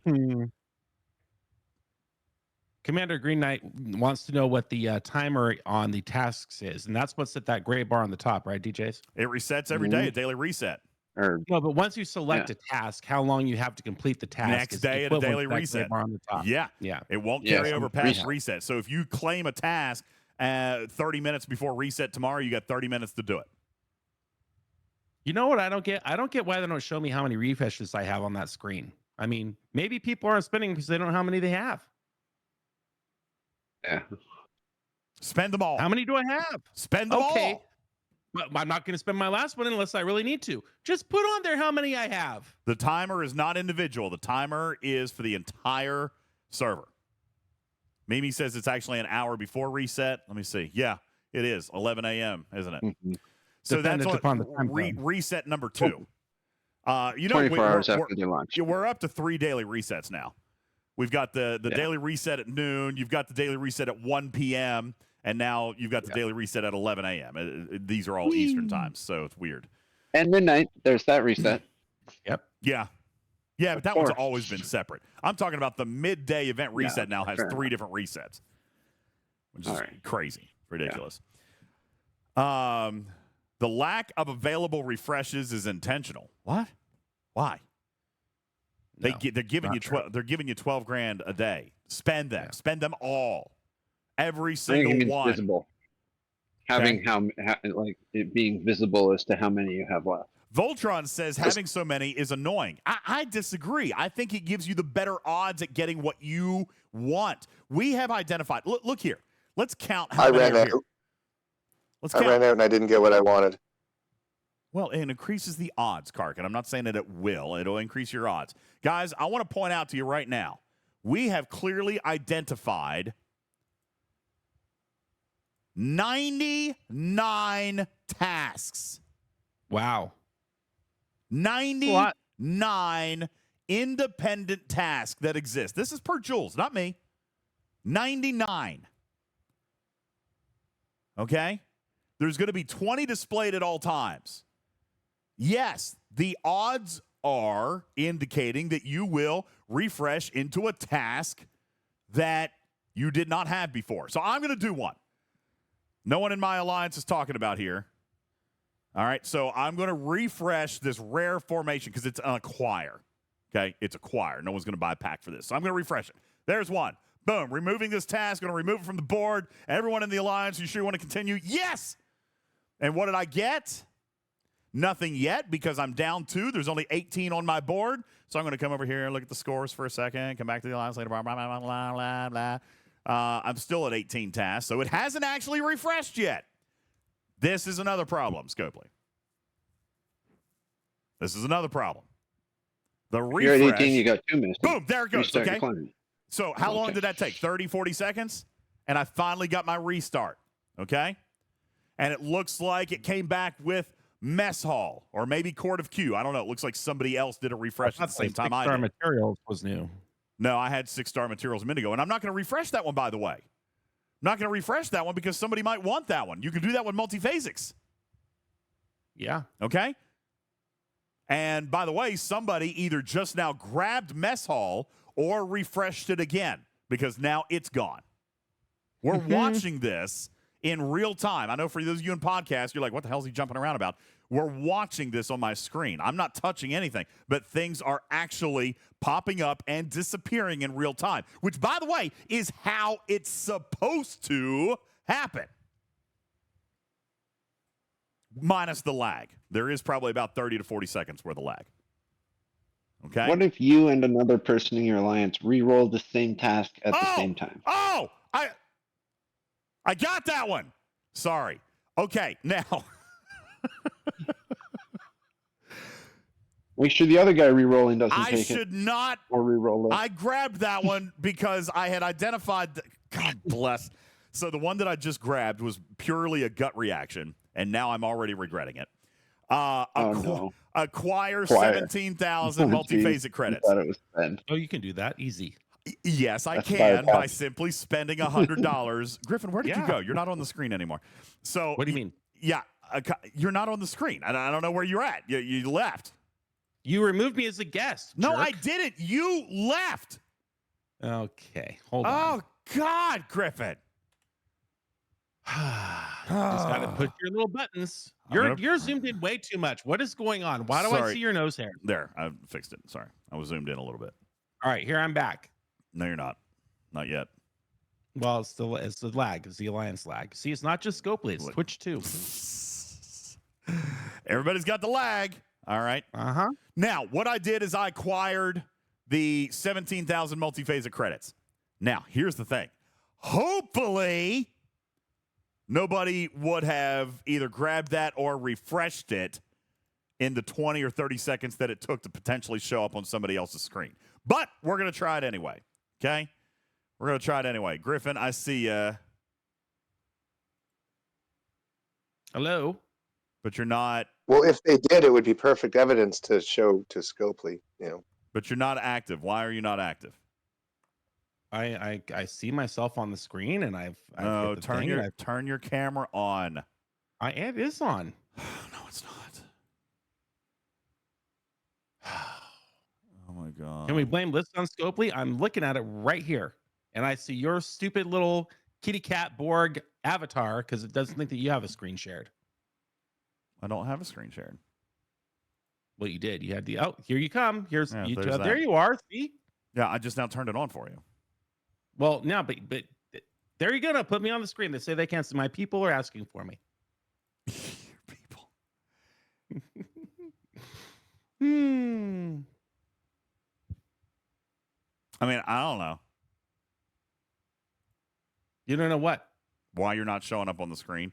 S3: Commander Green Knight wants to know what the timer on the tasks is, and that's what's at that gray bar on the top, right, DJs?
S1: It resets every day, a daily reset.
S3: No, but once you select a task, how long you have to complete the task?
S1: Next day at a daily reset.
S3: Bar on the top.
S1: Yeah. It won't carry over past reset. So if you claim a task 30 minutes before reset tomorrow, you got 30 minutes to do it.
S3: You know what I don't get? I don't get why they don't show me how many refreshes I have on that screen. I mean, maybe people aren't spending because they don't know how many they have.
S6: Yeah.
S1: Spend them all.
S3: How many do I have?
S1: Spend them all.
S3: But I'm not going to spend my last one unless I really need to. Just put on there how many I have.
S1: The timer is not individual. The timer is for the entire server. Mimi says it's actually an hour before reset. Let me see. Yeah, it is 11 a.m., isn't it?
S6: Mm-hmm.
S1: So
S3: Dependent
S1: that's
S3: upon
S1: on
S3: the
S1: reset number 2. You know,
S6: 24 hours after the launch.
S1: We're up to 3 daily resets now. We've got the daily reset at noon. You've got the daily reset at 1 p.m. And now you've got the daily reset at 11 a.m. These are all Eastern times, so it's weird.
S6: And midnight, there's that reset.
S3: Yep.
S1: Yeah. Yeah, but that one's always been separate. I'm talking about the midday event reset now has 3 different resets, which is crazy, ridiculous. Yeah. The lack of available refreshes is intentional. What? Why? They're giving you $12,000 a day. Spend them. Yeah. Spend them all. Every single one.
S6: Visible. Having like it being visible as to how many you have left.
S1: Voltron says having so many is annoying. I disagree. I think it gives you the better odds at getting what you want. We have identified. Look here. Let's count how many are here.
S8: I ran out and I didn't get what I wanted.
S1: Well, it increases the odds, Kark, and I'm not saying that it will. It'll increase your odds. Guys, I want to point out to you right now, we have clearly identified 99 tasks.
S3: Wow.
S1: 99 independent tasks that exist. This is per Jules, not me. 99. Okay? There's going to be 20 displayed at all times. Yes, the odds are indicating that you will refresh into a task that you did not have before. So I'm going to do one. No one in my alliance is talking about here. All right, so I'm going to refresh this rare formation because it's an acquire. Okay, it's acquire. No one's going to buy a pack for this. So I'm going to refresh it. There's one. Boom, removing this task. Going to remove it from the board. Everyone in the alliance, you sure you want to continue? Yes! And what did I get? Nothing yet because I'm down 2. There's only 18 on my board. So I'm going to come over here and look at the scores for a second. Come back to the alliance later. Blah, blah, blah, blah, blah, blah. I'm still at 18 tasks, so it hasn't actually refreshed yet. This is another problem, Scopely. This is another problem. The refresh.
S6: You're at 18, you got 2 minutes.
S1: Boom, there it goes, okay? So how long did that take? 30, 40 seconds? And I finally got my restart, okay? And it looks like it came back with Mess Hall or maybe Court of Q. I don't know. It looks like somebody else did a refresh at the same time I did.
S3: Materials was new.
S1: No, I had 6-star materials a minute ago, and I'm not going to refresh that one, by the way. I'm not going to refresh that one because somebody might want that one. You can do that with multiphasics.
S3: Yeah.
S1: Okay? And by the way, somebody either just now grabbed Mess Hall or refreshed it again because now it's gone. We're watching this in real time. I know for those of you in podcasts, you're like, what the hell is he jumping around about? We're watching this on my screen. I'm not touching anything, but things are actually popping up and disappearing in real time, which, by the way, is how it's supposed to happen. Minus the lag. There is probably about 30 to 40 seconds worth of lag. Okay?
S6: What if you and another person in your alliance re-roll the same task at the same time?
S1: Oh! I got that one. Sorry. Okay, now...
S6: Make sure the other guy re-rolling doesn't take it.
S1: I should not.
S6: Or re-roll it.
S1: I grabbed that one because I had identified. God bless. So the one that I just grabbed was purely a gut reaction, and now I'm already regretting it. Acquire 17,000 multiphasic credits.
S6: Thought it was spent.
S3: Oh, you can do that. Easy.
S1: Yes, I can by simply spending $100. Griffin, where did you go? You're not on the screen anymore. So
S3: what do you mean?
S1: Yeah, you're not on the screen. I don't know where you're at. You left.
S3: You removed me as a guest.
S1: No,
S3: jerk.
S1: I didn't. You left.
S3: Okay, hold on.
S1: Oh, God, Griffin.
S3: Just got to push your little buttons. You're zoomed in way too much. What is going on? Why do I see your nose hair?
S1: There, I fixed it. Sorry. I was zoomed in a little bit.
S3: All right, here I'm back.
S1: No, you're not. Not yet.
S3: Well, it's the lag. It's the alliance lag. See, it's not just Scopely. It's Twitch too.
S1: Everybody's got the lag. All right.
S3: Uh-huh.
S1: Now, what I did is I acquired the 17,000 multi-phasic credits. Now, here's the thing. Hopefully, nobody would have either grabbed that or refreshed it in the 20 or 30 seconds that it took to potentially show up on somebody else's screen. But we're going to try it anyway, okay? We're going to try it anyway. Griffin, I see you.
S3: Hello?
S1: But you're not.
S8: Well, if they did, it would be perfect evidence to show to Scopely, you know.
S1: But you're not active. Why are you not active?
S3: I see myself on the screen, and I've
S1: no, turn your camera on.
S3: It is on.
S1: No, it's not. Oh my god.
S3: Can we blame this on Scopely? I'm looking at it right here, and I see your stupid little kitty cat Borg avatar because it doesn't think that you have a screen shared.
S1: I don't have a screen shared.
S3: Well, you did. You had the here you come. Here's
S1: yeah,
S3: you. There you are. See?
S1: Yeah, I just now turned it on for you.
S3: Well, no, but there you go. Now put me on the screen. They say they can't see. My people are asking for me.
S1: Your people. I mean, I don't know.
S3: You don't know what?
S1: Why you're not showing up on the screen?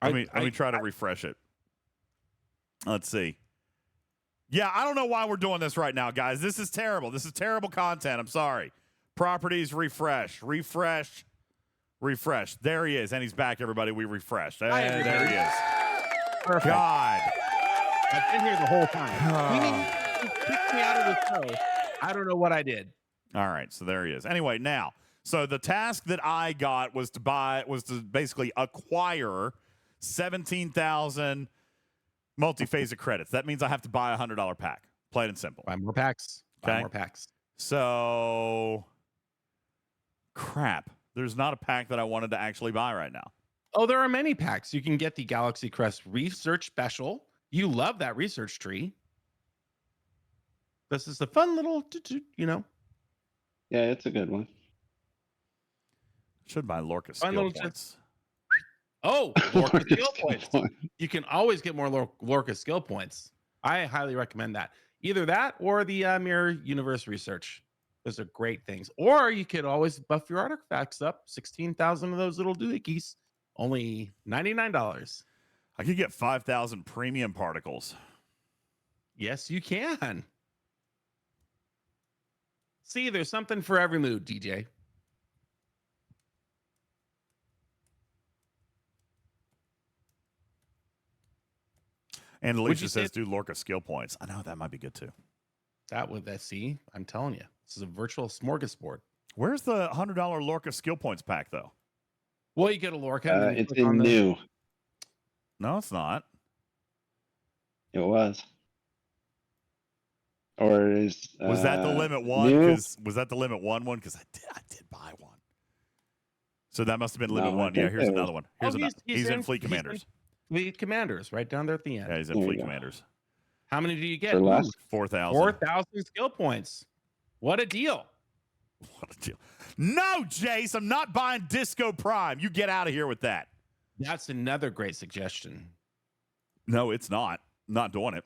S1: Let me try to refresh it. Let's see. Yeah, I don't know why we're doing this right now, guys. This is terrible. This is terrible content. I'm sorry. Properties, refresh. There he is, and he's back, everybody. We refreshed. There he is.
S3: Perfect.
S1: God.
S3: I've been here the whole time. You kicked me out of the show. I don't know what I did.
S1: All right, so there he is. Anyway, now, so the task that I got was to basically acquire 17,000 multi-phasic credits. That means I have to buy a $100 pack. Plain and simple.
S3: Buy more packs.
S1: Okay.
S3: Buy more packs.
S1: So, crap. There's not a pack that I wanted to actually buy right now.
S3: Oh, there are many packs. You can get the Galaxy Crest Research Special. You love that research tree. This is a fun little, you know.
S6: Yeah, it's a good one.
S1: Should buy Lorca skill points.
S3: Oh, Lorca skill points. You can always get more Lorca skill points. I highly recommend that. Either that or the Mirror Universe Research. Those are great things. Or you could always buff your artifacts up. 16,000 of those little doohickeys. Only $99.
S1: I could get 5,000 premium particles.
S3: Yes, you can. See, there's something for every mood, DJ.
S1: And Alicia says, do Lorca skill points. I know that might be good too.
S3: See, I'm telling you, this is a virtual smorgasbord.
S1: Where's the $100 Lorca skill points pack, though?
S3: Well, you get a Lorca.
S6: It's in new.
S1: No, it's not.
S6: It was. Or is
S1: was that the limit one? Was that the limit one? Because I did buy one. So that must have been limit one. Yeah, here's another one. He's in Fleet Commanders.
S3: Fleet Commanders, right down there at the end.
S1: Yeah, he's in Fleet Commanders.
S3: How many do you get?
S1: 4,000.
S3: 4,000 skill points. What a deal.
S1: What a deal. No, Jace, I'm not buying Disco Prime. You get out of here with that.
S3: That's another great suggestion.
S1: No, it's not. I'm not doing it.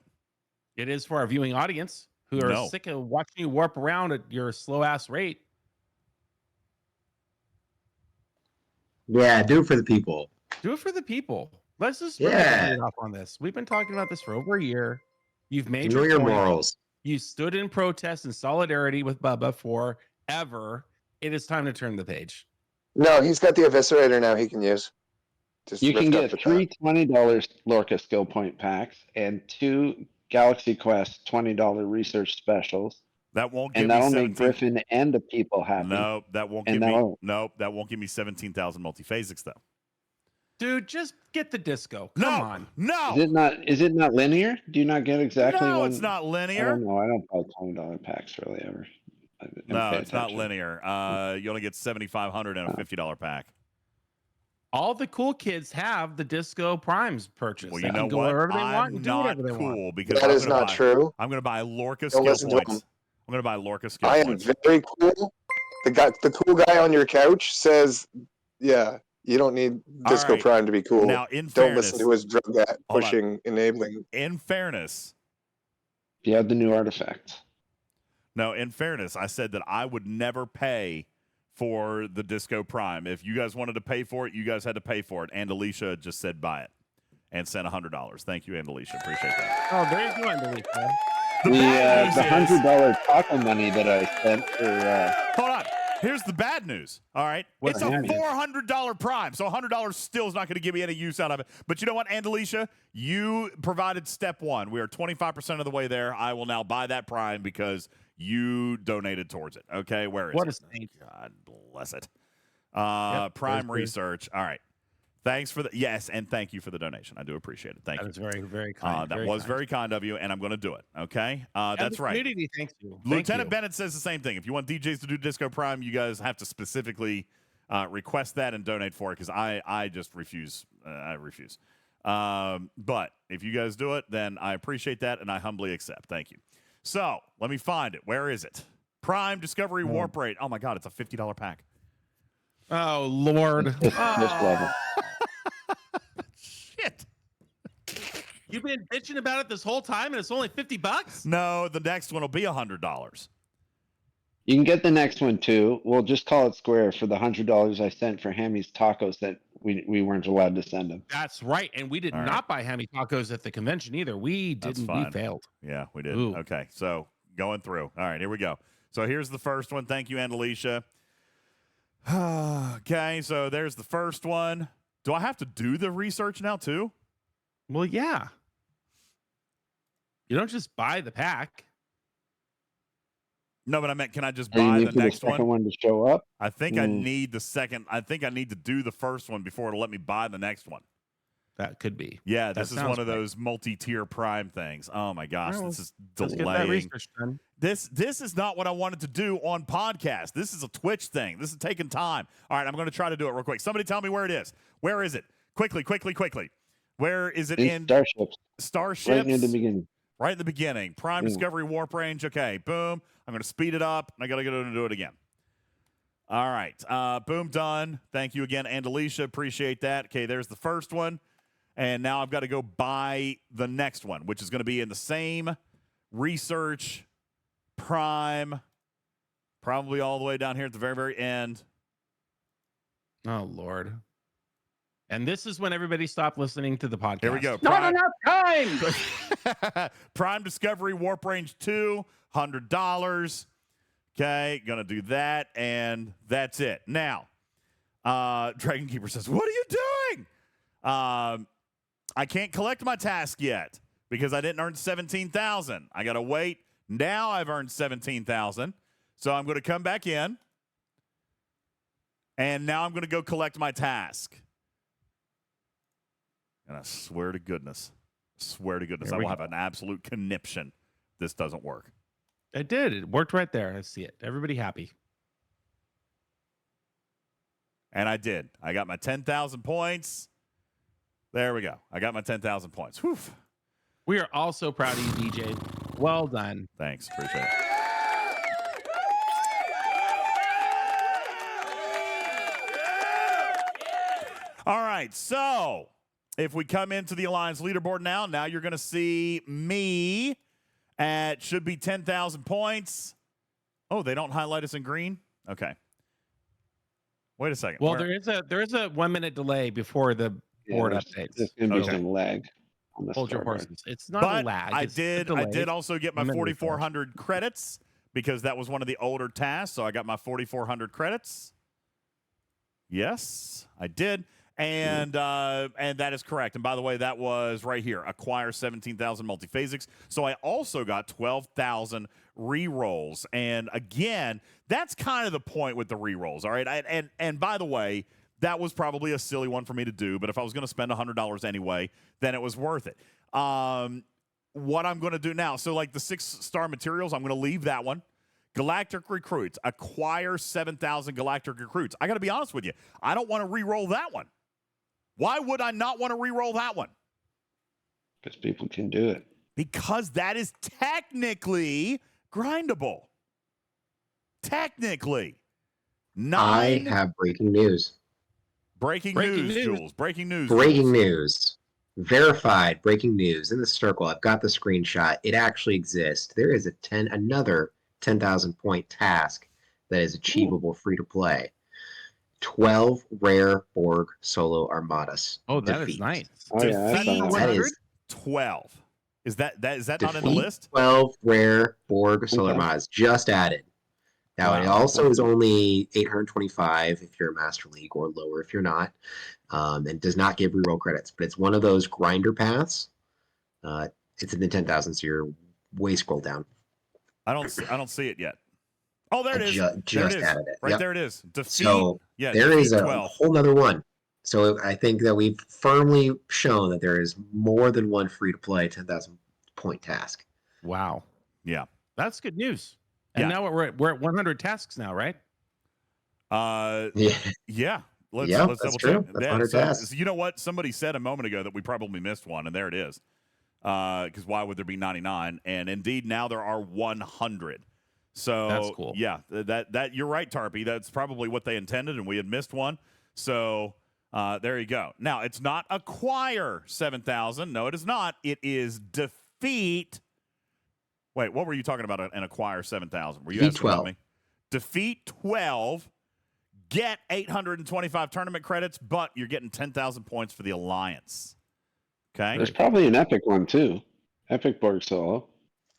S3: It is for our viewing audience who are sick of watching you warp around at your slow-ass rate.
S7: Yeah, do it for the people.
S3: Do it for the people. Let's just get off on this. We've been talking about this for over a year. You've made
S7: your morals.
S3: You stood in protest and solidarity with Bubba forever. It is time to turn the page.
S8: No, he's got the eviscerator now he can use.
S6: You can get 3 $20 Lorca skill point packs and 2 Galaxy Quest $20 research specials.
S1: That won't give
S6: and that'll make Griffin and the people happy.
S1: No, that won't give me. No, that won't give me 17,000 multiphasics though.
S3: Dude, just get the disco. Come on.
S1: No.
S6: Is it not linear? Do you not get exactly
S1: No,
S6: one?
S1: it's not linear.
S6: I don't know. I don't buy $20 packs really ever.
S1: No, it's not linear. You only get 7,500 and a $50 pack.
S3: All the cool kids have the Disco Primes purchase.
S1: Well, you know what? I'm not cool because
S8: that is not true.
S1: I'm going to buy Lorca skill points. I'm going to buy Lorca skill points.
S8: I am very cool. The cool guy on your couch says, yeah, you don't need Disco Prime to be cool.
S1: Now,
S8: don't listen to his drug pushing, enabling.
S1: In fairness,
S6: you have the new artifacts.
S1: No, in fairness, I said that I would never pay for the Disco Prime. If you guys wanted to pay for it, you guys had to pay for it. And Alicia just said buy it and sent $100. Thank you, and Alicia. Appreciate that.
S3: Oh, there you go, Alicia.
S6: The $100 taco money that I spent for.
S1: Hold on. Here's the bad news. All right. It's a $400 Prime, so $100 still is not going to give me any use out of it. But you know what, Andalicia? You provided step one. We are 25% of the way there. I will now buy that Prime because you donated towards it. Okay, where is it?
S3: What a saint.
S1: God bless it. Prime Research. All right. Thanks for yes, and thank you for the donation. I do appreciate it. Thank you.
S3: That was very, very kind.
S1: That was very kind of you, and I'm going to do it. Okay, that's right.
S3: Community, thank you.
S1: Lieutenant Bennett says the same thing. If you want DJs to do Disco Prime, you guys have to specifically request that and donate for it because I just refuse. I refuse. But if you guys do it, then I appreciate that and I humbly accept. Thank you. So let me find it. Where is it? Prime Discovery Warp Rate. Oh my God, it's a $50 pack.
S3: Oh Lord. Shit. You've been bitching about it this whole time and it's only $50?
S1: No, the next one will be $100.
S6: You can get the next one too. We'll just call it square for the $100 I sent for Hammy's tacos that we weren't allowed to send him.
S3: That's right. And we did not buy Hammy tacos at the convention either. We didn't. We failed.
S1: Yeah, we did.
S3: Ooh.
S1: Okay, so going through. All right, here we go. So here's the first one. Thank you, Andalicia. Okay, so there's the first one. Do I have to do the research now too?
S3: Well, yeah. You don't just buy the pack.
S1: No, but I meant, can I just buy the next
S6: one? One to show up?
S1: I think I need the second. I think I need to do the first one before it'll let me buy the next one.
S3: That could be.
S1: Yeah, this is one of those multi-tier Prime things. Oh my gosh, this is delaying. This is not what I wanted to do on podcast. This is a Twitch thing. This is taking time. All right, I'm going to try to do it real quick. Somebody tell me where it is. Where is it? Quickly. Where is it in Starships?
S6: Right in the beginning.
S1: Right in the beginning. Prime Discovery Warp Range. Okay, boom. I'm going to speed it up, and I got to go and do it again. All right. Boom, done. Thank you again, Andalicia. Appreciate that. Okay, there's the first one. And now I've got to go buy the next one, which is going to be in the same research Prime, probably all the way down here at the very, very end.
S3: Oh, Lord. And this is when everybody stopped listening to the podcast.
S1: Here we go.
S5: Not enough time.
S1: Prime Discovery Warp Range 2, $100. Okay, gonna do that, and that's it. Now, Dragon Keeper says, "What are you doing?" I can't collect my task yet because I didn't earn 17,000. I gotta wait. Now I've earned 17,000, so I'm gonna come back in, and now I'm gonna go collect my task. And I swear to goodness, I will have an absolute conniption. This doesn't work.
S3: It did. It worked right there. I see it. Everybody happy.
S1: And I did. I got my 10,000 points. There we go. I got my 10,000 points. Whew.
S3: We are all so proud of you, DJ. Well done.
S1: Thanks. Appreciate it. All right. So if we come into the Alliance leaderboard now you're going to see me at should be 10,000 points. Oh, they don't highlight us in green? Okay. Wait a second.
S3: Well, there is a 1 minute delay before the board updates.
S6: There's going to be some lag.
S3: Hold your horses. It's not a lag.
S1: I did also get my 4,400 credits because that was one of the older tasks. So I got my 4,400 credits. Yes, I did. And that is correct. And by the way, that was right here. Acquire 17,000 multiphasics. So I also got 12,000 rerolls. And again, that's kind of the point with the rerolls. All right. And by the way, that was probably a silly one for me to do. But if I was going to spend $100 anyway, then it was worth it. What I'm going to do now. So like the 6-star materials, I'm going to leave that one. Galactic Recruits. Acquire 7,000 Galactic Recruits. I got to be honest with you. I don't want to reroll that one. Why would I not want to re-roll that one?
S6: Because people can do it.
S1: Because that is technically grindable. Technically.
S7: I have breaking news.
S1: Breaking news, Jules. Breaking news.
S7: Breaking news. Verified breaking news in the circle. I've got the screenshot. It actually exists. There is another 10,000 point task that is achievable free to play. 12 rare Borg solo armadas.
S3: Oh, that
S7: defeat.
S3: is nice.
S6: Oh, yeah,
S7: that is
S1: 12. Is that not in the
S7: defeat
S1: list?
S7: 12 rare Borg solar armadas just added. Now, it also is only 825 if you're a Master League or lower if you're not, and does not give reroll credits. But it's one of those grinder paths. It's in the 10,000, so you're way scrolled down.
S1: I don't see it yet. Oh, there it is.
S7: Just added it.
S1: Right there it is. Defeat.
S7: So there is a whole nother one. So I think that we've firmly shown that there is more than one free-to-play 10,000 point task.
S3: Wow.
S1: Yeah.
S3: That's good news. And now we're at 100 tasks now, right?
S1: Yeah. Let's double check. So you know what? Somebody said a moment ago that we probably missed one, and there it is. Because why would there be 99? And indeed, now there are 100. So
S3: that's cool.
S1: Yeah, that you're right, Tarpy. That's probably what they intended, and we had missed one. So there you go. Now it's not acquire 7,000. No, it is not. It is defeat. Wait, what were you talking about? An acquire 7,000? Were you asking
S7: 12.
S1: about me? Defeat 12. Get 825 tournament credits, but you're getting 10,000 points for the alliance. Okay.
S6: There's probably an epic one too. Epic Borg solo.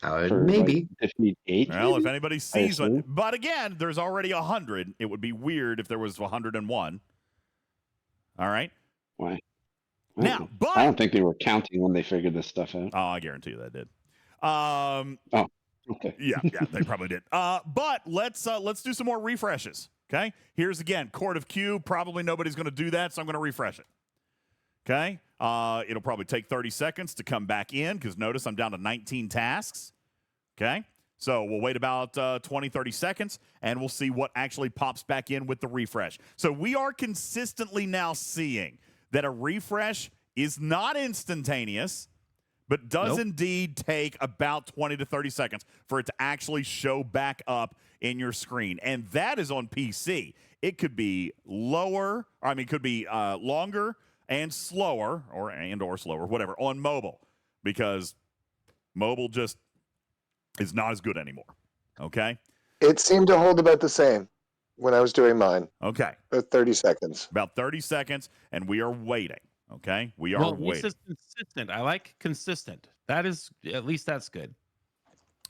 S7: Maybe.
S6: Like defeat 8.
S1: Well, if anybody sees one, but again, there's already 100. It would be weird if there was 101. All right.
S6: Why?
S1: Now, but
S6: I don't think they were counting when they figured this stuff out.
S1: Oh, I guarantee you they did.
S6: Okay.
S1: Yeah, they probably did. But let's do some more refreshes. Okay. Here's again, Court of Q. Probably nobody's going to do that, so I'm going to refresh it. Okay. It'll probably take 30 seconds to come back in because notice I'm down to 19 tasks. Okay. So we'll wait about 20, 30 seconds, and we'll see what actually pops back in with the refresh. So we are consistently now seeing that a refresh is not instantaneous, but does indeed take about 20 to 30 seconds for it to actually show back up in your screen. And that is on PC. It could be lower, it could be longer and slower, or slower, whatever, on mobile, because mobile just is not as good anymore. Okay?
S8: It seemed to hold about the same when I was doing mine.
S1: Okay.
S8: About 30 seconds.
S1: About 30 seconds, and we are waiting. Okay? We are waiting.
S3: This is consistent. I like consistent. That is, at least that's good.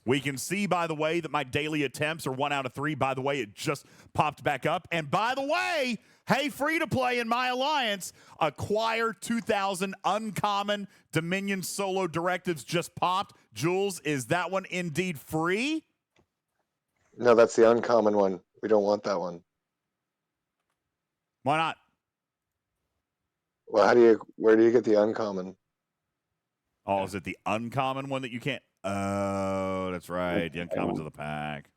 S1: We can see, by the way, that my daily attempts are 1 out of 3. By the way, it just popped back up. And by the way, hey, free to play in my alliance, acquire 2,000 uncommon Dominion solo directives just popped. Jules, is that one indeed free?
S8: No, that's the uncommon one. We don't want that one.
S1: Why not?
S8: Well, where do you get the uncommon?
S1: Oh, is it the uncommon one that you can't? Oh, that's right. The uncommons of the pack.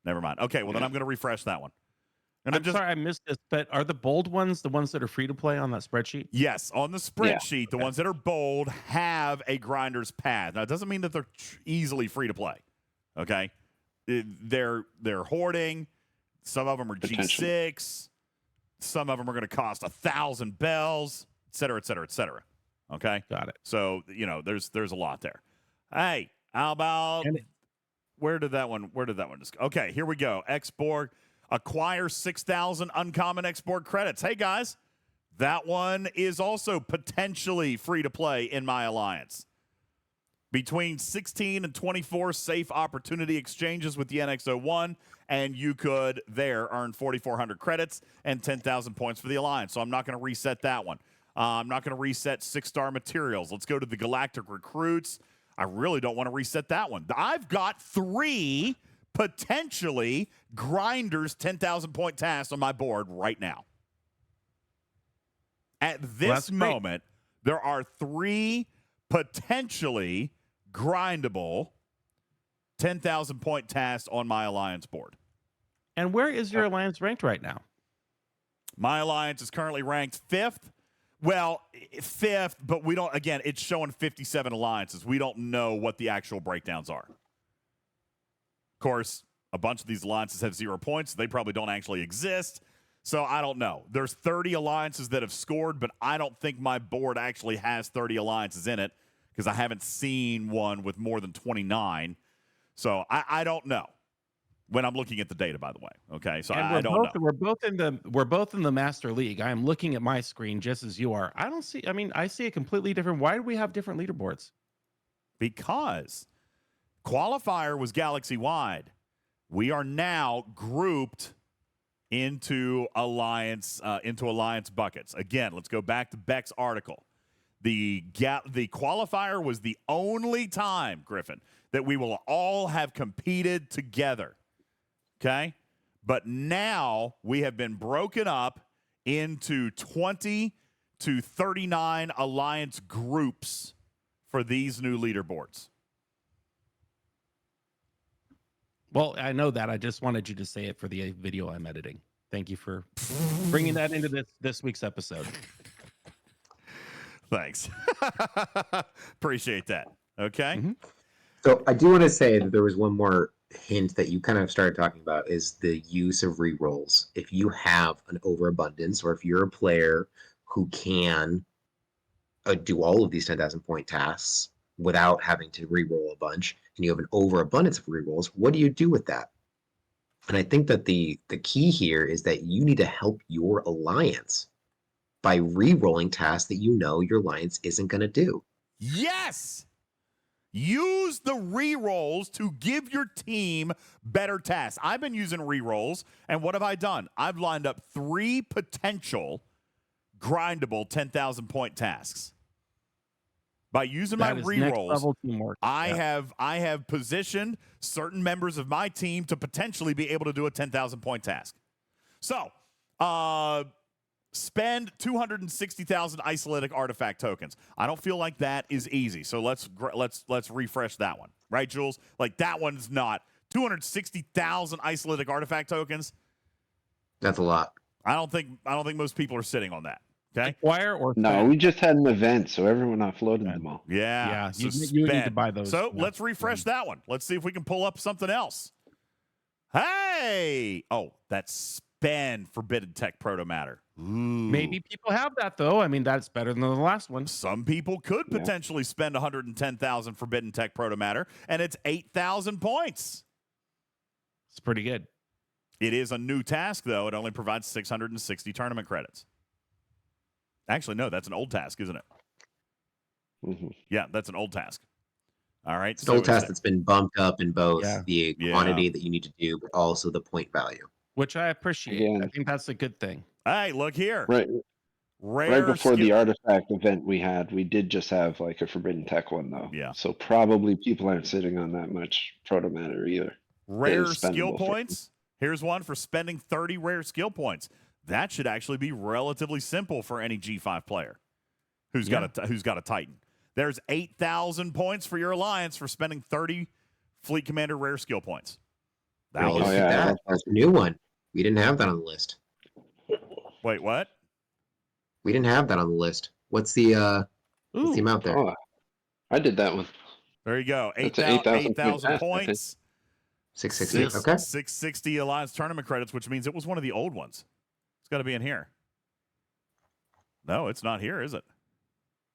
S1: Never mind. Okay, well, then I'm going to refresh that one. And
S3: I'm sorry I missed this, but are the bold ones the ones that are free to play on that spreadsheet?
S1: Yes, on the spreadsheet, the ones that are bold have a grinder's path. Now, it doesn't mean that they're easily free to play. Okay, they're hoarding. Some of them are G6. Some of them are going to cost 1,000 bells, et cetera, et cetera, et cetera. Okay,
S3: got it.
S1: So there's a lot there. Hey, how about where did that one just go? Okay, here we go. X-Borg. Acquire 6,000 uncommon X-Borg credits. Hey, guys, that one is also potentially free to play in my alliance. Between 16 and 24 safe opportunity exchanges with the NX-01, and you could there earn 4,400 credits and 10,000 points for the alliance. So I'm not going to reset that one. I'm not going to reset 6-star materials. Let's go to the Galactic Recruits. I really don't want to reset that one. I've got 3 potentially grinders 10,000 point tasks on my board right now. At this moment, there are 3 potentially grindable 10,000 point tasks on my alliance board.
S3: And where is your alliance ranked right now?
S1: My alliance is currently ranked 5th. Well, 5th, but we don't, again, it's showing 57 alliances. We don't know what the actual breakdowns are. Of course, a bunch of these alliances have 0 points. They probably don't actually exist. So I don't know. There's 30 alliances that have scored, but I don't think my board actually has 30 alliances in it because I haven't seen one with more than 29. So I don't know. when I'm looking at the data, by the way. Okay, so
S3: And
S1: I don't know.
S3: We're both in the Master League. I am looking at my screen just as you are. I don't see. I mean, I see a completely different. Why do we have different leaderboards?
S1: Because qualifier was galaxy wide. We are now grouped into alliance buckets. Again, let's go back to Beck's article. The qualifier was the only time, Griffin, that we will all have competed together. Okay? But now we have been broken up into 20 to 39 alliance groups for these new leaderboards.
S3: Well, I know that. I just wanted you to say it for the video I'm editing. Thank you for bringing that into this week's episode.
S1: Thanks. Appreciate that. Okay.
S3: Mm-hmm.
S7: So I do want to say that there was one more hint that you kind of started talking about is the use of rerolls. If you have an overabundance, or if you're a player who can do all of these 10,000 point tasks without having to reroll a bunch, and you have an overabundance of rerolls, what do you do with that? And I think that the key here is that you need to help your alliance by re-rolling tasks that you know your alliance isn't going to do.
S1: Yes! Use the re-rolls to give your team better tasks. I've been using re-rolls, and what have I done? I've lined up 3 potential grindable 10,000 point tasks. By using my re-rolls, I have positioned certain members of my team to potentially be able to do a 10,000 point task. So, spend 260,000 isolatic artifact tokens. I don't feel like that is easy. So let's refresh that one, right, Jules? Like that one's not 260,000 isolatic artifact tokens.
S7: That's a lot.
S1: I don't think most people are sitting on that. Okay.
S3: Acquire or
S6: no, we just had an event, so everyone offloaded them all.
S1: Yeah.
S3: So you need to buy those.
S1: So let's refresh that one. Let's see if we can pull up something else. Hey! Oh, that's spend forbidden tech proto matter. Ooh.
S3: Maybe people have that though. I mean, that's better than the last one.
S1: Some people could potentially spend 110,000 forbidden tech proto matter, and it's 8,000 points.
S3: It's pretty good.
S1: It is a new task though. It only provides 660 tournament credits. Actually, no, that's an old task, isn't it?
S6: Mm-hmm.
S1: Yeah, that's an old task. All right.
S7: It's an old task that's been bumped up in both the quantity that you need to do, but also the point value.
S3: Which I appreciate. Yeah. I think that's a good thing.
S1: Hey, look here.
S6: Right before the artifact event we did just have like a forbidden tech one though.
S1: Yeah.
S6: So probably people aren't sitting on that much proto matter either.
S1: Rare skill points. Here's one for spending 30 rare skill points. That should actually be relatively simple for any G5 player who's got a Titan. There's 8,000 points for your alliance for spending 30 Fleet Commander rare skill points.
S7: That's a new one. We didn't have that on the list.
S1: Wait, what?
S7: We didn't have that on the list. What's the amount there?
S6: Oh, I did that one.
S1: There you go. 8,000 points.
S7: 660. Okay.
S1: 660 alliance tournament credits, which means it was one of the old ones. It's got to be in here. No, it's not here, is it?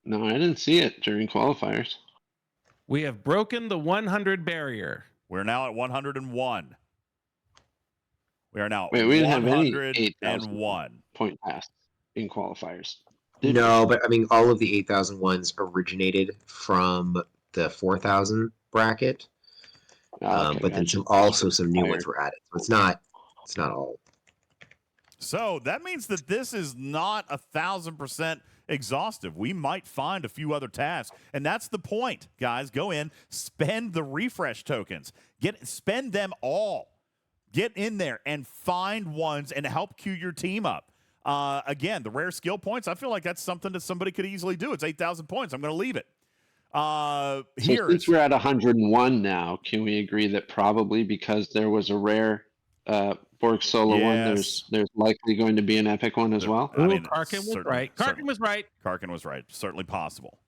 S6: No, I didn't see it during qualifiers.
S3: We have broken the 100 barrier.
S1: We're now at 101. We are now.
S6: Wait, we didn't have any 8,001 point pass in qualifiers.
S7: No, but I mean, all of the 8,000 ones originated from the 4,000 bracket. But then some new ones were added. So it's not all.
S1: So that means that this is not 1,000% exhaustive. We might find a few other tasks, and that's the point, guys. Go in, spend the refresh tokens, spend them all. Get in there and find ones and help queue your team up. Again, the rare skill points. I feel like that's something that somebody could easily do. It's 8,000 points. I'm going to leave it.
S6: Since we're at 101 now, can we agree that probably because there was a rare Borg solo one, there's likely going to be an epic one as well?
S3: I mean, Karkin was right. Karkin was right.
S1: Karkin was right. Certainly possible.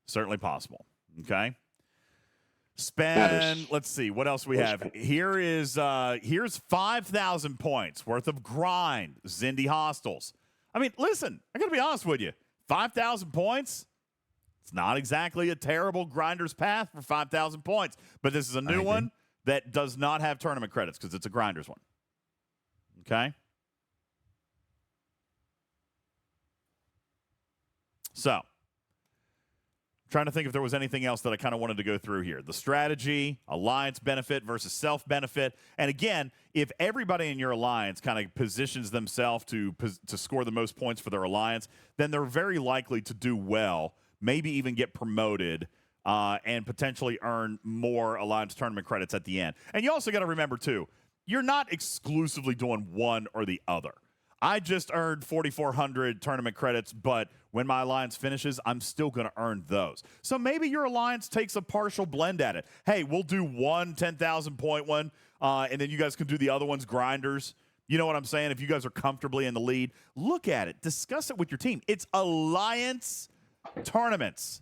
S1: Certainly possible. Okay. Spend. Let's see what else we have. Here's 5,000 points worth of grind. Zindi Hostels. I mean, listen. I got to be honest with you. 5,000 points. It's not exactly a terrible grinder's path for 5,000 points, but this is a new one. that does not have tournament credits because it's a grinders one. Okay? So, trying to think if there was anything else that I kind of wanted to go through here. The strategy, alliance benefit versus self-benefit. And again, if everybody in your alliance kind of positions themselves to score the most points for their alliance, then they're very likely to do well, maybe even get promoted, and potentially earn more alliance tournament credits at the end. And you also got to remember, too, you're not exclusively doing one or the other. I just earned 4,400 tournament credits, but when my alliance finishes, I'm still going to earn those. So maybe your alliance takes a partial blend at it. Hey, we'll do one 10,000 point one, and then you guys can do the other ones grinders. You know what I'm saying? If you guys are comfortably in the lead, look at it. Discuss it with your team. It's alliance tournaments,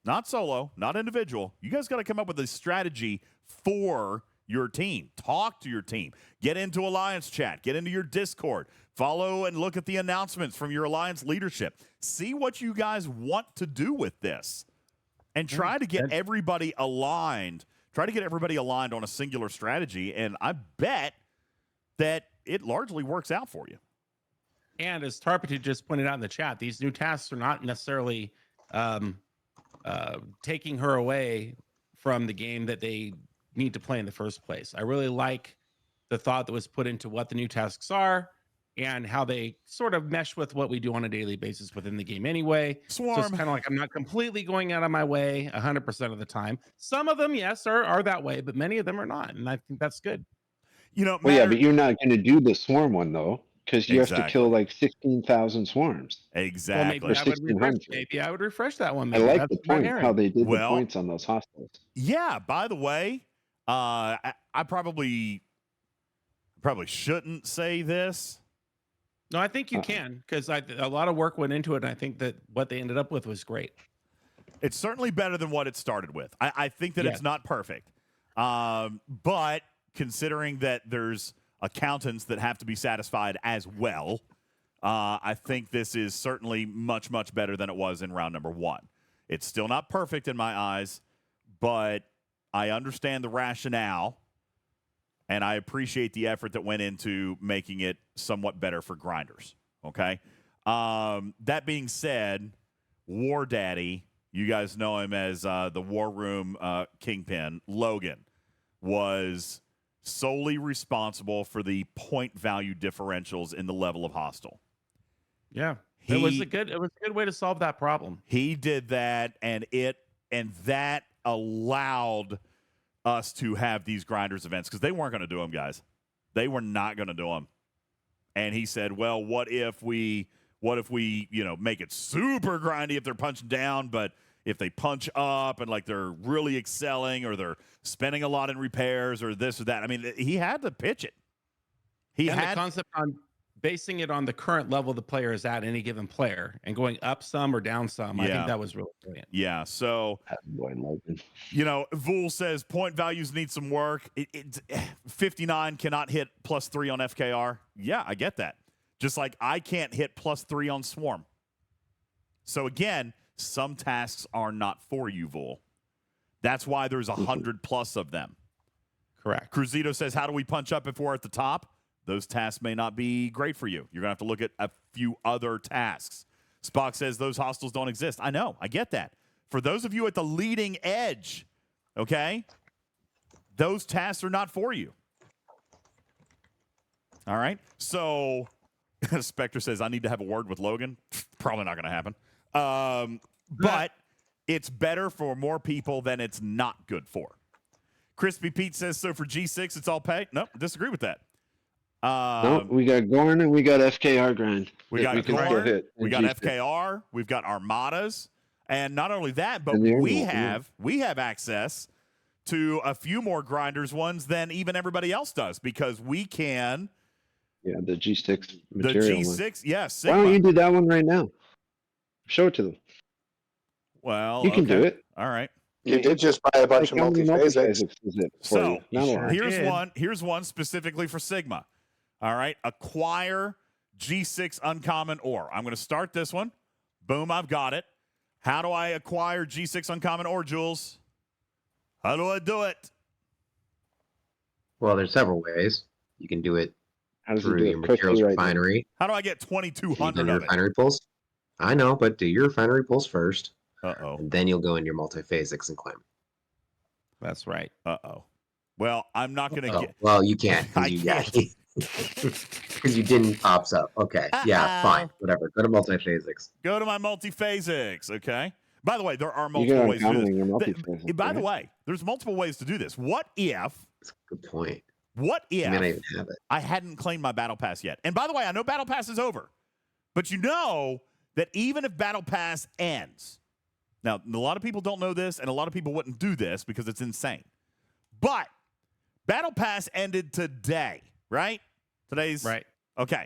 S1: not solo, not individual. You guys got to come up with a strategy for your team. Talk to your team. Get into alliance chat. Get into your Discord. Follow and look at the announcements from your alliance leadership. See what you guys want to do with this, and try to get everybody aligned. Try to get everybody aligned on a singular strategy, and I bet that it largely works out for you.
S3: And as Tarpity just pointed out in the chat, these new tasks are not necessarily taking her away from the game that they need to play in the first place. I really like the thought that was put into what the new tasks are and how they sort of mesh with what we do on a daily basis within the game anyway.
S1: Swarm.
S3: So it's kind of like I'm not completely going out of my way 100% of the time. Some of them, yes, are that way, but many of them are not, and I think that's good.
S1: You know,
S6: well, yeah, but you're not going to do the swarm one though, because you have to kill like 16,000 swarms.
S1: Exactly.
S3: Well, maybe I would refresh that one. Maybe.
S6: I like the point how they did the points on those hostiles.
S1: Yeah. By the way, I probably shouldn't say this.
S3: No, I think you can, because a lot of work went into it, and I think that what they ended up with was great.
S1: It's certainly better than what it started with. I think that it's not perfect, but considering that there's accountants that have to be satisfied as well, I think this is certainly much, much better than it was in round number 1. It's still not perfect in my eyes, but I understand the rationale, and I appreciate the effort that went into making it somewhat better for grinders, okay? That being said, War Daddy, you guys know him as the War Room Kingpin, Logan, was solely responsible for the point value differentials in the level of hostile.
S3: Yeah. It was a good way to solve that problem.
S1: He did that, and that allowed us to have these grinders events, because they weren't going to do them, guys. They were not going to do them. And he said, well, what if we make it super grindy if they're punching down, but if they punch up and like they're really excelling, or they're spending a lot in repairs, or this or that. I mean, he had to pitch it.
S3: The concept on basing it on the current level the player is at any given player and going up some or down some. I think that was really brilliant.
S1: Yeah. So, Vool says point values need some work. 59 cannot hit +3 on FKR. Yeah, I get that. Just like I can't hit +3 on Swarm. So again, some tasks are not for you, Vool. That's why there's 100+ of them.
S3: Correct.
S1: Cruzito says, how do we punch up if we're at the top? Those tasks may not be great for you. You're going to have to look at a few other tasks. Spock says those hostiles don't exist. I know. I get that. For those of you at the leading edge, okay, those tasks are not for you. All right? So, Spectre says, I need to have a word with Logan. Probably not going to happen. But it's better for more people than it's not good for. Crispy Pete says, so for G6, it's all pay? Nope, disagree with that.
S6: No, we got Gorn and we got FKR grind.
S1: We got Gorn, we got FKR, we've got Armadas, and not only that, but we have access to a few more grinders ones than even everybody else does, because we can.
S6: Yeah, the G6 material.
S1: The G6, yes. Sigma.
S6: Why don't you do that one right now? Show it to them.
S1: Well,
S6: you can do it.
S1: All right.
S8: You did just buy a bunch of multi-phase.
S1: So here's one specifically for Sigma. All right, acquire G6 uncommon ore. I'm going to start this one. Boom, I've got it. How do I acquire G6 uncommon ore, Jules? How do I do it?
S7: Well, there's several ways. You can do it through your
S6: Quickly
S7: materials
S6: right
S7: refinery.
S1: How do I get 2,200
S7: your
S1: of it?
S7: refinery pulls. I know, but do your refinery pulls first.
S1: Uh-oh.
S7: And then you'll go in your multiphasics and claim.
S3: That's right.
S1: Uh-oh. Well, I'm not going to get...
S7: Well, you can't.
S1: I
S7: Because
S1: can't.
S7: you didn't ops up. Okay. Yeah, fine. Whatever. Go to multiphasics.
S1: Go to my multiphasics, okay? By the way, there are multiple ways to do this. By the way, there's multiple ways to do this. What if...
S7: That's a good point.
S1: What if
S7: You may not even have it.
S1: I hadn't claimed my Battle Pass yet? And by the way, I know Battle Pass is over. But you know that even if Battle Pass ends... Now, a lot of people don't know this, and a lot of people wouldn't do this because it's insane. But Battle Pass ended today, right? Today's...
S3: Right.
S1: Okay.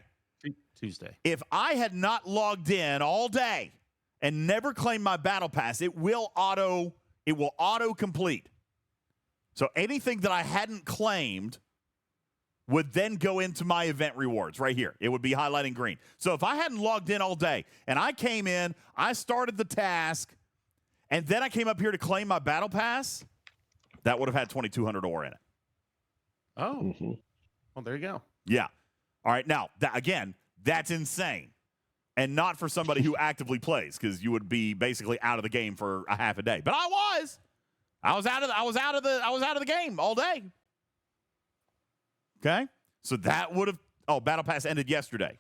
S3: Tuesday.
S1: If I had not logged in all day and never claimed my Battle Pass, it will auto complete. So anything that I hadn't claimed would then go into my event rewards right here. It would be highlighting green. So if I hadn't logged in all day and I came in, I started the task, and then I came up here to claim my Battle Pass, that would have had 2,200 ore in it.
S3: Oh. Mm-hmm. Well, there you go.
S1: Yeah. All right. Now, that's insane. And not for somebody who actively plays, because you would be basically out of the game for a half a day. But I was out of the game all day. Okay? So that would have Battle Pass ended yesterday.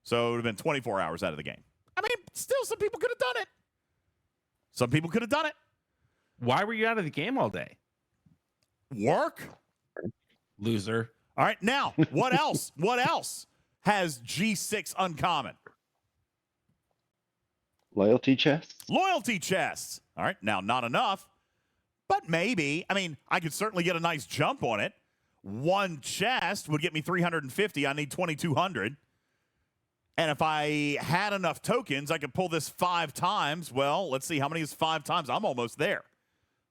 S1: So it would have been 24 hours out of the game. I mean, still some people could have done it. Some people could have done it.
S3: Why were you out of the game all day?
S1: Work.
S3: Loser.
S1: All right, now, what else? What else has G6 uncommon?
S6: Loyalty chests.
S1: Loyalty chests. All right, now, not enough, but maybe. I mean, I could certainly get a nice jump on it. One chest would get me 350. I need 2,200. And if I had enough tokens, I could pull this 5 times. Well, let's see. How many is 5 times? I'm almost there.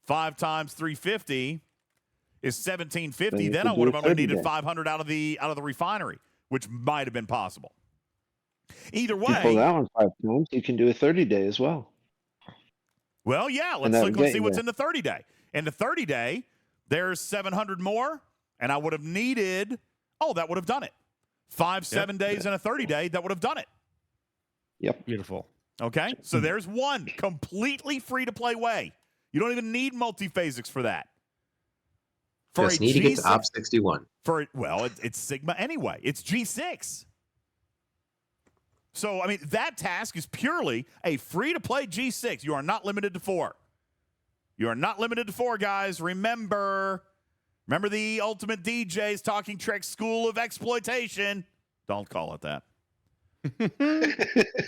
S1: 5 times 350 is 1,750. Then I would have only needed 500 out of the refinery, which might have been possible. Either way.
S6: You pull that one 5 times, you can do a 30-day as well.
S1: Well, yeah. Let's see what's in the 30-day. In the 30-day, there's 700 more, and I would have needed, that would have done it. 7 days and a 30-day, that would have done it.
S6: Yep.
S3: Beautiful.
S1: Okay, so there's one completely free-to-play way. You don't even need multiphasics for that.
S7: Just need to get to Op 61.
S1: It's Sigma anyway. It's G6. So, I mean, that task is purely a free-to-play G6. You are not limited to 4. You are not limited to 4, guys. Remember the Ultimate DJ's Talking Trek School of Exploitation. Don't call it that.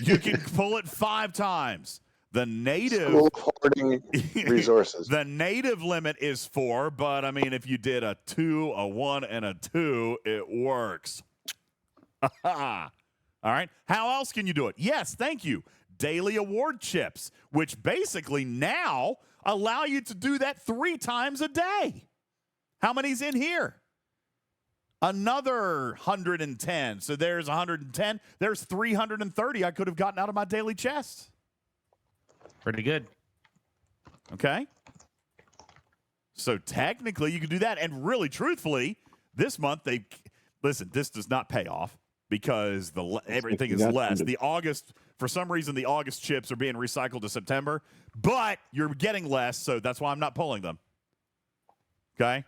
S1: You can pull it 5 times. The native
S8: hoarding resources.
S1: The native limit is 4, but I mean, if you did a 2, a 1, and a 2, it works. All right. How else can you do it? Yes, thank you. Daily award chips, which basically now allow you to do that 3 times a day. How many's in here? Another 110. So there's 110. There's 330 I could have gotten out of my daily chest.
S3: Pretty good.
S1: Okay. So technically you could do that. And really, truthfully, this month this does not pay off because everything is less. For some reason, the August chips are being recycled to September, but you're getting less. So that's why I'm not pulling them. Okay.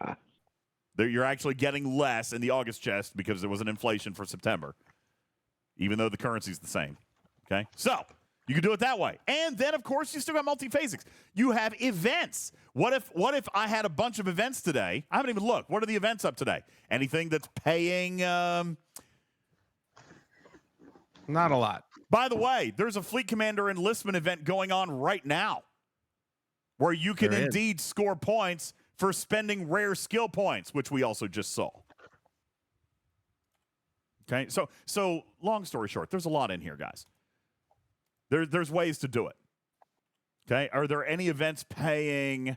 S1: You're actually getting less in the August chest because there was an inflation for September, even though the currency's the same. Okay. So you can do it that way. And then, of course, you still got multiphasics. You have events. What if I had a bunch of events today? I haven't even looked. What are the events up today? Anything that's paying?
S3: Not a lot.
S1: By the way, there's a Fleet Commander enlistment event going on right now where you can indeed score points for spending rare skill points, which we also just saw. Okay, so long story short, there's a lot in here, guys. There's ways to do it. Okay, are there any events paying,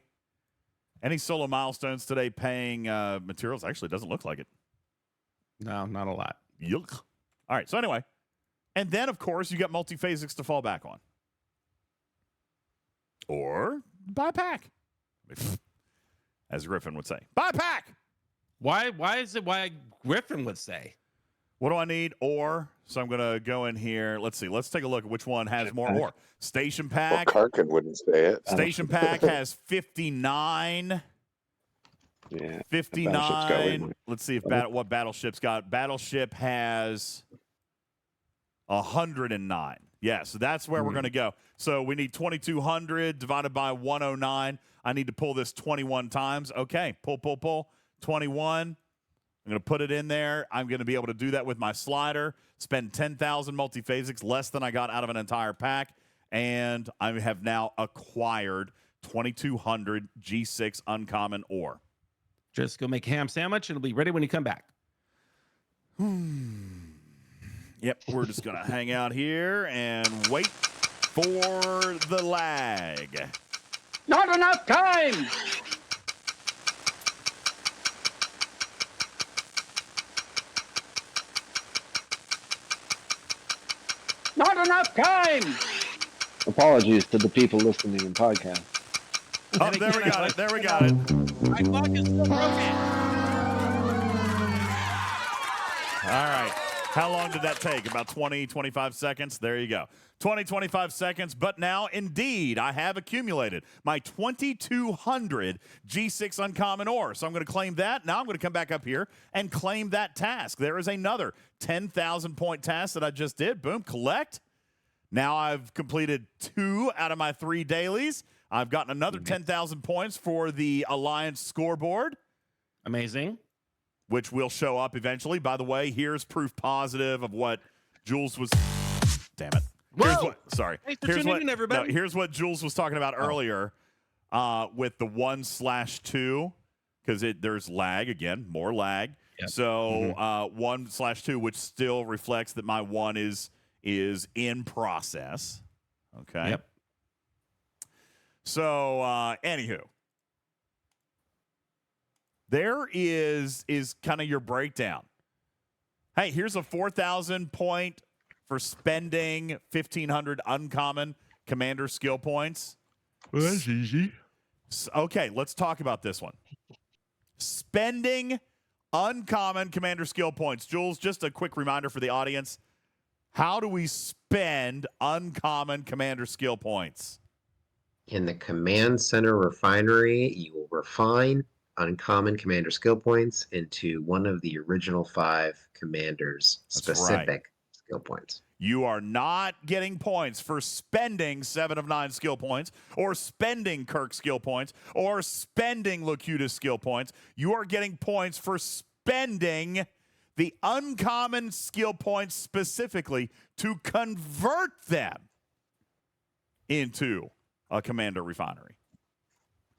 S1: any solo milestones today paying materials? Actually, it doesn't look like it.
S3: No, not a lot.
S1: Yuck. All right, so anyway, and then, of course, you got multiphasics to fall back on. Or buy a pack. As Griffin would say. Buy a pack!
S3: Why is it why Griffin would say?
S1: What do I need? Ore. So I'm going to go in here. Let's see. Let's take a look at which one has more ore. Station Pack.
S8: Well, Karkin wouldn't say it.
S1: Station Pack has 59.
S6: Yeah.
S1: 59. Let's see if what Battleship's got. Battleship has 109. Yeah, so that's where we're going to go. So we need 2,200 divided by 109. I need to pull this 21 times. Okay, pull. 21. I'm going to put it in there. I'm going to be able to do that with my slider, spend 10,000 multiphasics, less than I got out of an entire pack, and I have now acquired 2,200 G6 uncommon ore.
S3: Just go make a ham sandwich. It'll be ready when you come back.
S1: Yep, we're just going to hang out here and wait for the lag.
S5: Not enough time! Not enough time!
S6: Apologies to the people listening in podcast.
S1: Oh, there we got it. There we got it.
S3: My clock is still broken.
S1: All right. How long did that take? About 20, 25 seconds? There you go. 20, 25 seconds. But now, indeed, I have accumulated my 2,200 G6 uncommon ore. So I'm going to claim that. Now I'm going to come back up here and claim that task. There is another 10,000 point task that I just did. Boom, collect. Now I've completed 2 out of my 3 dailies. I've gotten another 10,000 points for the Alliance scoreboard.
S3: Amazing.
S1: Which will show up eventually. By the way, here's proof positive of what Jules was. Damn it. Here's what, sorry.
S3: Thanks for tuning in, everybody.
S1: No, here's what Jules was talking about earlier with the 1/2, because there's lag again, more lag. Yep. So 1/2, which still reflects that my 1 is in process. Okay.
S3: Yep.
S1: So anywho. There is kind of your breakdown. Hey, here's a 4,000 point for spending 1,500 uncommon commander skill points.
S4: Well, that's easy.
S1: Okay, let's talk about this one. Spending uncommon commander skill points. Jules, just a quick reminder for the audience. How do we spend uncommon commander skill points?
S7: In the command center refinery, you will refine uncommon commander skill points into one of the original 5 commanders specific skill points.
S1: You are not getting points for spending 7 of 9 skill points, or spending Kirk skill points, or spending Locutus skill points. You are getting points for spending the uncommon skill points specifically to convert them into a commander refinery.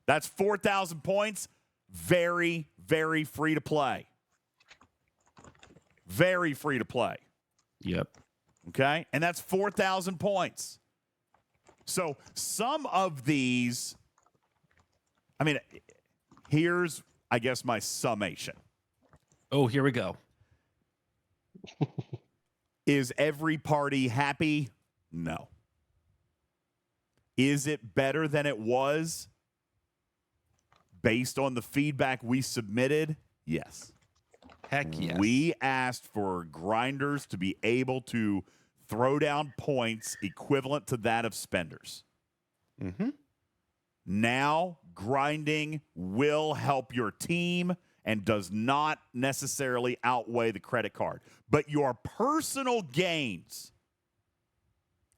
S1: That's 4,000 points. Very, very free to play. Very free to play.
S3: Yep.
S1: Okay? And that's 4,000 points. So some of these, I mean, here's, I guess, my summation.
S3: Oh, here we go.
S1: Is every party happy? No. Is it better than it was? Based on the feedback we submitted, yes.
S3: Heck yes.
S1: We asked for grinders to be able to throw down points equivalent to that of spenders.
S3: Mm-hmm.
S1: Now, grinding will help your team and does not necessarily outweigh the credit card. But your personal gains,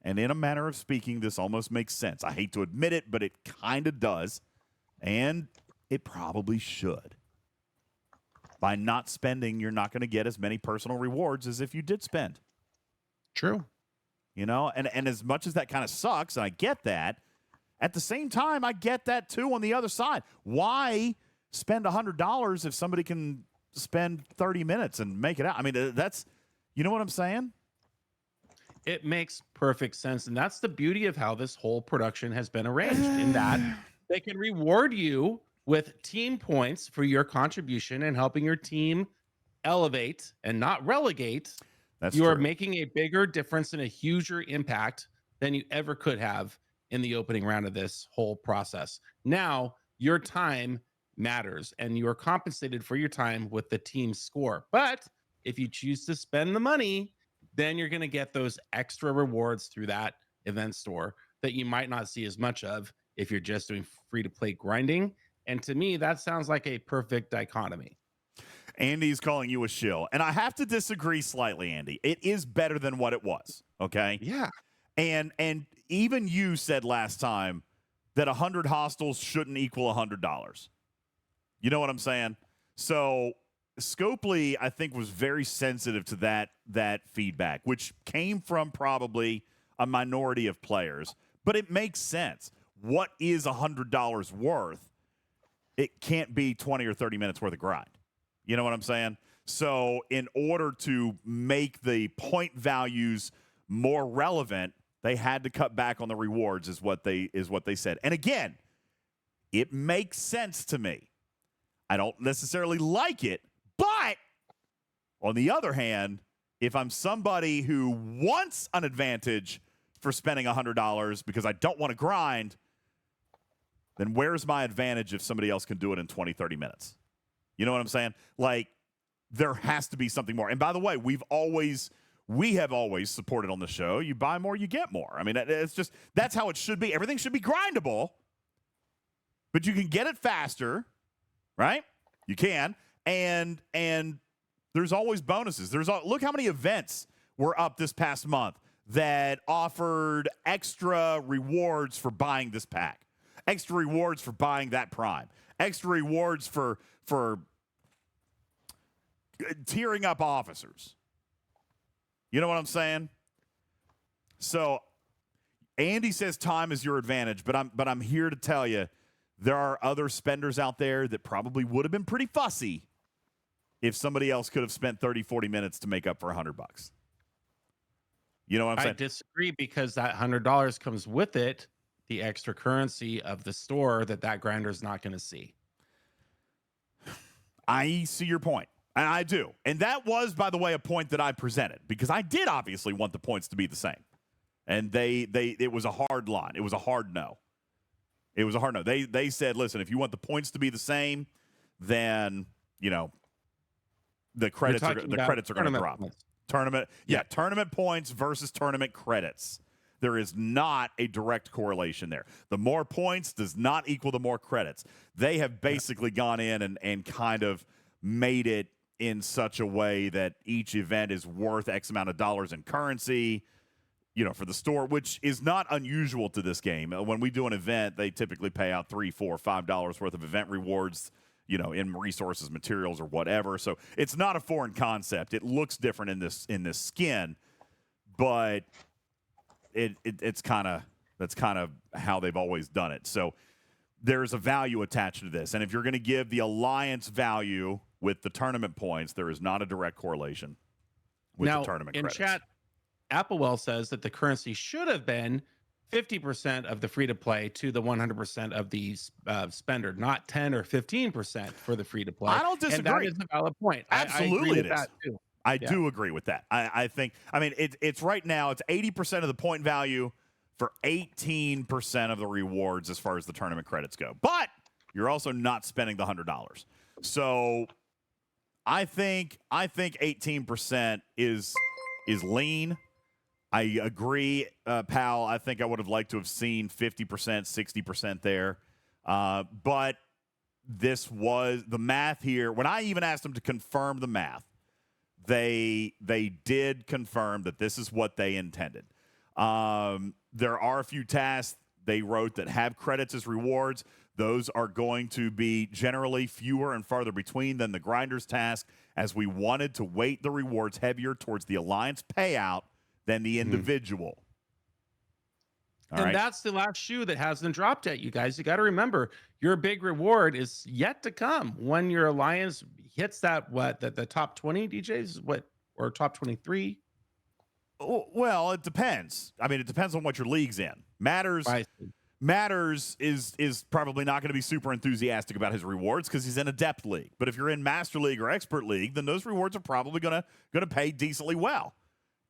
S1: and in a manner of speaking, this almost makes sense. I hate to admit it, but it kind of does. And it probably should. By not spending, you're not going to get as many personal rewards as if you did spend.
S3: True.
S1: You know, and as much as that kind of sucks, and I get that, at the same time, I get that too on the other side. Why spend $100 if somebody can spend 30 minutes and make it out? I mean, that's, you know what I'm saying?
S3: It makes perfect sense. And that's the beauty of how this whole production has been arranged, in that they can reward you with team points for your contribution and helping your team elevate and not relegate. You are making a bigger difference and a huger impact than you ever could have in the opening round of this whole process. Now, your time matters, and you are compensated for your time with the team score. But if you choose to spend the money, then you're going to get those extra rewards through that event store that you might not see as much of if you're just doing free to play grinding. And to me, that sounds like a perfect dichotomy.
S1: Andy's calling you a shill, and I have to disagree slightly, Andy. It is better than what it was. Okay.
S3: Yeah.
S1: And even you said last time that 100 hostels shouldn't equal $100. You know what I'm saying? So Scopely, I think, was very sensitive to that feedback, which came from probably a minority of players. But it makes sense. What is $100 worth? It can't be 20 or 30 minutes worth of grind. You know what I'm saying? So in order to make the point values more relevant, they had to cut back on the rewards, is what they said. And again, it makes sense to me. I don't necessarily like it, but on the other hand, if I'm somebody who wants an advantage for spending $100 because I don't want to grind, then where's my advantage if somebody else can do it in 20, 30 minutes? You know what I'm saying? Like, there has to be something more. And by the way, we have always supported on the show, you buy more, you get more. I mean, it's just, that's how it should be. Everything should be grindable, but you can get it faster, right? You can. And there's always bonuses. Look how many events were up this past month that offered extra rewards for buying this pack, extra rewards for buying that prime, extra rewards for tiering up officers. You know what I'm saying? So Andy says time is your advantage, but I'm here to tell you there are other spenders out there that probably would have been pretty fussy if somebody else could have spent 30, 40 minutes to make up for $100. You know what I'm saying?
S3: I disagree, because that $100 comes with it the extra currency of the store that grinder's not going to see.
S1: I see your point, and I do. And that was, by the way, a point that I presented, because I did obviously want the points to be the same. And it was a hard line. It was a hard no. It was a hard no. They said, listen, if you want the points to be the same, then, you know, the credits are going to drop.
S3: Points.
S1: Tournament points versus tournament credits. There is not a direct correlation there. The more points does not equal the more credits. They have basically gone in and kind of made it in such a way that each event is worth X amount of dollars in currency, you know, for the store, which is not unusual to this game. When we do an event, they typically pay out $3, $4, $5 worth of event rewards, you know, in resources, materials, or whatever. So it's not a foreign concept. It looks different in this skin, but that's kind of how they've always done it. So there's a value attached to this. And if you're going to give the alliance value with the tournament points, there is not a direct correlation with the tournament credits.
S3: In chat, Applewell says that the currency should have been 50% of the free-to-play to the 100% of the spender, not 10 or 15% for the free-to-play.
S1: I don't disagree.
S3: And that is a valid point.
S1: Absolutely,
S3: I agree with that too.
S1: I do agree with that. I think, it's right now, it's 80% of the point value for 18% of the rewards as far as the tournament credits go. But you're also not spending the $100. So I think 18% is lean. I agree, pal. I think I would have liked to have seen 50%, 60% there. But this was the math here. When I even asked them to confirm the math, they did confirm that this is what they intended. There are a few tasks they wrote that have credits as rewards. Those are going to be generally fewer and farther between than the Grinders task, as we wanted to weight the rewards heavier towards the Alliance payout than the individual.
S3: That's the last shoe that hasn't dropped yet, you guys. You got to remember, your big reward is yet to come when your Alliance hits that, the top 20 DJs, or top 23?
S1: Well, it depends. I mean, it depends on what your league's in. Matters is probably not going to be super enthusiastic about his rewards because he's in a depth league. But if you're in Master League or Expert League, then those rewards are probably going to pay decently well.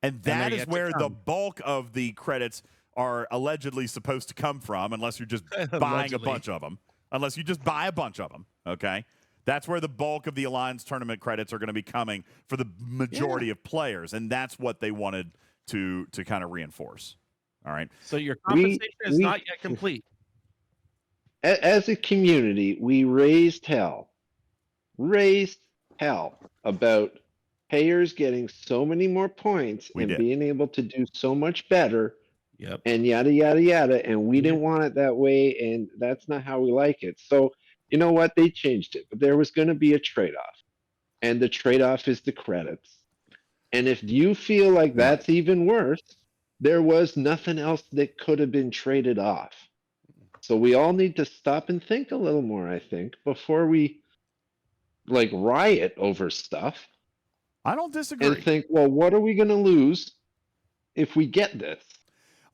S1: And that is where the bulk of the credits are allegedly supposed to come from, unless you're just buying a bunch of them. Unless you just buy a bunch of them, Okay, that's where the bulk of the Alliance tournament credits are going to be coming for the majority of players, and that's what they wanted to kind of reinforce. All right.
S3: So your compensation is not yet complete.
S6: As a community, we raised hell about payers getting so many more points being able to do so much better.
S3: Yep.
S6: And yada, yada, yada. And we didn't want it that way. And that's not how we like it. So, you know what? They changed it. But there was going to be a trade-off. And the trade-off is the credits. And if you feel like that's even worse, there was nothing else that could have been traded off. So we all need to stop and think a little more, I think, before we like riot over stuff.
S1: I don't disagree.
S6: And think, well, what are we going to lose if we get this?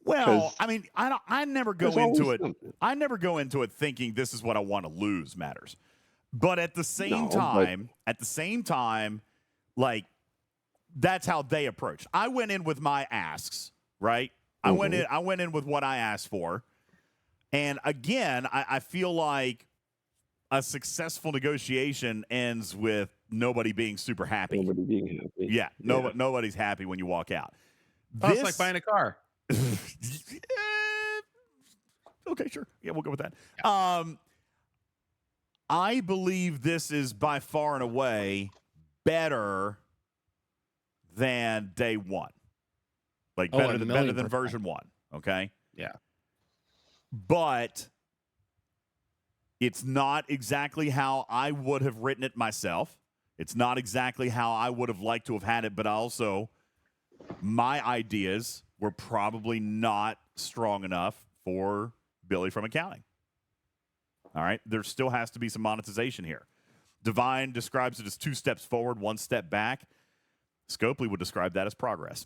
S1: Well, I mean, I never go into it. I never go into it thinking this is what I want to lose matters. But at the same time, like that's how they approach. I went in with my asks, right? I went in with what I asked for. And again, I feel like a successful negotiation ends with nobody being super happy.
S6: Nobody being happy.
S1: Yeah, nobody's happy when you walk out.
S3: It's like buying a car.
S1: Okay, sure. Yeah, we'll go with that. Yeah. I believe this is by far and away better than day one. Like better than version 1. Okay.
S3: Yeah.
S1: But it's not exactly how I would have written it myself. It's not exactly how I would have liked to have had it, but also my ideas were probably not strong enough for Billy from accounting. All right. There still has to be some monetization here. Divine describes it as 2 steps forward, 1 step back. Scopely would describe that as progress.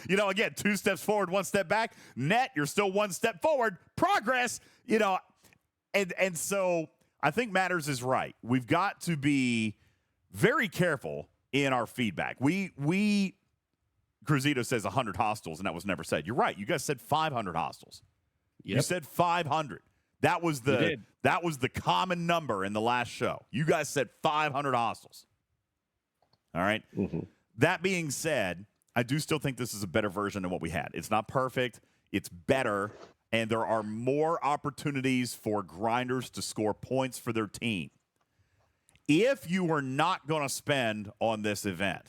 S1: Again, 2 steps forward, 1 step back. Net, you're still 1 step forward. Progress, and so I think Matters is right. We've got to be very careful in our feedback. We Cruzito says 100 hostiles, and that was never said. You're right. You guys said 500 hostiles. Yep. You said 500. That was the common number in the last show. You guys said 500 hostiles. All right. Mm-hmm. That being said, I do still think this is a better version than what we had. It's not perfect. It's better. And there are more opportunities for grinders to score points for their team. If you are not going to spend on this event,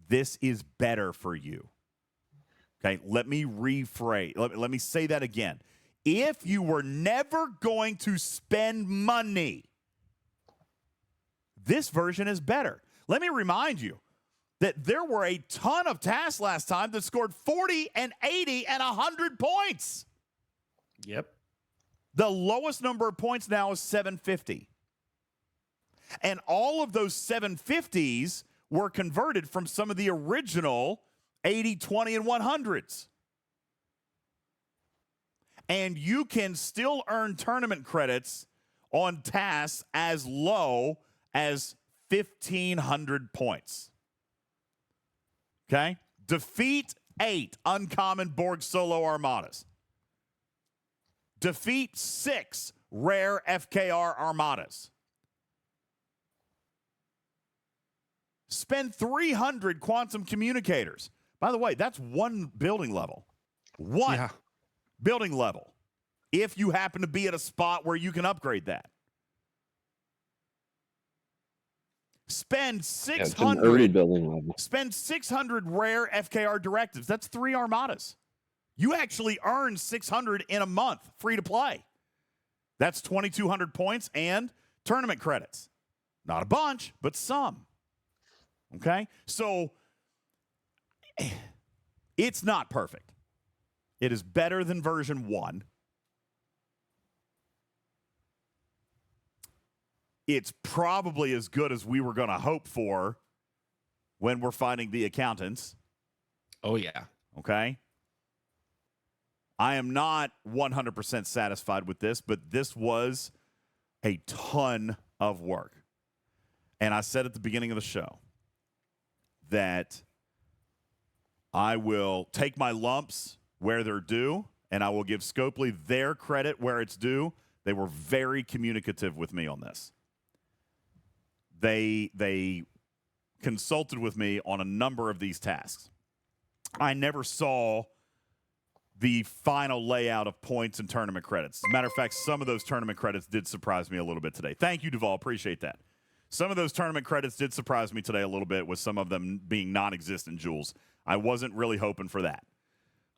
S1: this is better for you. Okay, let me rephrase. Let me say that again. If you were never going to spend money, this version is better. Let me remind you that there were a ton of tasks last time that scored 40 and 80 and 100 points.
S3: Yep.
S1: The lowest number of points now is 750. And all of those 750s were converted from some of the original 80, 20, and 100s. And you can still earn tournament credits on tasks as low as 1,500 points. Okay? Defeat 8 uncommon Borg solo armadas. Defeat 6 rare FKR armadas. Spend 300 quantum communicators. By the way, that's 1 building level. 1 building level. If you happen to be at a spot where you can upgrade that. Spend 600
S6: early building level.
S1: Spend 600 rare FKR directives. That's 3 armadas. You actually earn 600 in a month free to play. That's 2,200 points and tournament credits. Not a bunch, but some. Okay? So it's not perfect. It is better than version 1. It's probably as good as we were going to hope for when we're finding the accountants.
S3: Oh, yeah.
S1: Okay? I am not 100% satisfied with this, but this was a ton of work. And I said at the beginning of the show that I will take my lumps where they're due, and I will give Scopely their credit where it's due. They were very communicative with me on this. They consulted with me on a number of these tasks. I never saw the final layout of points and tournament credits. As a matter of fact, some of those tournament credits did surprise me a little bit today. Thank you, Duval. Appreciate that. Some of those tournament credits did surprise me today a little bit, with some of them being non-existent, Jules. I wasn't really hoping for that.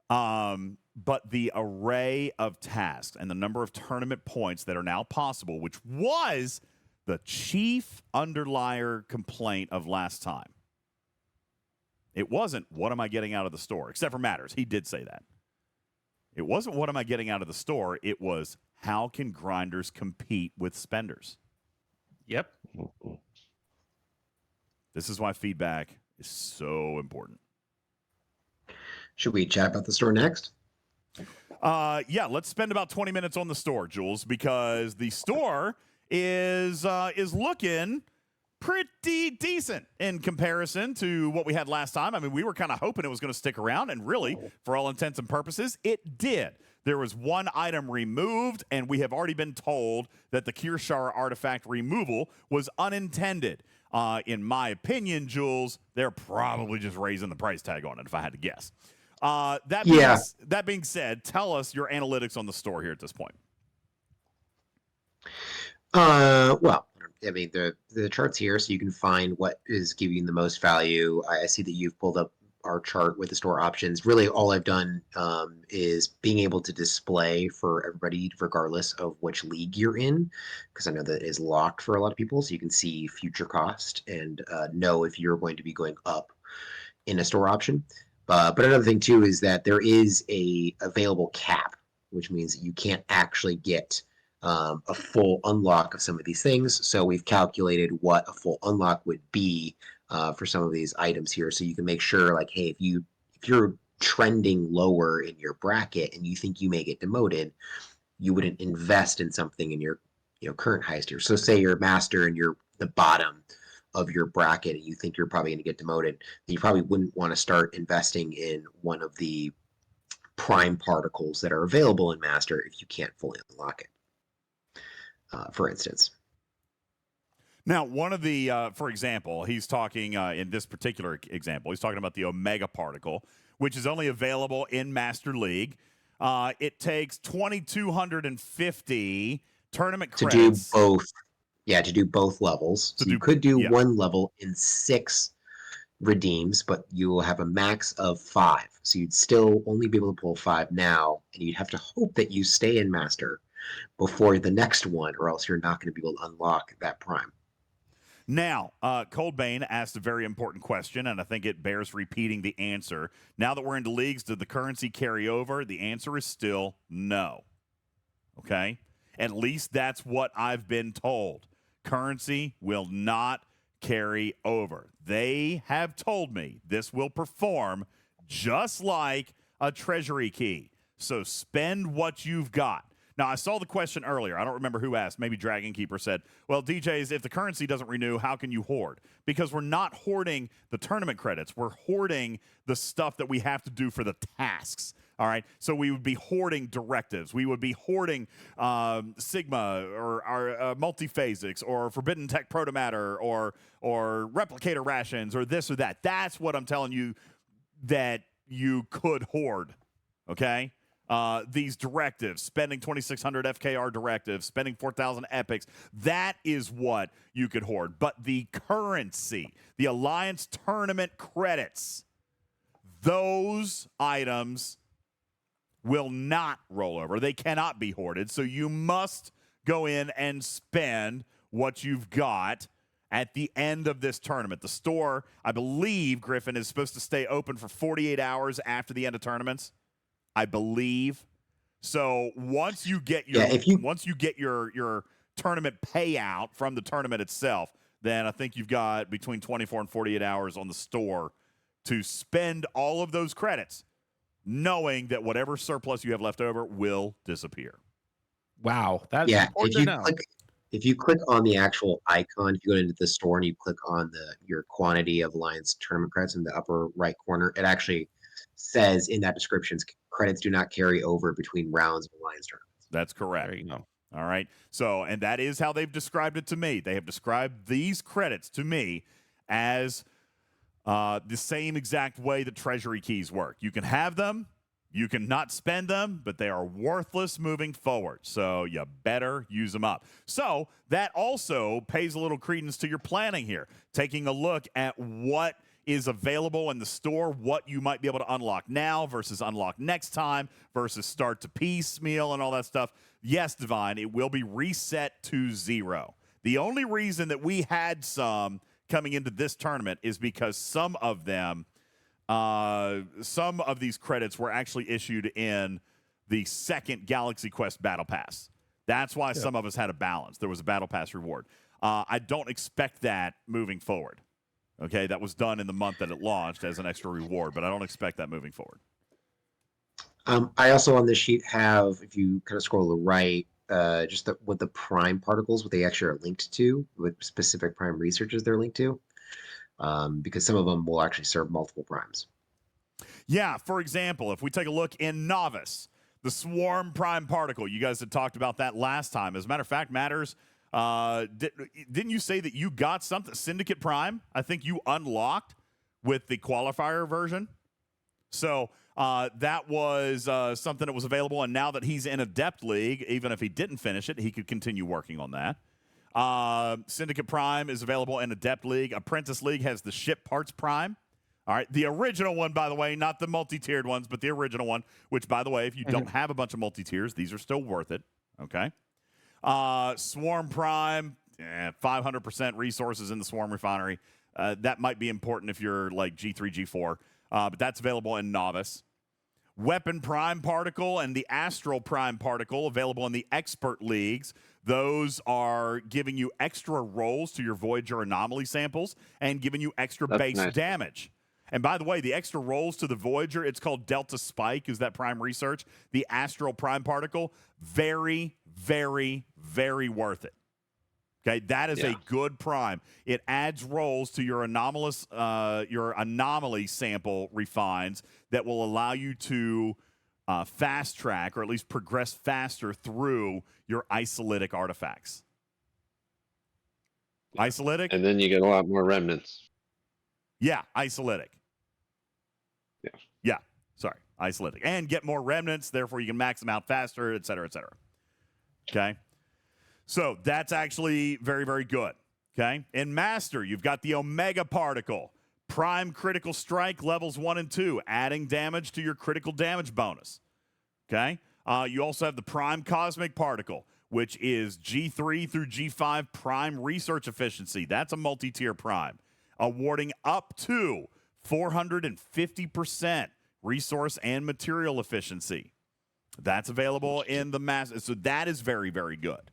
S1: But the array of tasks and the number of tournament points that are now possible, which was the chief underlier complaint of last time. It wasn't, what am I getting out of the store? Except for Matters. He did say that. It wasn't, what am I getting out of the store? It was, how can grinders compete with spenders?
S3: Yep.
S1: This is why feedback is so important.
S7: Should we chat about the store next?
S1: Yeah, let's spend about 20 minutes on the store, Jules, because the store is looking pretty decent in comparison to what we had last time. I mean, we were kind of hoping it was going to stick around, and really, for all intents and purposes, it did. There was one item removed, and we have already been told that the Kirshar artifact removal was unintended. In my opinion, Jules, they're probably just raising the price tag on it, if I had to guess. That being said, tell us your analytics on the store here at this point.
S7: Well, I mean, the chart's here, so you can find what is giving you the most value. I see that you've pulled up our chart with the store options. Really, all I've done is being able to display for everybody, regardless of which league you're in, because I know that is locked for a lot of people, so you can see future cost and know if you're going to be going up in a store option. But another thing, too, is that there is a available cap, which means that you can't actually get a full unlock of some of these things. So we've calculated what a full unlock would be for some of these items here. So you can make sure, like, hey, if you're trending lower in your bracket and you think you may get demoted, you wouldn't invest in something in your current highest tier. So say you're master and you're the bottom of your bracket and you think you're probably going to get demoted, then you probably wouldn't want to start investing in one of the prime particles that are available in master if you can't fully unlock it. For instance.
S1: Now, one of the, for example, he's talking in this particular example, he's talking about the Omega particle, which is only available in Master League. It takes 2,250 tournament credits.
S7: To do both. Yeah, to do both levels. So you could do one level in 6 redeems, but you will have a max of 5. So you'd still only be able to pull 5 now, and you'd have to hope that you stay in Master before the next one, or else you're not going to be able to unlock that prime.
S1: Now, Coldbane asked a very important question, and I think it bears repeating the answer. Now that we're into leagues, did the currency carry over? The answer is still no. Okay? At least that's what I've been told. Currency will not carry over. They have told me this will perform just like a treasury key. So spend what you've got. Now, I saw the question earlier. I don't remember who asked. Maybe Dragon Keeper said, well, DJs, if the currency doesn't renew, how can you hoard? Because we're not hoarding the tournament credits. We're hoarding the stuff that we have to do for the tasks. All right? So we would be hoarding directives. We would be hoarding Sigma or our multiphasics or Forbidden Tech Protomatter or replicator rations or this or that. That's what I'm telling you that you could hoard. Okay? These directives, spending 2,600 FKR directives, spending 4,000 epics, that is what you could hoard. But the currency, the Alliance tournament credits, those items will not roll over. They cannot be hoarded. So you must go in and spend what you've got at the end of this tournament. The store, I believe, Griffin, is supposed to stay open for 48 hours after the end of tournaments. I believe. So once you get your your tournament payout from the tournament itself, then I think you've got between 24 and 48 hours on the store to spend all of those credits, knowing that whatever surplus you have left over will disappear.
S3: Wow, that's important to know.
S7: If you click on the actual icon, if you go into the store and you click on your quantity of Alliance tournament credits in the upper right corner, it actually says in that description, credits do not carry over between rounds of Alliance tournaments.
S1: That's correct.
S3: There you go.
S1: All right. So, and that is how they've described it to me. They have described these credits to me as the same exact way that treasury keys work. You can have them, you can not spend them, but they are worthless moving forward. So you better use them up. So that also pays a little credence to your planning here, taking a look at what is available in the store, what you might be able to unlock now versus unlock next time versus start to piecemeal and all that stuff. Yes, Divine, it will be reset to 0. The only reason that we had some coming into this tournament is because some of these credits were actually issued in the second Galaxy Quest Battle Pass. That's why some of us had a balance. There was a Battle Pass reward. I don't expect that moving forward. Okay, that was done in the month that it launched as an extra reward, but I don't expect that moving forward.
S7: I also on this sheet have, if you kind of scroll to the right, just what the prime particles, what they actually are linked to, what specific prime researches they're linked to, because some of them will actually serve multiple primes.
S1: Yeah, for example, if we take a look in Novice, the Swarm Prime Particle, you guys had talked about that last time. As a matter of fact, Matters, didn't you say that you got something, Syndicate Prime? I think you unlocked with the qualifier version. So that was something that was available, and now that he's in Adept League, even if he didn't finish it, he could continue working on that. Syndicate Prime is available in Adept League. Apprentice League has the Ship Parts Prime. All right, the original one, by the way, not the multi-tiered ones, but the original one, which, by the way, if you don't have a bunch of multi-tiers, these are still worth it, okay? Swarm Prime, 500% resources in the Swarm Refinery. That might be important if you're like G3, G4, but that's available in Novice. Weapon Prime Particle and the Astral Prime Particle available in the Expert Leagues. Those are giving you extra rolls to your Voyager anomaly samples and giving you extra base damage. And by the way, the extra rolls to the Voyager, it's called Delta Spike, is that prime research. The Astral Prime Particle, very, very, very worth it. Okay, that is a good prime. It adds rolls to your anomaly sample refines that will allow you to fast track or at least progress faster through your isolytic artifacts. Isolytic?
S6: And then you get a lot more remnants.
S1: Yeah, isolytic. Yeah, sorry, isolytic. And get more remnants, therefore you can max them out faster, et cetera, et cetera. Okay? So that's actually very, very good. Okay? In Master, you've got the Omega Particle. Prime Critical Strike levels 1 and 2, adding damage to your critical damage bonus. Okay? You also have the Prime Cosmic Particle, which is G3 through G5 Prime Research Efficiency. That's a multi-tier prime, awarding up to 450% resource and material efficiency. That's available in the Master. So that is very, very good.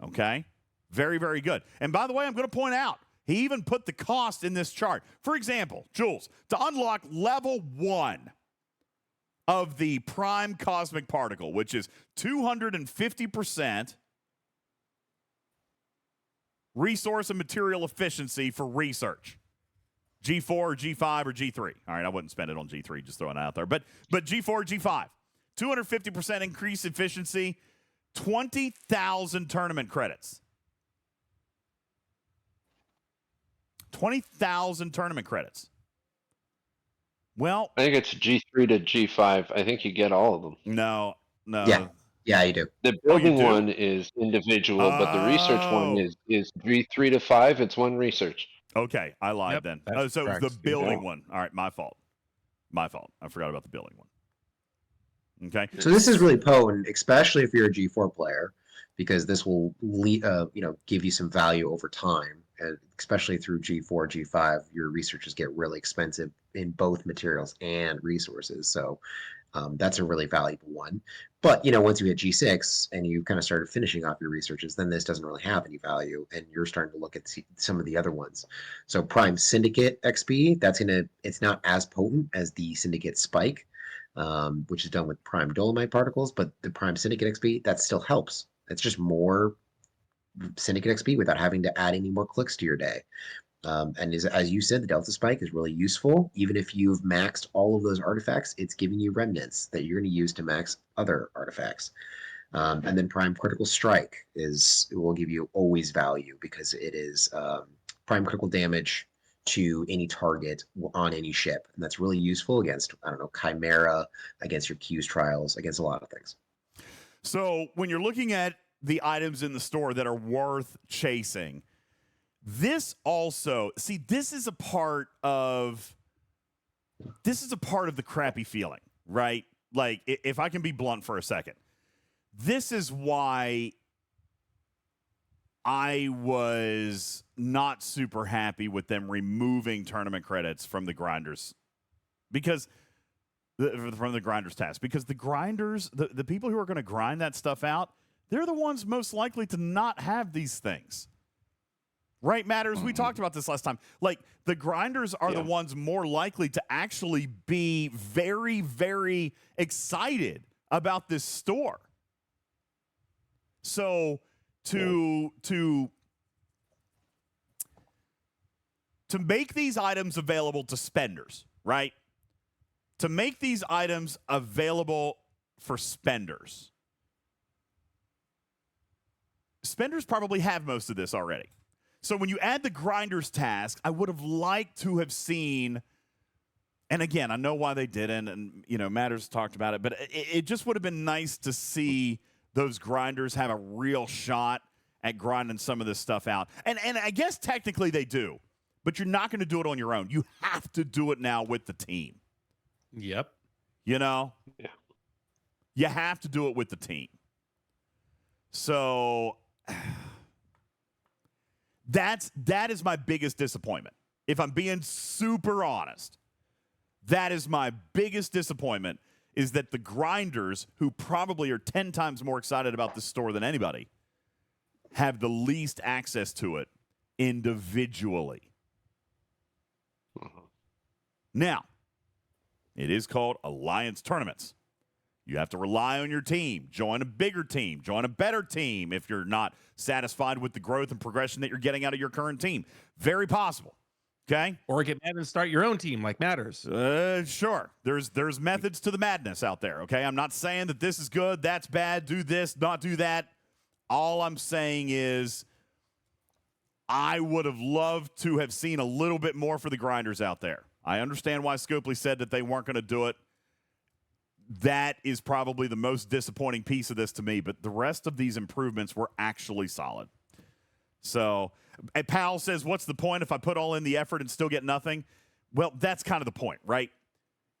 S1: Okay? Very, very good. And by the way, I'm going to point out, he even put the cost in this chart. For example, Jules, to unlock level 1 of the Prime Cosmic Particle, which is 250% resource and material efficiency for research. G4 or G5 or G3. All right, I wouldn't spend it on G3, just throwing it out there. But G4 or G5. 250% increased efficiency, 20,000 tournament credits. 20,000 tournament credits. Well,
S6: I think it's G3 to G5. I think you get all of them.
S1: No.
S7: Yeah, you do.
S6: The building one is individual, but the research one is G3 to 5. It's one research.
S1: Okay, I lied then. So the building one. All right, my fault. I forgot about the building one. Okay.
S7: So this is really potent, especially if you're a G4 player, because this will give you some value over time, and especially through G4, G5, your researches get really expensive in both materials and resources. So that's a really valuable one. But once you hit G6 and you kind of started finishing off your researches, then this doesn't really have any value, and you're starting to look at some of the other ones. So Prime Syndicate XP, it's not as potent as the Syndicate Spike, which is done with Prime Dolomite particles, but the Prime Syndicate XP, that still helps. It's just more Syndicate XP without having to add any more clicks to your day. And as you said, the Delta Spike is really useful. Even if you've maxed all of those artifacts, it's giving you remnants that you're going to use to max other artifacts. And then Prime Critical Strike will give you always value because it is prime critical damage to any target on any ship. And that's really useful against, I don't know, Chimera, against your Q's trials, against a lot of things.
S1: So when you're looking at the items in the store that are worth chasing, this also, see, this is a part of the crappy feeling, right? Like, if I can be blunt for a second, this is why I was not super happy with them removing tournament credits from the grinders, because from the grinders task, because the grinders, the people who are going to grind that stuff out, they're the ones most likely to not have these things. Right, Matters? We talked about this last time. Like, the grinders are the ones more likely to actually be very, very excited about this store. So to make these items available to spenders, right? To make these items available for spenders. Spenders probably have most of this already. So when you add the grinders task, I would have liked to have seen, and again, I know why they didn't, and Matters talked about it, but it just would have been nice to see those grinders have a real shot at grinding some of this stuff out. And I guess technically they do, but you're not going to do it on your own. You have to do it now with the team.
S3: Yep.
S1: Yeah. You have to do it with the team. So that is my biggest disappointment. If I'm being super honest, that is my biggest disappointment, is that the grinders, who probably are 10 times more excited about this store than anybody, have the least access to it individually. Now, it is called Alliance Tournaments. You have to rely on your team. Join a bigger team. Join a better team if you're not satisfied with the growth and progression that you're getting out of your current team. Very possible. Okay?
S3: Or get mad and start your own team like Matters.
S1: Sure. There's methods to the madness out there, okay? I'm not saying that this is good, that's bad, do this, not do that. All I'm saying is I would have loved to have seen a little bit more for the grinders out there. I understand why Scopely said that they weren't going to do it. That is probably the most disappointing piece of this to me, but the rest of these improvements were actually solid. So, Powell says, what's the point if I put all in the effort and still get nothing? Well, that's kind of the point, right?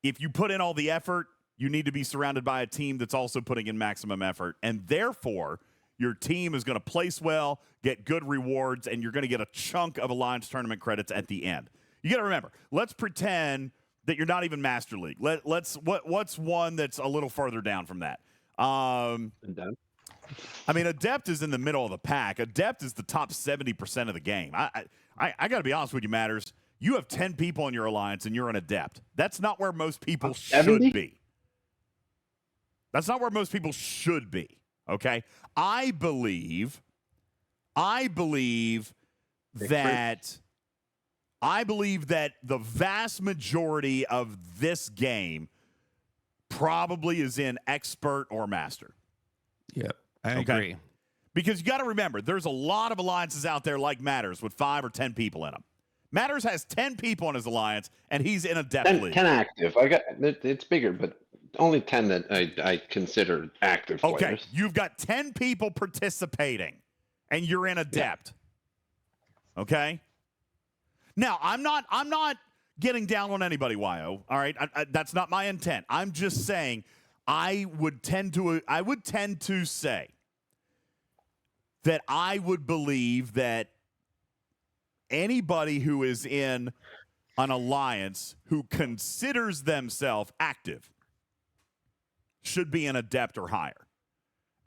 S1: If you put in all the effort, you need to be surrounded by a team that's also putting in maximum effort, and therefore your team is going to place well, get good rewards, and you're going to get a chunk of Alliance Tournament credits at the end. You got to remember, let's pretend that you're not even Master League. What's one that's a little further down from that?
S6: Adept.
S1: I mean, Adept is in the middle of the pack. Adept is the top 70% of the game. I got to be honest with you, Matters. You have 10 people in your alliance, and you're an Adept. That's not where most people should be. That's not where most people should be. Okay, I believe that the vast majority of this game probably is in expert or master.
S3: Yep, I agree.
S1: Because you got to remember, there's a lot of alliances out there like Matters with 5 or 10 people in them. Matters has 10 people in his alliance, and he's in a depth league.
S6: 10 active. It's bigger, but only 10 that I consider active players.
S1: Okay, you've got 10 people participating, and you're in a depth. Yeah. Okay? Now, I'm not getting down on anybody, YO. All right, that's not my intent. I'm just saying I would tend to say that I would believe that anybody who is in an alliance who considers themselves active should be an adept or higher.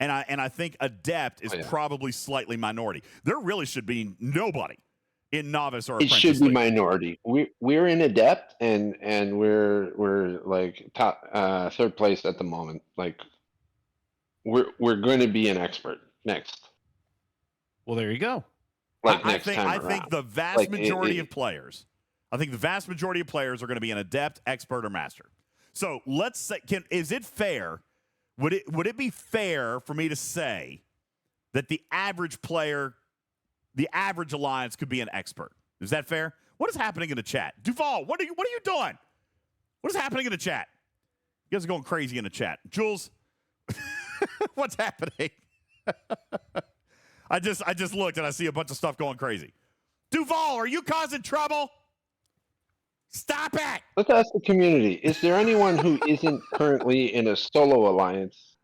S1: And I think adept is probably slightly minority. There really should be nobody in novice or apprentice.
S6: It should be minority. We're in adept and we're like top third place at the moment. Like we're going to be an expert next.
S3: Well, there you go.
S6: Like
S1: I think the vast majority of players. I think the vast majority of players are going to be an adept, expert, or master. So let's say, is it fair would it be fair for me to say that the average player, the average alliance could be an expert? Is that fair? What is happening in the chat? Duval, what are you doing? What is happening in the chat? You guys are going crazy in the chat. Jules, what's happening? I just looked and I see a bunch of stuff going crazy. Duval, are you causing trouble? Stop it!
S6: Let's ask the community. Is there anyone who isn't currently in a solo alliance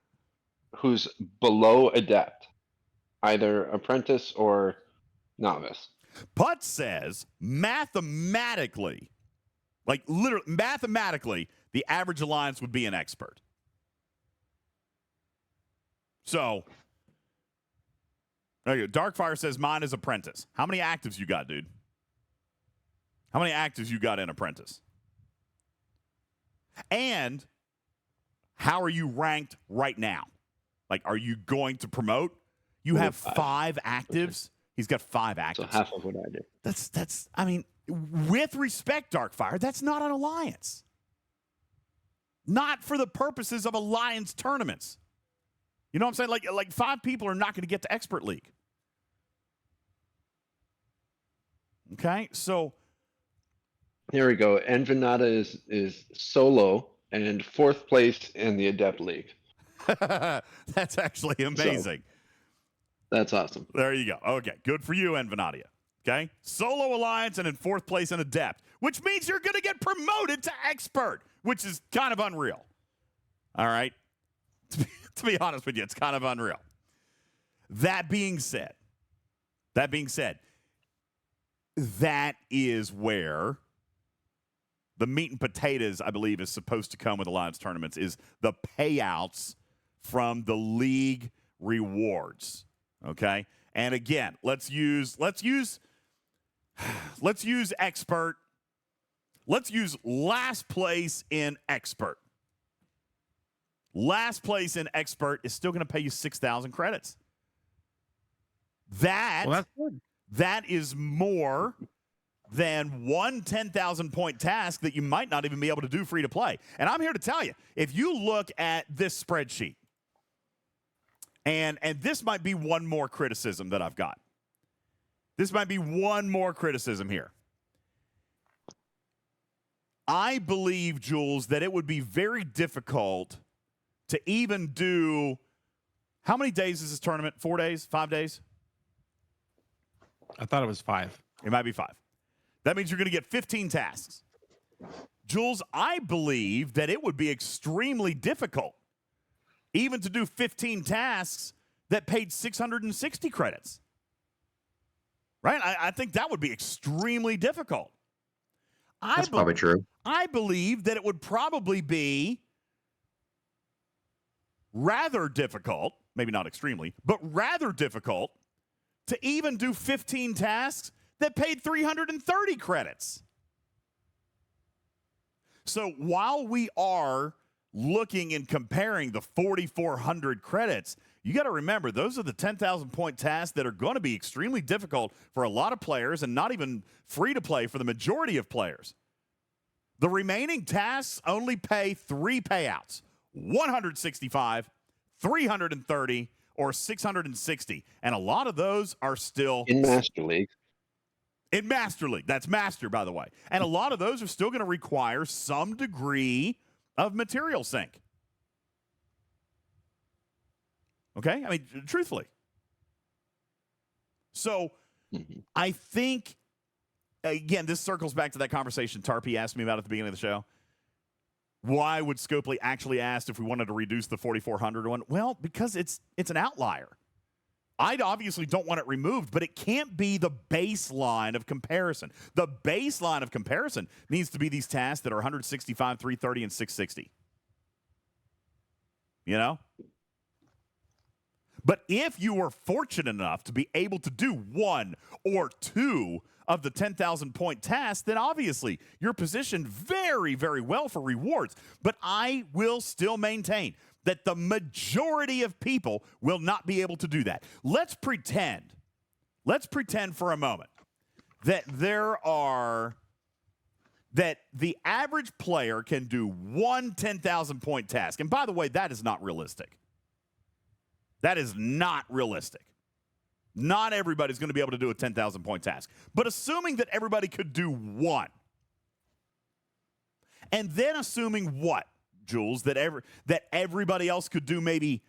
S6: who's below adept? Either apprentice or novice?
S1: Putt says mathematically, like literally mathematically, the average alliance would be an expert. So, there you go. Darkfire says mine is apprentice. How many actives you got, dude? How many actives you got in apprentice? And how are you ranked right now? Like, are you going to promote? You have 5 actives. He's got 5 actives.
S6: So half of what I do.
S1: That's. I mean, with respect, Darkfire, that's not an alliance. Not for the purposes of alliance tournaments. You know what I'm saying? Like 5 people are not going to get to Expert League. Okay, so
S6: here we go. Envenata is solo and 4th place in the Adept League.
S1: That's actually amazing.
S6: So, that's awesome.
S1: There you go. Okay, good for you, Envenatia. Okay, solo alliance and in 4th place in Adept, which means you're going to get promoted to Expert, which is kind of unreal. All right, to be honest with you, it's kind of unreal. That being said, that is where the meat and potatoes, I believe, is supposed to come with alliance tournaments, is the payouts from the league rewards. Okay, and again, let's use expert. Let's use last place in expert. Last place in expert is still going to pay you 6,000 credits. That's good. That is more than one 10,000 point task that you might not even be able to do free to play. And I'm here to tell you, if you look at this spreadsheet, and this might be one more criticism that I've got. This might be one more criticism here. I believe, Jules, that it would be very difficult to even do, how many days is this tournament? 4 days? 5 days?
S3: I thought it was 5.
S1: It might be 5. That means you're going to get 15 tasks. Jules, I believe that it would be extremely difficult even to do 15 tasks that paid 660 credits. Right? I think that would be extremely difficult.
S7: That's probably true.
S1: I believe that it would probably be rather difficult, maybe not extremely, but rather difficult to even do 15 tasks that paid 330 credits. So while we are looking and comparing the 4,400 credits, you got to remember, those are the 10,000 point tasks that are going to be extremely difficult for a lot of players and not even free to play for the majority of players. The remaining tasks only pay 3 payouts, 165, 330, or 660. And a lot of those are still
S6: in Master League.
S1: In Master League. That's Master, by the way. And a lot of those are still going to require some degree of material sync. Okay? I mean, truthfully. So, I think, again, this circles back to that conversation Tarpey asked me about at the beginning of the show. Why would Scopely actually ask if we wanted to reduce the 4,400 one? Well, because it's an outlier. I obviously don't want it removed, but it can't be the baseline of comparison. The baseline of comparison needs to be these tasks that are 165, 330, and 660. You know? But if you were fortunate enough to be able to do 1 or 2 of the 10,000 point tasks, then obviously you're positioned very, very well for rewards. But I will still maintain that the majority of people will not be able to do that. Let's pretend for a moment that there are that the average player can do one 10,000-point task. And by the way, that is not realistic. That is not realistic. Not everybody's going to be able to do a 10,000-point task. But assuming that everybody could do one, and then assuming what, Jules, that everybody else could do maybe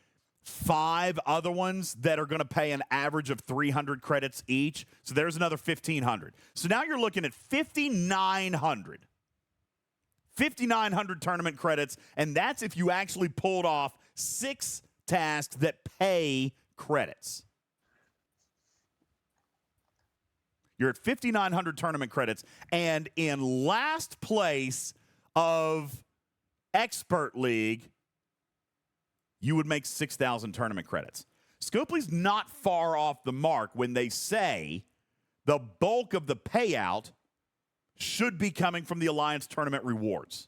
S1: 5 other ones that are going to pay an average of 300 credits each. So there's another 1,500. So now you're looking at 5,900. 5,900 tournament credits, and that's if you actually pulled off 6 tasks that pay credits. You're at 5,900 tournament credits, and in last place of Expert League, you would make 6,000 tournament credits. Scopely's not far off the mark when they say the bulk of the payout should be coming from the Alliance tournament rewards.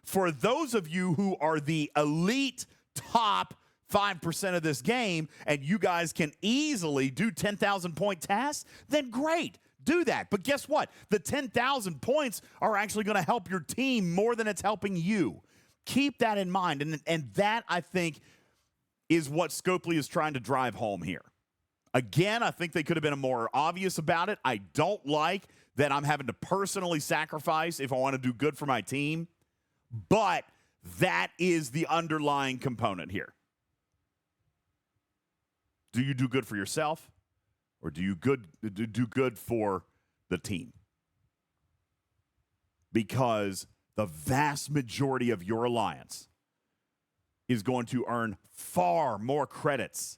S1: For those of you who are the elite top 5% of this game and you guys can easily do 10,000-point tasks, then great. Do that. But guess what? The 10,000 points are actually going to help your team more than it's helping you. Keep that in mind. And that, I think, is what Scopely is trying to drive home here. Again, I think they could have been more obvious about it. I don't like that I'm having to personally sacrifice if I want to do good for my team. But that is the underlying component here. Do you do good for yourself, or do you do good for the team? Because the vast majority of your alliance is going to earn far more credits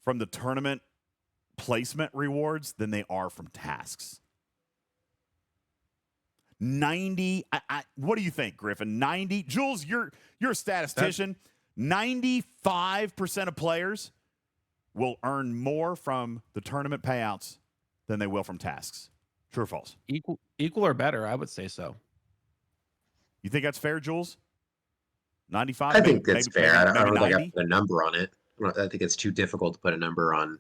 S1: from the tournament placement rewards than they are from tasks. 90, what do you think, Griffin? 90, Jules, you're a statistician. 95% of players will earn more from the tournament payouts than they will from tasks. True or false?
S3: Equal or better, I would say so.
S1: You think that's fair, Jules? 95?
S7: I think that's fair. I don't think I
S1: maybe
S7: put a number on it. I think it's too difficult to put a number on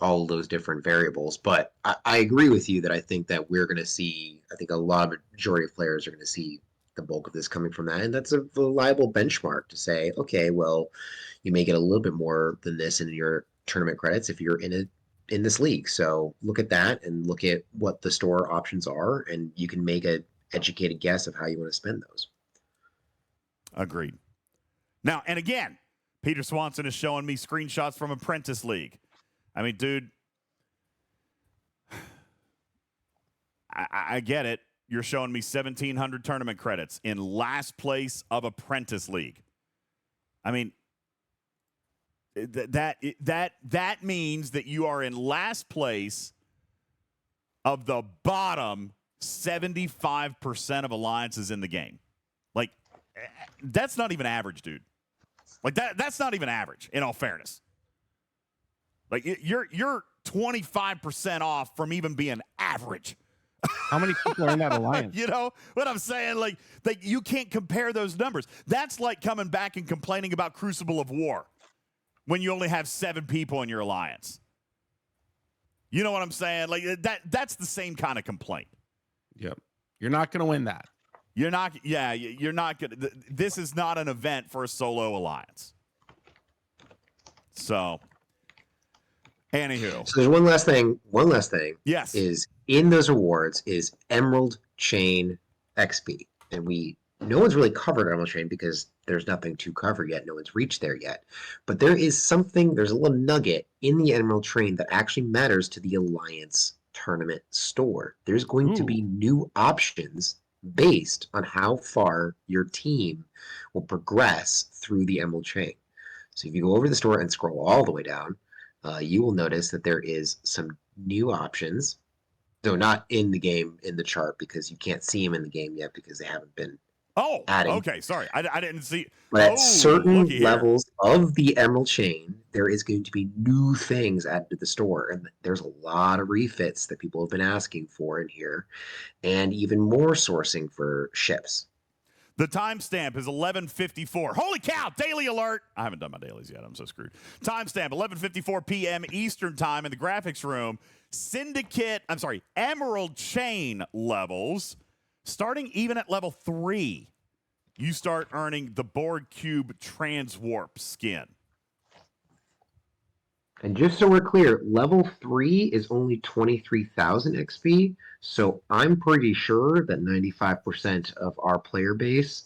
S7: all of those different variables. But I agree with you that I think that we're going to see, I think a lot of majority of players are going to see the bulk of this coming from that. And that's a reliable benchmark to say, okay, well, you may get a little bit more than this in your tournament credits if you're in this league. So look at that and look at what the store options are, and you can make an educated guess of how you want to spend those.
S1: Agreed. Now, and again, Peter Swanson is showing me screenshots from Apprentice League. I mean, dude, I get it. You're showing me 1,700 tournament credits in last place of Apprentice League. I mean, that means that you are in last place of the bottom 75% of alliances in the game. Like, that's not even average, dude. Like that's not even average, in all fairness. Like you're 25% off from even being average.
S3: How many people are in that alliance?
S1: You know what I'm saying? Like you can't compare those numbers. That's like coming back and complaining about Crucible of War when you only have 7 people in your alliance. You know what I'm saying? Like that's the same kind of complaint.
S3: Yep. You're not going to win that.
S1: You're not going to. This is not an event for a solo alliance. So, anywho.
S7: So there's one last thing.
S1: Yes.
S7: Is in those awards is Emerald Chain XP. And no one's really covered Emerald Chain because there's nothing to cover yet. No one's reached there yet. But there's a little nugget in the Emerald Chain that actually matters to the Alliance tournament store. There's going to be new options based on how far your team will progress through the Emerald Chain. So if you go over the store and scroll all the way down, you will notice that there is some new options. Though not in the game, in the chart, because you can't see them in the game yet because they haven't been added.
S1: Okay, sorry. I didn't see.
S7: But at certain levels of the Emerald Chain, there is going to be new things added to the store. And there's a lot of refits that people have been asking for in here, and even more sourcing for ships.
S1: The timestamp is 11:54. Holy cow, daily alert. I haven't done my dailies yet. I'm so screwed. Timestamp, 11:54 p.m. Eastern time in the graphics room. Emerald Chain levels Starting even at level 3, you start earning the Borg Cube Transwarp skin.
S7: And just so we're clear, level 3 is only 23,000 XP, so I'm pretty sure that 95% of our player base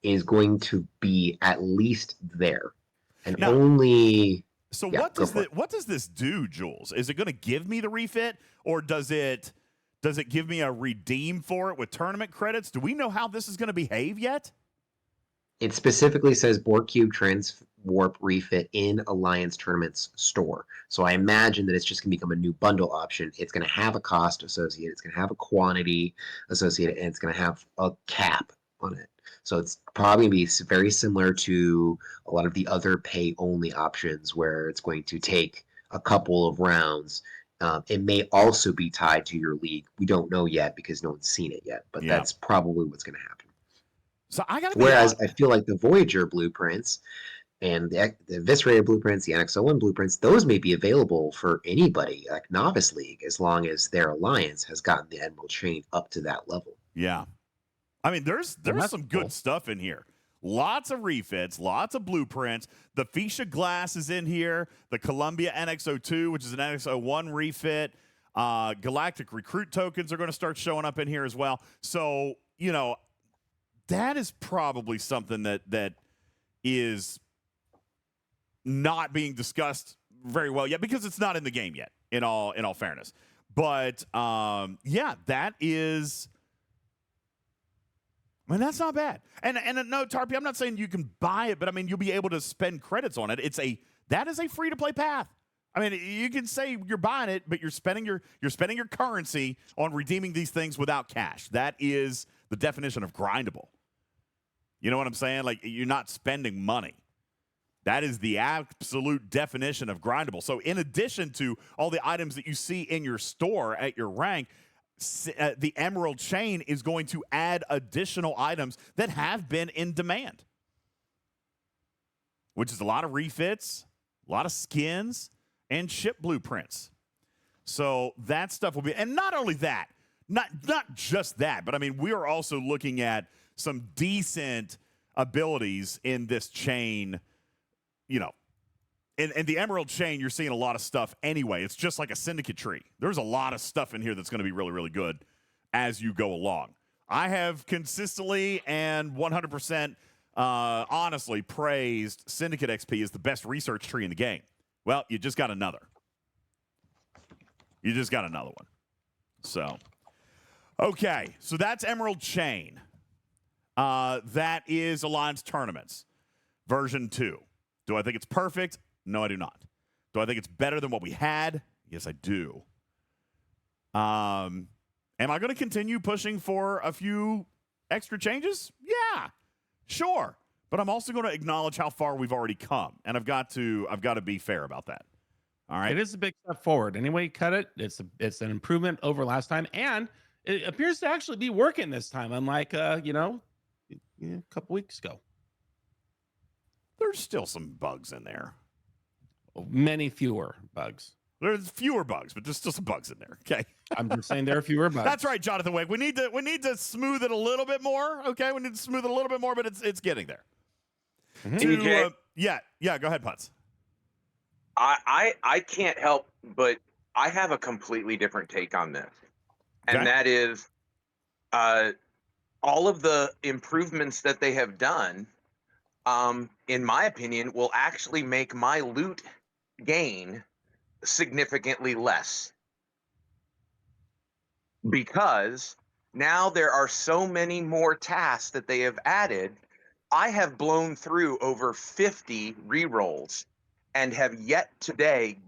S7: is going to be at least there. And
S1: now,
S7: only...
S1: So yeah, what does this do, Jules? Is it going to give me the refit, or does it give me a redeem for it with tournament credits? Do we know how this is going to behave yet?
S7: It specifically says Borg Cube Transwarp refit in Alliance Tournament's store. So I imagine that it's just going to become a new bundle option. It's going to have a cost associated. It's going to have a quantity associated, and it's going to have a cap on it. So it's probably going to be very similar to a lot of the other pay-only options where it's going to take a couple of rounds. It may also be tied to your league. We don't know yet because no one's seen it yet, but that's probably what's going to happen.
S1: So I gotta
S7: Whereas I feel like the Voyager blueprints and the Eviscerator blueprints, the NX-01 blueprints, those may be available for anybody, like Novice League, as long as their alliance has gotten the Emerald Chain up to that level.
S1: Yeah. I mean, there's some good stuff in here. Lots of refits, lots of blueprints. The Fuchsia Glass is in here. The Columbia NX-02, which is an NX-01 refit. Galactic Recruit tokens are going to start showing up in here as well. So, you know, that is probably something that is not being discussed very well yet because it's not in the game yet, in all fairness. But, yeah, that is... I mean, that's not bad. And no, Tarpy, I'm not saying you can buy it, but I mean, you'll be able to spend credits on it. That is a free-to-play path. I mean, you can say you're buying it, but you're spending your currency on redeeming these things without cash. That is the definition of grindable. You know what I'm saying? Like, you're not spending money. That is the absolute definition of grindable. So in addition to all the items that you see in your store at your rank, the Emerald Chain is going to add additional items that have been in demand, which is a lot of refits, a lot of skins, and ship blueprints. So that stuff will be, and not only that, not just that, but I mean, we are also looking at some decent abilities in this chain, you know. In the Emerald Chain, you're seeing a lot of stuff anyway. It's just like a syndicate tree. There's a lot of stuff in here that's going to be really, really good as you go along. I have consistently and 100% honestly praised Syndicate XP as the best research tree in the game. Well, you just got another. You just got another one. So, okay. So that's Emerald Chain. That is Alliance Tournaments, version 2. Do I think it's perfect? No, I do not. Do I think it's better than what we had? Yes, I do. Am I going to continue pushing for a few extra changes? Yeah, sure. But I'm also going to acknowledge how far we've already come, and I've got to be fair about that. All right.
S3: It is a big step forward. Anyway, you cut it. It's an improvement over last time, and it appears to actually be working this time. Unlike a couple weeks ago.
S1: There's still some bugs in there.
S3: Many fewer bugs.
S1: There's fewer bugs, but there's still some bugs in there. Okay.
S3: I'm just saying there are fewer bugs.
S1: That's right, Jonathan Wake. We need to smooth it a little bit more. Okay, we need to smooth it a little bit more, but it's getting there.
S2: DJ?
S1: Yeah. Go ahead, Putz.
S2: I can't help but I have a completely different take on this, and that is, all of the improvements that they have done, in my opinion, will actually make my loot gain significantly less, because now there are so many more tasks that they have added. I have blown through over 50 rerolls and have yet today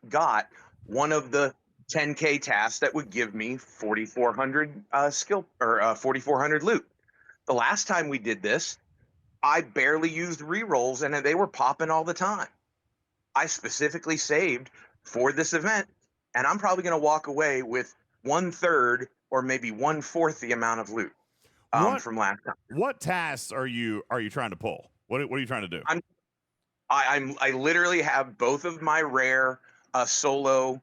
S2: got one of the 10K tasks that would give me 4,400 skill or 4,400 loot. The last time we did this, I barely used rerolls and they were popping all the time. I specifically saved for this event, and I'm probably going to walk away with 1/3 or maybe 1/4 the amount of loot from last time.
S1: What tasks are you trying to pull? What are you trying to do?
S2: I literally have both of my rare solo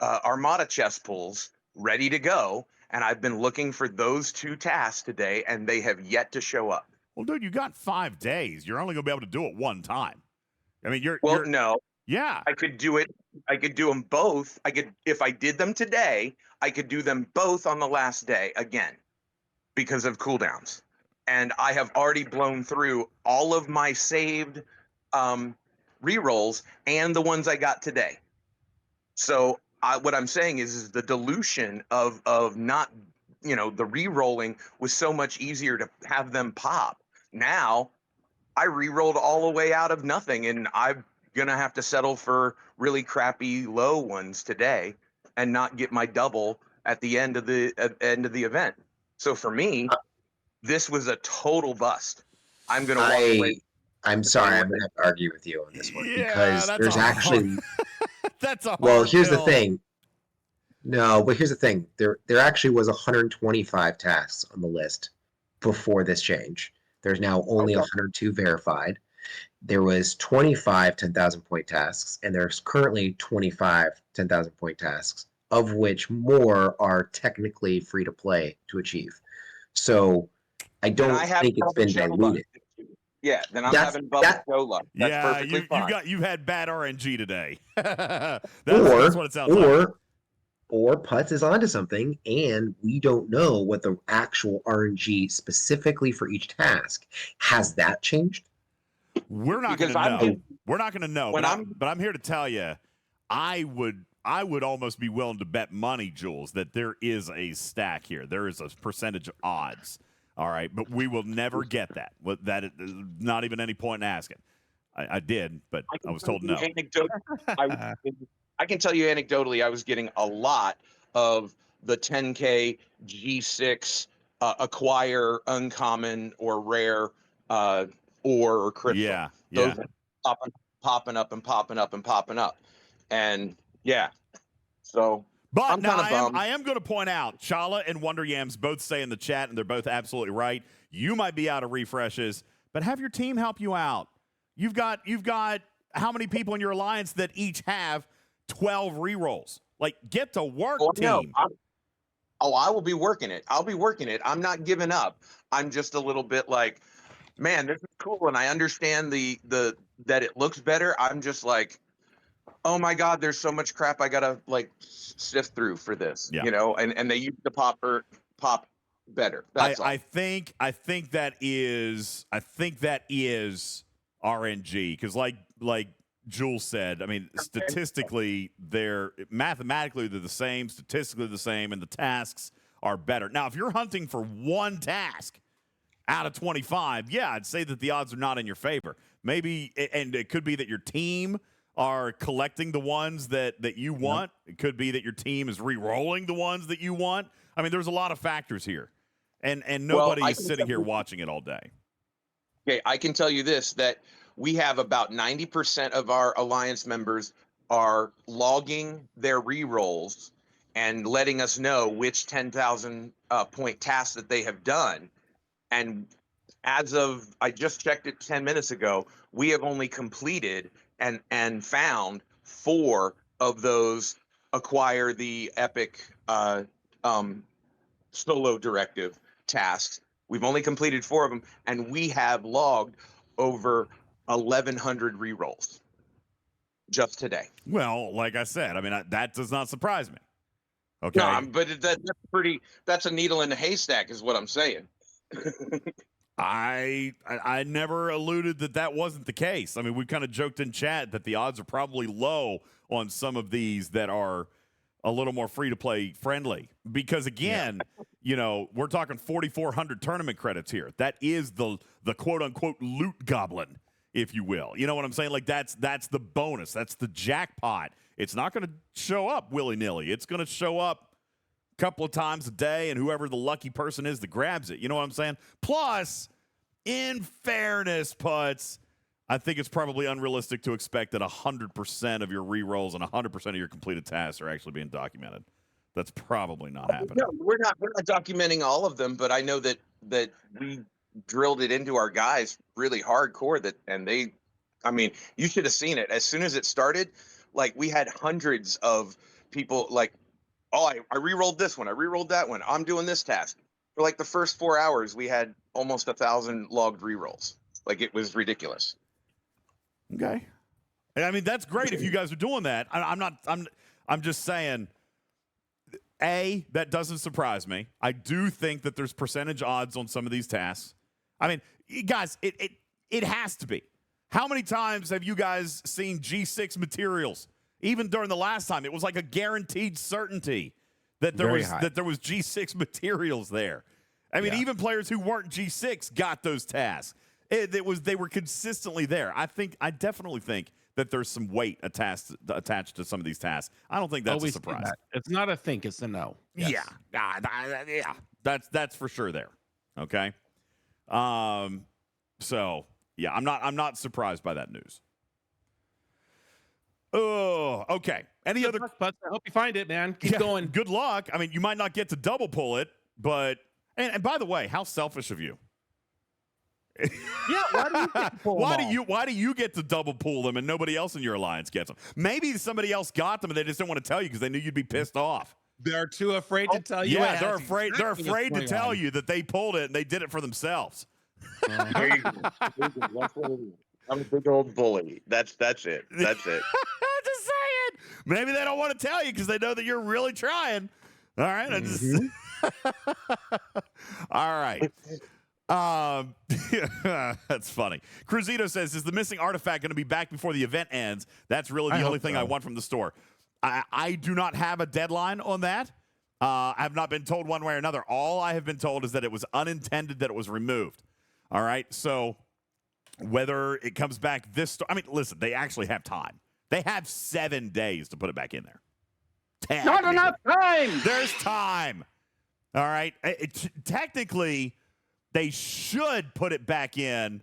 S2: Armada chest pulls ready to go, And I've been looking for those 2 tasks today, and they have yet to show up.
S1: Well, dude, you got 5 days. You're only going to be able to do it one time. I mean,
S2: no.
S1: Yeah.
S2: I could do it. I could do them both. If I did them today, I could do them both on the last day again because of cooldowns. And I have already blown through all of my saved rerolls and the ones I got today. So what I'm saying is the dilution of not, the re-rolling was so much easier to have them pop. Now I re-rolled all the way out of nothing, and I'm gonna have to settle for really crappy low ones today and not get my double at the end of the event. So for me, this was a total bust. I'm gonna walk away.
S7: I'm sorry, I'm gonna have to argue with you on this one because there's actually
S1: that's a
S7: well. Here's the thing. No, but here's the thing. There actually was 125 tasks on the list before this change. There's now only 102 verified. There was 25 10,000 point tasks, and there's currently 25 10,000 point tasks, of which more are technically free to play to achieve. So I don't think it's been diluted.
S2: Yeah, then I'm having bubble show luck. That's perfectly fine.
S1: You've had bad RNG today. that's what it sounds like.
S7: Or Putz is onto something, and we don't know what the actual RNG specifically for each task. Has that changed?
S1: We're not going to know. We're not going to know. But I'm here to tell you, I would almost be willing to bet money, Jules, that there is a stack here. There is a percentage of odds. All right, but we will never get that. That is not even any point in asking. I did, but I was told no.
S2: I can tell you anecdotally, I was getting a lot of the 10K G6 acquire uncommon or rare or crystal.
S1: Yeah.
S2: Those are popping up. And yeah, so
S1: but
S2: I'm
S1: now
S2: bummed.
S1: I am going to point out, Chala and Wonder Yams both say in the chat, and they're both absolutely right. You might be out of refreshes, but have your team help you out. You've got how many people in your alliance that each have 12 rerolls? Like, get to work, team.
S2: I will be working it. I'll be working it. I'm not giving up. I'm just a little bit like, man, this is cool, and I understand that it looks better. I'm just like, oh my God, there's so much crap I gotta like sift through for this, and they used to pop better. That's all.
S1: I think that is RNG, because like Jules said, I mean, statistically mathematically they're the same, statistically the same, and the tasks are better. Now, if you're hunting for one task out of 25, yeah, I'd say that the odds are not in your favor. Maybe, and it could be that your team are collecting the ones that you want. It could be that your team is re-rolling the ones that you want. I mean, there's a lot of factors here. And nobody is sitting here watching it all day.
S2: Okay, I can tell you this, that we have about 90% of our alliance members are logging their re-rolls and letting us know which 10,000 point tasks that they have done. And as of, I just checked it 10 minutes ago, we have only completed and found 4 of those acquire the epic solo directive tasks. We've only completed 4 of them, and we have logged over 1,100 rerolls just today.
S1: Well, like I said, I mean, that does not surprise me. Okay,
S2: no, but that's a needle in a haystack, is what I'm saying.
S1: I never alluded that wasn't the case. I mean, we kind of joked in chat that the odds are probably low on some of these that are a little more free-to-play friendly. Because, again, we're talking 4,400 tournament credits here. That is the quote-unquote loot goblin, if you will. You know what I'm saying? Like, that's the bonus. That's the jackpot. It's not going to show up willy-nilly. It's going to show up couple of times a day, and whoever the lucky person is that grabs it. You know what I'm saying? Plus, in fairness, Putz, I think it's probably unrealistic to expect that 100% of your rerolls and 100% of your completed tasks are actually being documented. That's probably not happening.
S2: No, we're not documenting all of them, but I know that we drilled it into our guys really hardcore, I mean, you should have seen it. As soon as it started, like, we had hundreds of people, like, Oh, I re-rolled this one. I re-rolled that one. I'm doing this task. For like the first 4 hours, we had almost 1,000 logged re-rolls. Like it was ridiculous.
S1: Okay. I mean, that's great if you guys are doing that. I'm just saying, that doesn't surprise me. I do think that there's percentage odds on some of these tasks. I mean, guys, it has to be. How many times have you guys seen G6 materials? Even during the last time, it was like a guaranteed certainty that there was G6 materials there. I mean, even players who weren't G6 got those tasks. They were consistently there. I definitely think that there's some weight attached to some of these tasks. I don't think that's a surprise.
S3: It's not a think, it's a no. Yes.
S1: Yeah. That's for sure there. Okay. So yeah, I'm not surprised by that news. Oh, okay. Any other?
S3: But I hope you find it, man. Keep going.
S1: Good luck. I mean, you might not get to double pull it, but and by the way, how selfish of you.
S3: Yeah, why do you get to pull
S1: why do you get to double pull them and nobody else in your alliance gets them? Maybe somebody else got them and they just don't want to tell you because they knew you'd be pissed off.
S3: They're too afraid to tell you.
S1: Yeah, they're afraid to tell you that they pulled it and they did it for themselves.
S2: There you go. That's what it is. I'm a big old bully. That's it. That's it.
S1: Just saying. Maybe they don't want to tell you because they know that you're really trying. All right. All right. That's funny. Cruzito says, is the missing artifact going to be back before the event ends? That's really the only thing I want from the store. I do not have a deadline on that. I have not been told one way or another. All I have been told is that it was unintended, that it was removed. All right. So whether it comes back I mean, listen, they actually have time. They have 7 days to put it back in there.
S5: Not enough time.
S1: There's time. All right. Technically, they should put it back in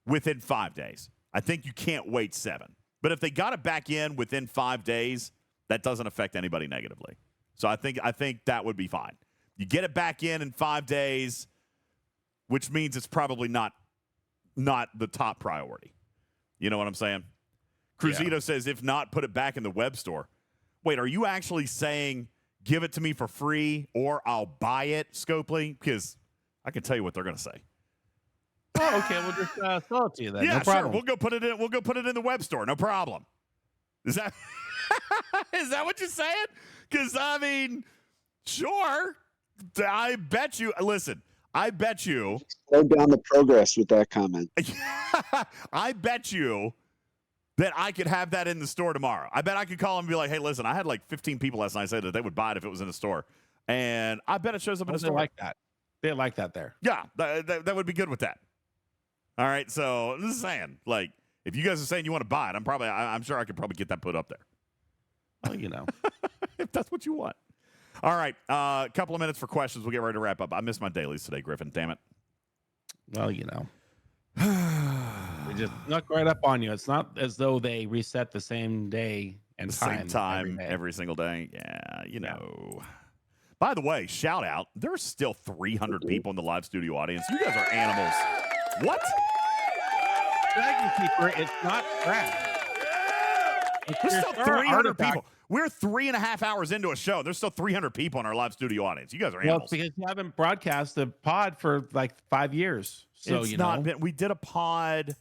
S1: within 5 days. I think you can't wait 7. But if they got it back in within 5 days, that doesn't affect anybody negatively. So I think that would be fine. You get it back in 5 days, which means it's probably not the top priority. You know what I'm saying? Cruzito says, if not, put it back in the web store. Wait, are you actually saying give it to me for free or I'll buy it, Scopely? Because I can tell you what they're going to say.
S3: Oh, okay. We'll just sell it to you then.
S1: Yeah,
S3: no problem.
S1: Sure. We'll go put it in the web store. No problem. Is that what you're saying? Because I mean, sure. I bet you. Listen, I bet you.
S8: Slow down the progress with that comment.
S1: I bet you that I could have that in the store tomorrow. I bet I could call them and be like, hey, listen, I had like 15 people last night say that they would buy it if it was in the store. And I bet it shows up in the store.
S3: Like that. They like that there.
S1: Yeah, that would be good with that. All right, so I'm just saying, like, if you guys are saying you want to buy it, I'm sure I could probably get that put up there.
S3: Well, you know.
S1: If that's what you want. All right, a couple of minutes for questions. We'll get ready to wrap up. I missed my dailies today, Griffin. Damn it.
S3: Well, you know. They just snuck right up on you. It's not as though they reset the same day and
S1: same time every single day. Yeah, you know. By the way, shout out. There's still 300 people in the live studio audience. You guys are animals. What?
S3: Dragon Keeper, it's not trash.
S1: There's still 300 people. We're 3.5 hours into a show. There's still 300 people in our live studio audience. You guys are animals.
S3: Well, because you haven't broadcast the pod for like 5 years. So
S1: it's not been. We did a pod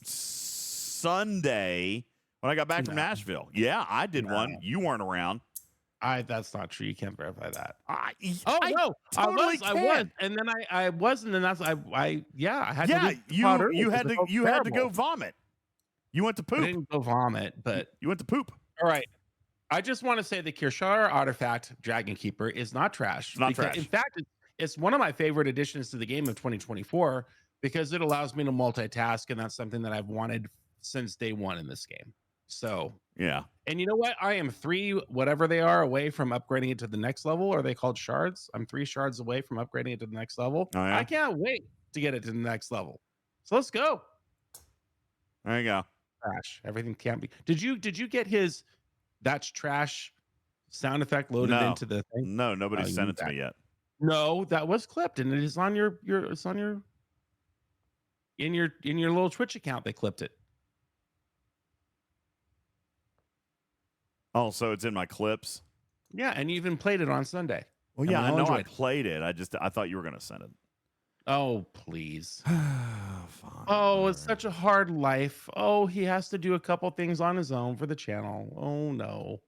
S1: Sunday when I got back from Nashville. Yeah, I did one. You weren't around.
S3: That's not true. You can't verify that.
S1: I
S3: was, and then I wasn't, and that's I had to.
S1: You had to go vomit. You went to poop.
S3: I didn't go vomit, but
S1: you went to poop.
S3: All right. I just want to say the Kirshara artifact Dragon Keeper is not trash.
S1: It's not trash.
S3: In fact, it's one of my favorite additions to the game of 2024 because it allows me to multitask, and that's something that I've wanted since day one in this game. So
S1: yeah.
S3: And you know what? I am 3 whatever they are away from upgrading it to the next level. Are they called shards? I'm 3 shards away from upgrading it to the next level.
S1: Oh, yeah?
S3: I can't wait to get it to the next level. So let's go.
S1: There you go.
S3: Trash. Everything can't be. Did you get his that's trash sound effect loaded into the thing?
S1: No, nobody sent it to me yet.
S3: No, that was clipped, and it is on your it's on your in your little Twitch account. They clipped it.
S1: Oh, so it's in my clips.
S3: Yeah, and you even played it on Sunday.
S1: Well, yeah, I know I played it. I thought you were going to send it.
S3: Oh, please.
S1: Fine,
S3: oh, it's such a hard life. Oh, he has to do a couple things on his own for the channel. Oh, no.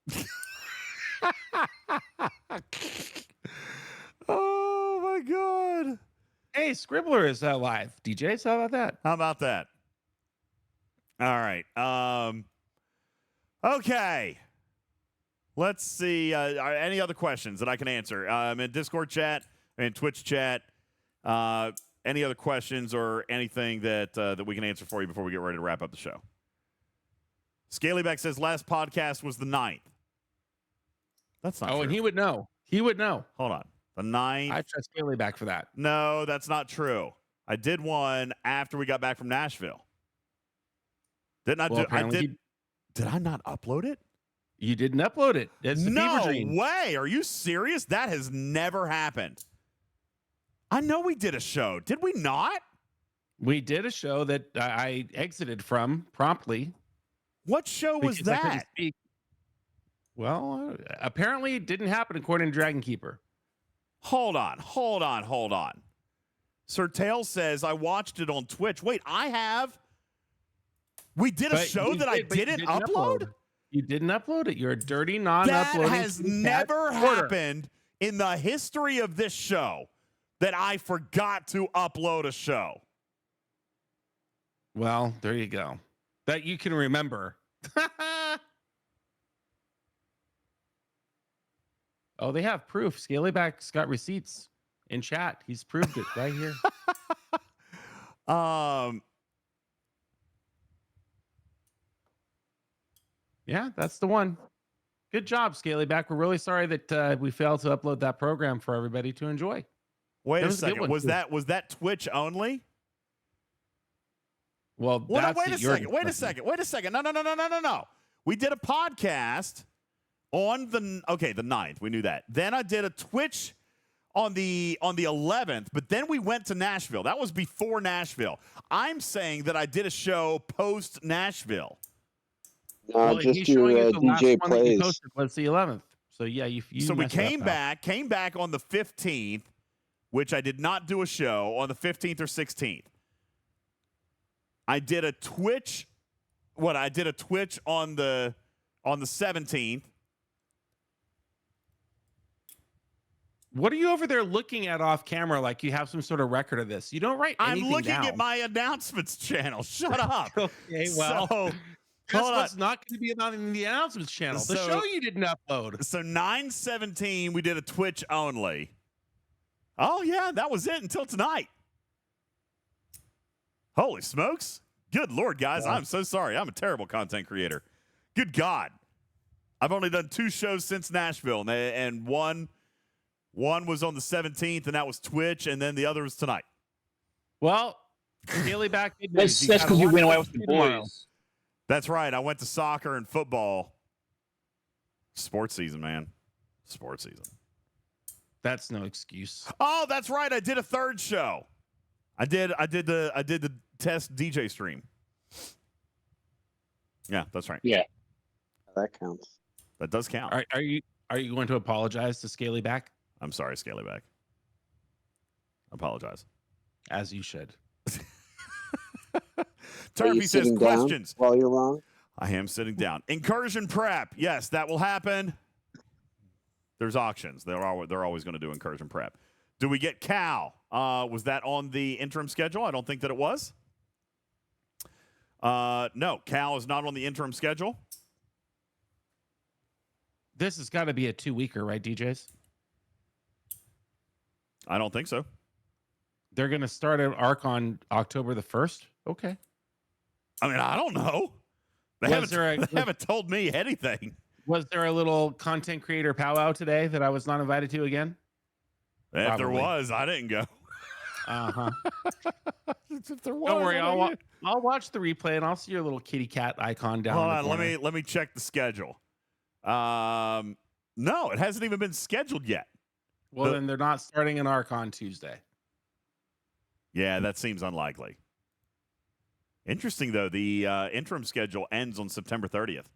S1: Oh, my God.
S3: Hey, Scribbler is live. DJs, how about that?
S1: How about that? All right. Okay. Let's see. Any other questions that I can answer? In Discord chat, in Twitch chat. Any other questions or anything that we can answer for you before we get ready to wrap up the show? Scalyback says last podcast was the 9th. That's not true.
S3: And he would know. He would know.
S1: Hold on. The 9th.
S3: I trust Scalyback for that.
S1: No, that's not true. I did one after we got back from Nashville. Didn't I do? Did I not upload it?
S3: You didn't upload it. It's the
S1: no
S3: fever dream.
S1: way. Are you serious? That has never happened. I know we did a show. Did we not?
S3: We did a show that I exited from promptly.
S1: What show was that?
S3: Well, apparently it didn't happen according to Dragon Keeper.
S1: Hold on. Sir Tail says, I watched it on Twitch. Wait, I have? We did a show that I didn't upload?
S3: You didn't upload it. You're a dirty, non-uploading.
S1: That has never happened in the history of this show that I forgot to upload a show.
S3: Well, there you go. That you can remember. Oh, they have proof. Scalyback's got receipts in chat. He's proved it right here. Yeah, that's the one. Good job, Scalyback. We're really sorry that we failed to upload that program for everybody to enjoy.
S1: Wait a second. Was that Twitch only?
S3: Well,
S1: wait a second. No. We did a podcast on the 9th. We knew that. Then I did a Twitch on the 11th, but then we went to Nashville. That was before Nashville. I'm saying that I did a show post Nashville.
S8: Just your DJ plays.
S3: Was the 11th. So yeah, you
S1: so we came back on the 15th, which I did not do a show on the 15th or 16th. I did a Twitch. I did a Twitch on the 17th.
S3: What are you over there looking at off camera like you have some sort of record of this? You don't write anything
S1: I'm looking
S3: down.
S1: at my announcements channel. Shut up.
S3: Okay, well, guess what's not going to be on the announcements channel? The show you didn't upload.
S1: So 9/17, we did a Twitch only. Oh, yeah, that was it until tonight. Holy smokes. Good Lord, guys. I'm so sorry. I'm a terrible content creator. Good God. I've only done 2 shows since Nashville, and one was on the 17th, and that was Twitch, and then the other was tonight.
S3: Well, Scalyback.
S5: That's because you went away with the boys.
S1: That's right. I went to soccer and football. Sports season, man. Sports season.
S3: That's no excuse.
S1: Oh, that's right. I did a 3rd show. I did the test DJ stream. Yeah, that's right.
S5: Yeah,
S8: that counts.
S1: That does count.
S3: Are you going to apologize to Scalyback?
S1: I'm sorry, Scalyback. Apologize.
S3: As you should.
S1: Turpy says questions
S8: while you're wrong.
S1: I am sitting down. Incursion prep. Yes, that will happen. There's auctions. They're always going to do incursion prep. Do we get Cal? Was that on the interim schedule? I don't think that it was. No, Cal is not on the interim schedule.
S3: This has got to be a 2-weeker, right, DJs?
S1: I don't think so.
S3: They're going to start an arc on October the 1st? Okay.
S1: I mean, I don't know. They haven't told me anything.
S3: Was there a little content creator powwow today that I was not invited to again?
S1: If there was, I didn't go.
S3: Uh-huh.
S1: If there was,
S3: don't worry, I'll watch the replay and I'll see your little kitty cat icon down.
S1: Hold on, let me check the schedule. No, it hasn't even been scheduled yet.
S3: Well, then they're not starting an arc on Tuesday.
S1: Yeah, that seems unlikely. Interesting, though. The interim schedule ends on September 30th.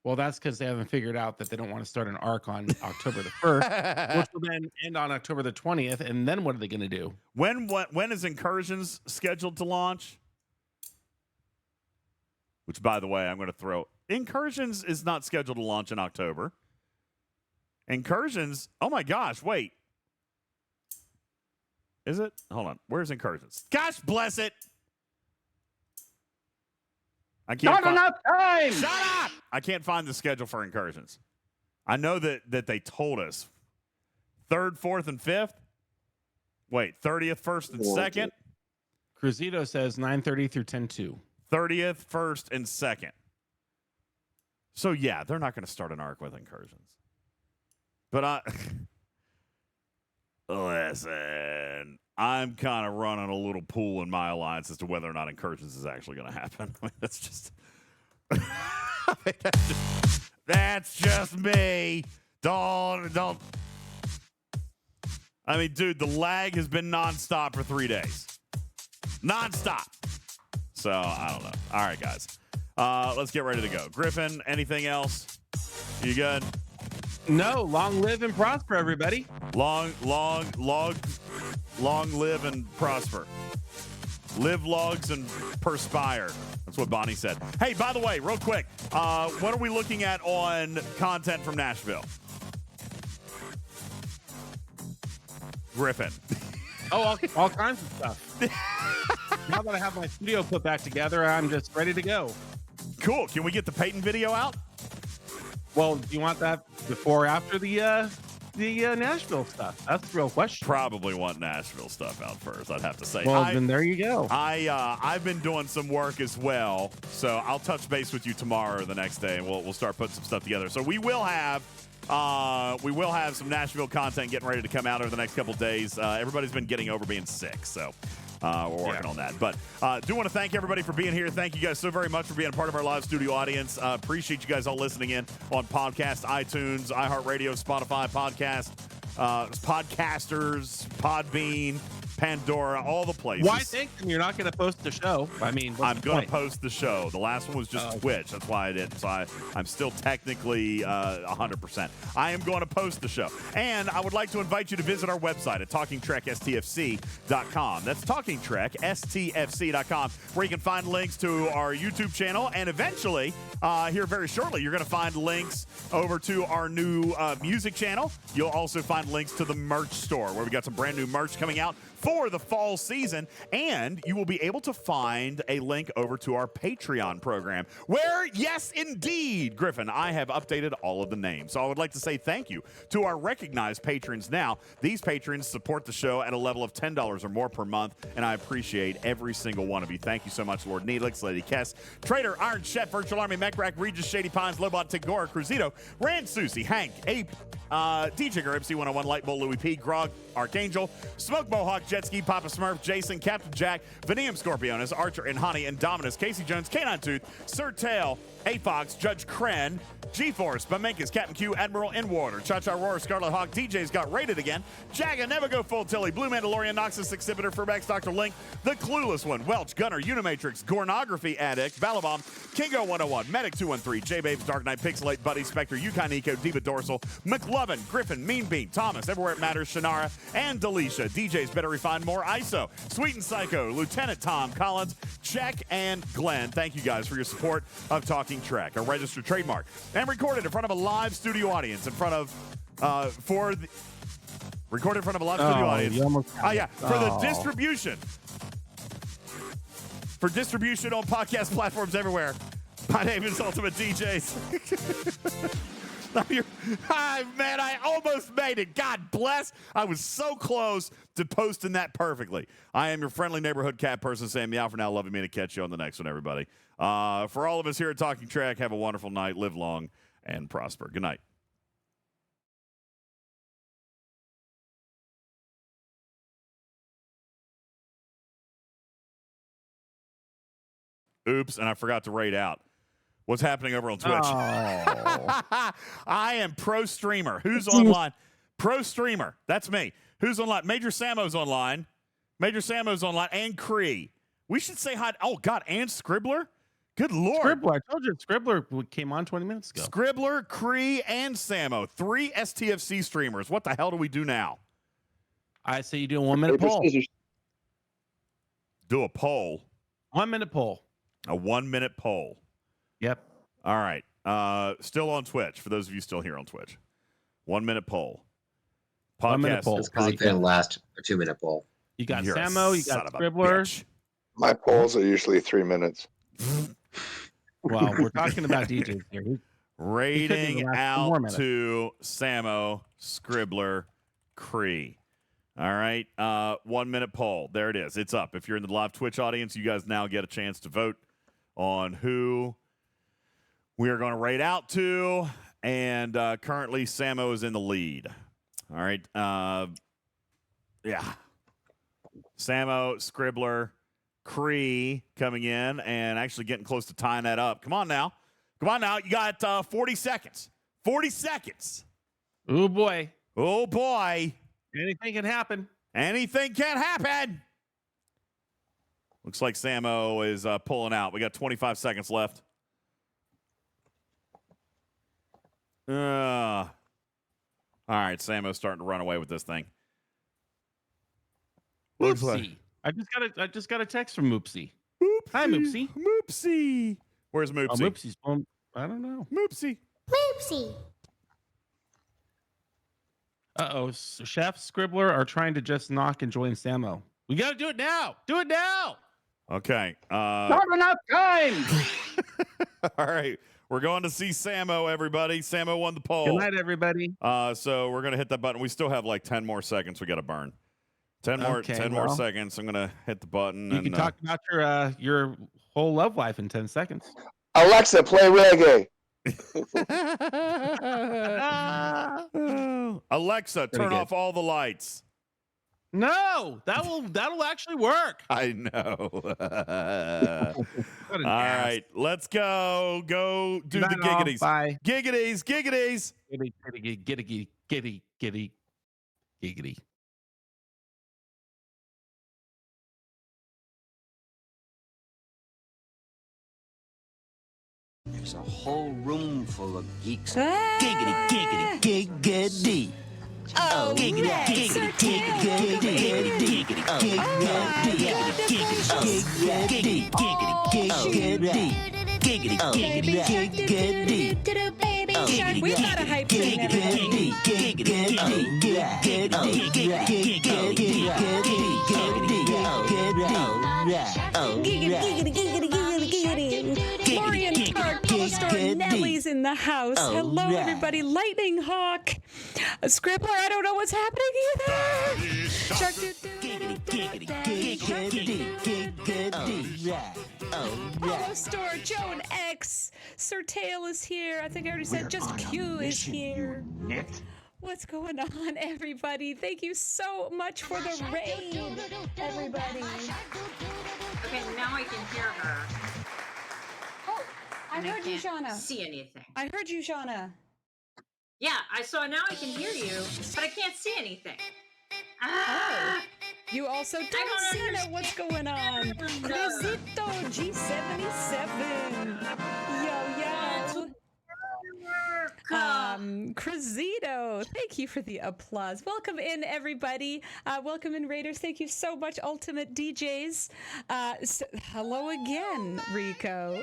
S3: Well, that's because they haven't figured out that they don't want to start an arc on October the 1st, which will then end on October the 20th. And then what are they going to do?
S1: When is Incursions scheduled to launch? Which, by the way, I'm going to throw. Incursions is not scheduled to launch in October. Incursions, oh my gosh, wait. Is it? Hold on. Where's Incursions? Gosh bless it. I can't
S5: Not enough time.
S1: Shut up! I can't find the schedule for Incursions. I know that they told us 3rd, 4th, and 5th. Wait, 30th, 1st, and 2nd.
S3: Cruzito says 9:30 through 10:2.
S1: 30th, 1st, and 2nd. So yeah, they're not going to start an arc with Incursions. But listen, I'm kind of running a little pool in my alliance as to whether or not Incursions is actually going to happen. I mean, that's just that's just me. Don't. I mean, dude, the lag has been nonstop for 3 days. Nonstop. So I don't know. All right, guys. Let's get ready to go. Griffin, anything else? You good?
S3: No, long live and prosper, everybody.
S1: Long live and prosper. Live logs and perspire. That's what Bonnie said. Hey, by the way, real quick, what are we looking at on content from Nashville? Griffin.
S3: Oh, all kinds of stuff. Now that I have my studio put back together, I'm just ready to go.
S1: Cool. Can we get the Peyton video out?
S3: Well, do you want that before or after the Nashville stuff? That's the real question.
S1: Probably want Nashville stuff out first, I'd have to say.
S3: Well, then there you go.
S1: I've been doing some work as well, so I'll touch base with you tomorrow or the next day, and we'll start putting some stuff together. So we will have some Nashville content getting ready to come out over the next couple of days. Everybody's been getting over being sick, so we're working on that. But do want to thank everybody for being here. Thank you guys so very much for being a part of our live studio audience. Appreciate you guys all listening in on podcast, iTunes, iHeartRadio, Spotify, podcasters, Podbean, Pandora, all the places.
S3: Why thank them? You're not going to post the show. I mean,
S1: I'm going to post the show. The last one was just Twitch. That's why I didn't. So I'm still technically 100%. I am going to post the show. And I would like to invite you to visit our website at TalkingTrekSTFC.com. That's TalkingTrekSTFC.com, where you can find links to our YouTube channel. And eventually, here very shortly, you're going to find links over to our new music channel. You'll also find links to the merch store, where we got some brand new merch coming out for the fall season, and you will be able to find a link over to our Patreon program, where, yes, indeed, Griffin, I have updated all of the names. So I would like to say thank you to our recognized patrons now. These patrons support the show at a level of $10 or more per month, and I appreciate every single one of you. Thank you so much, Lord Neelix, Lady Kess, Trader, Iron Chef, Virtual Army, Mechrack, Regis, Shady Pines, Lobot, Tigora, Cruzito, Rand, Susie, Hank, Ape, DJ Girl, MC101, Lightbull, Louis P, Grog, Archangel, Smoke Mohawk, Jetski, Papa Smurf, Jason, Captain Jack, Venium Scorpionus, Archer and Honey, and Dominus, Casey Jones, Canine Tooth, Sir Tail, A-Fox, Judge Kren, G-Force, Bamenkus, Captain Q, Admiral Inwater, Cha-Cha Roar, Scarlet Hawk, DJ's got rated again, Jaga, Never Go Full Tilly, Blue Mandalorian, Noxus Exhibitor, Furbex, Dr. Link, The Clueless One, Welch, Gunner, Unimatrix, Gornography Addict, Balabomb, Kingo 101, Medic 213, J-Babes, Dark Knight, Pixelate, Buddy, Spectre, Yukon Eco, Diva Dorsal, McLovin, Griffin, Mean Bean, Thomas, Everywhere It Matters, Shannara, and Delisha. DJ's Better Refine More, ISO, Sweet and Psycho, Lieutenant Tom Collins, Check, and Glenn. Thank you guys for your support of Talking Trek, a registered trademark, and recorded in front of a live studio audience recorded in front of a live studio audience. For the distribution. For distribution on podcast platforms everywhere. My name is Ultimate DJs. Man, I almost made it. God bless. I was so close to posting that perfectly. I am your friendly neighborhood cat person saying meow for now. Loving me to catch you on the next one, everybody. For all of us here at Talking Trek, have a wonderful night. Live long and prosper. Good night. Oops, and I forgot to raid out. What's happening over on Twitch? Oh. I am Pro Streamer. Who's online? Pro Streamer. That's me. Who's online? Major Samo's online. And Cree. We should say hi. Oh, God, and Scribbler? Good Lord.
S3: Scribbler. I told you Scribbler came on 20 minutes ago.
S1: Scribbler, Cree, and Samo. 3 STFC streamers. What the hell do we do now?
S3: I say you do a 1 minute poll.
S1: Do a poll.
S3: 1 minute poll.
S1: A 1 minute poll.
S3: Yep.
S1: All right. Still on Twitch, for those of you still here on Twitch. 1 minute poll. Podcast.
S3: 1 minute poll.
S7: Because he couldn't last a 2 minute poll.
S3: You got Samo, you got Scribbler.
S8: My polls are usually 3 minutes.
S3: Well, we're talking about DJs here.
S1: Rating out to Samo, Scribbler, Cree. All right. 1 minute poll. There it is. It's up. If you're in the live Twitch audience, you guys now get a chance to vote on who we are going to rate out to. And currently, Samo is in the lead. All right. Yeah. Samo, Scribbler, Cree coming in and actually getting close to tying that up. Come on now. Come on now. You got 40 seconds. 40 seconds.
S3: Oh, boy.
S1: Oh, boy.
S3: Anything can happen.
S1: Anything can happen. Looks like Samo is pulling out. We got 25 seconds left. All right, Samo's starting to run away with this thing. Looks like
S3: I just got a text from Moopsy. Hi, Moopsy.
S1: Moopsy. Where's Moopsy?
S3: Oh, Moopsy's phone. I don't know.
S1: Moopsy.
S10: Moopsy.
S3: Uh-oh. Chef, Scribbler are trying to just knock and join Samo. We got to do it now. Do it now.
S1: Okay.
S5: Not enough time.
S1: All right. We're going to see Samo, everybody. Samo won the poll.
S3: Good night, everybody.
S1: So we're going to hit that button. We still have like 10 more seconds we got to burn. 10 more seconds. I'm going to hit the button.
S3: You can talk about your whole love life in 10 seconds.
S8: Alexa, play reggae.
S1: Alexa, turn off all the lights.
S3: No, that'll actually work.
S1: I know. All right, let's go. Go do the giggities.
S3: Bye.
S1: Giggities.
S3: Giggity.
S9: There's a whole room full of geeks.
S11: Giggity, giggity. Oh, giggity, giggity, giggity, giggity, giggity, giggity,
S10: We got a hype train, everybody. Lori and Tark, Color Store Nellie's in the house. Hello, everybody. Lightning Hawk. Scribbler, I don't know what's happening either. Shark Color Store, Joan X. Sir Tail is here. I think I already said just Q is here. What's going on, everybody? Thank you so much for the raid, everybody.
S12: Okay, now I can hear her.
S10: Oh, I heard you, Shauna.
S12: See anything?
S10: I heard you, Shauna.
S12: Yeah, now I can hear you, but I can't see anything.
S10: Oh. You also don't see what's going on. Cresito G77. Yo. Cresito, thank you for the applause. Welcome in, everybody. Welcome in, Raiders. Thank you so much, Ultimate DJs. Hello again, Rico.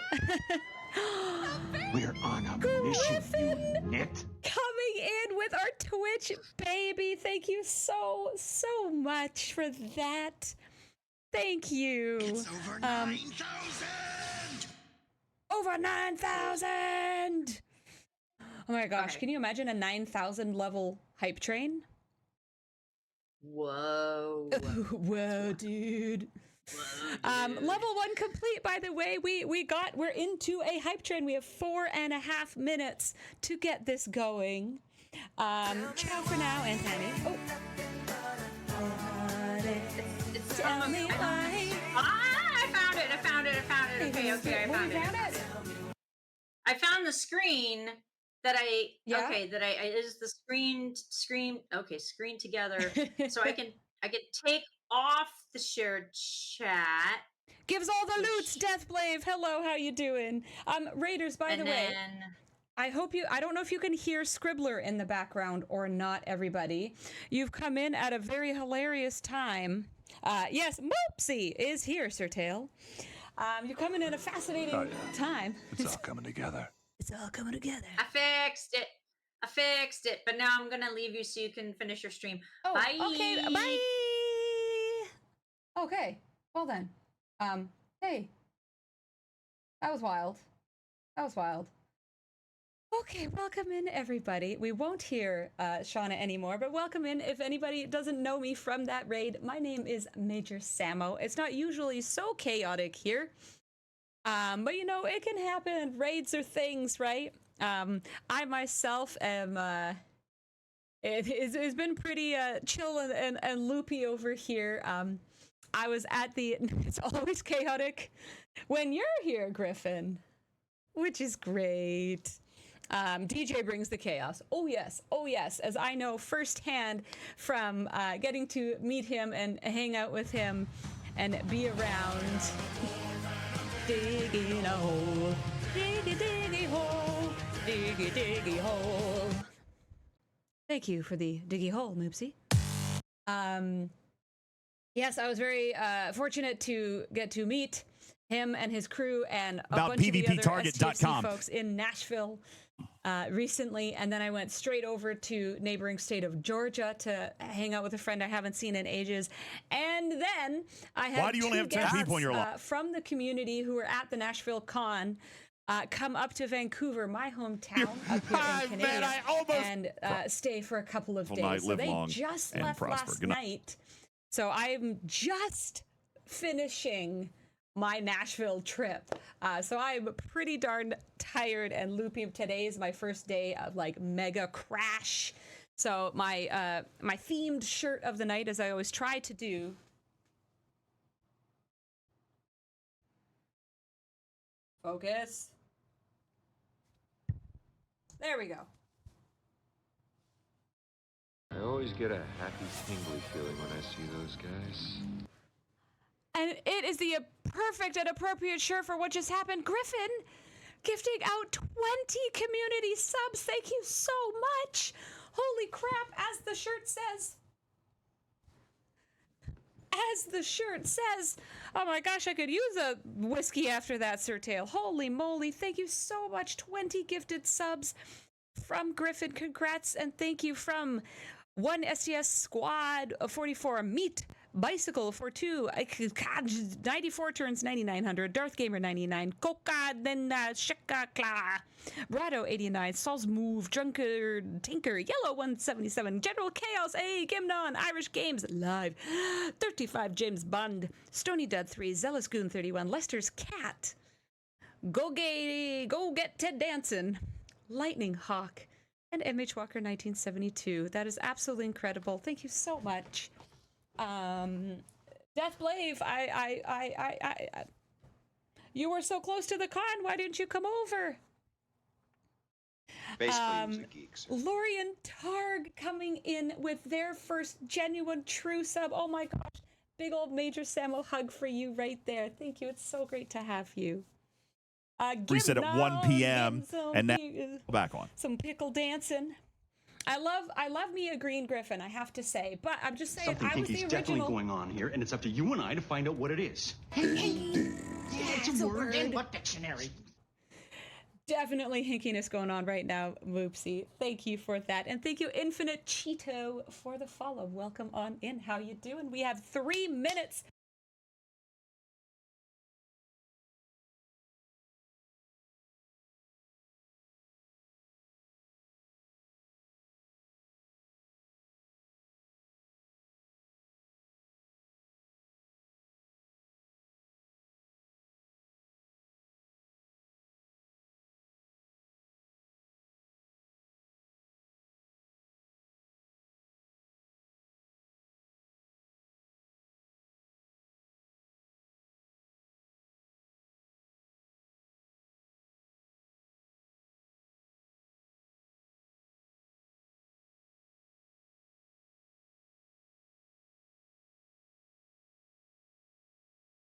S9: We're on a
S10: Griffin,
S9: mission, you nit.
S10: coming in with our Twitch baby. Thank you so much for that. Thank you.
S9: It's over 9,000.
S10: Over 9,000. Oh my gosh, okay. Can you imagine a 9,000 level hype train?
S12: Whoa.
S10: Whoa, dude. Level 1 complete, by the way. We're into a hype train. We have 4.5 minutes to get this going. Ciao for now, Anthony. Oh. Tell me why.
S12: I found it. Okay, I found it. I found the screen that is the screen together. So I can take off the shared chat
S10: Gives all the loots, Deathblave. Hello, how you doing? Raiders, by the way, I don't know if you can hear Scribbler in the background or not, everybody. You've come in at a very hilarious time. Yes, Moopsy is here, Sir Tail. You're coming in a fascinating time.
S4: It's all coming together.
S10: It's all coming together.
S12: I fixed it, but now I'm gonna leave you so you can finish your stream.
S10: Oh,
S12: bye.
S10: Okay, bye. Okay, well then. Hey. That was wild. Okay, welcome in, everybody. We won't hear Shauna anymore, but welcome in. If anybody doesn't know me from that raid, my name is Major Samo. It's not usually so chaotic here, but you know, it can happen. Raids are things, right? I myself am, it's been pretty chill and loopy over here. I was at it's always chaotic when you're here, Griffin, which is great. DJ brings the chaos. Oh yes, as I know firsthand from getting to meet him and hang out with him and be around. Digging a hole, diggy hole, diggy hole. Thank you for the diggy hole, Moopsy. Yes, I was very fortunate to get to meet him and his crew and a bunch of the other STFC folks in Nashville recently, and then I went straight over to neighboring state of Georgia to hang out with a friend I haven't seen in ages, and then I had
S1: Why do you only have 10 people in your life?
S10: From the community who were at the Nashville Con come up to Vancouver, my hometown, up here in Canada, and stay for a couple of days. So they just left last night. So I'm just finishing my Nashville trip. So I'm pretty darn tired and loopy. Today is my first day of like mega crash. So my my themed shirt of the night, as I always try to do. Focus. There we go.
S13: I always get a happy, tingly feeling when I see those guys.
S10: And it is the perfect and appropriate shirt for what just happened. Griffin, gifting out 20 community subs. Thank you so much. Holy crap, as the shirt says. Oh my gosh, I could use a whiskey after that, Sir Tail. Holy moly, thank you so much. 20 gifted subs from Griffin. Congrats, and thank you from One STS Squad 44, Meat Bicycle 42, 94 turns 9900, Darth Gamer 99, Coca, then Shaka Kla, Brado 89, Saul's Move, Drunkard Tinker, Yellow 177, General Chaos, A, Gimnon, Irish Games Live, 35 James Bond, Stony Dud 3, Zealous Goon 31, Lester's Cat, Go Get Ted Danson, Lightning Hawk, and MH Walker 1972. That is absolutely incredible. Thank you so much. Deathblave, I you were so close to the con. Why didn't you come over?
S2: Basically, geeks.
S10: Lorian Targ coming in with their first genuine true sub. Oh my gosh. Big old Major Samo hug for you right there. Thank you. It's so great to have you.
S1: Reset at 1 p.m. and now back on.
S10: Some pickle dancing. I love Mia Green Griffin, I have to say, but I'm just saying
S14: Something
S10: I was the original.
S14: definitely going on here, and it's up to you and I to find out what it is.
S10: Yeah,
S14: it's a word.
S10: In
S14: what dictionary?
S10: Definitely hinkiness going on right now, Moopsy. Thank you for that, and thank you, Infinite Cheeto, for the follow. Welcome on in. How you doing? We have 3 minutes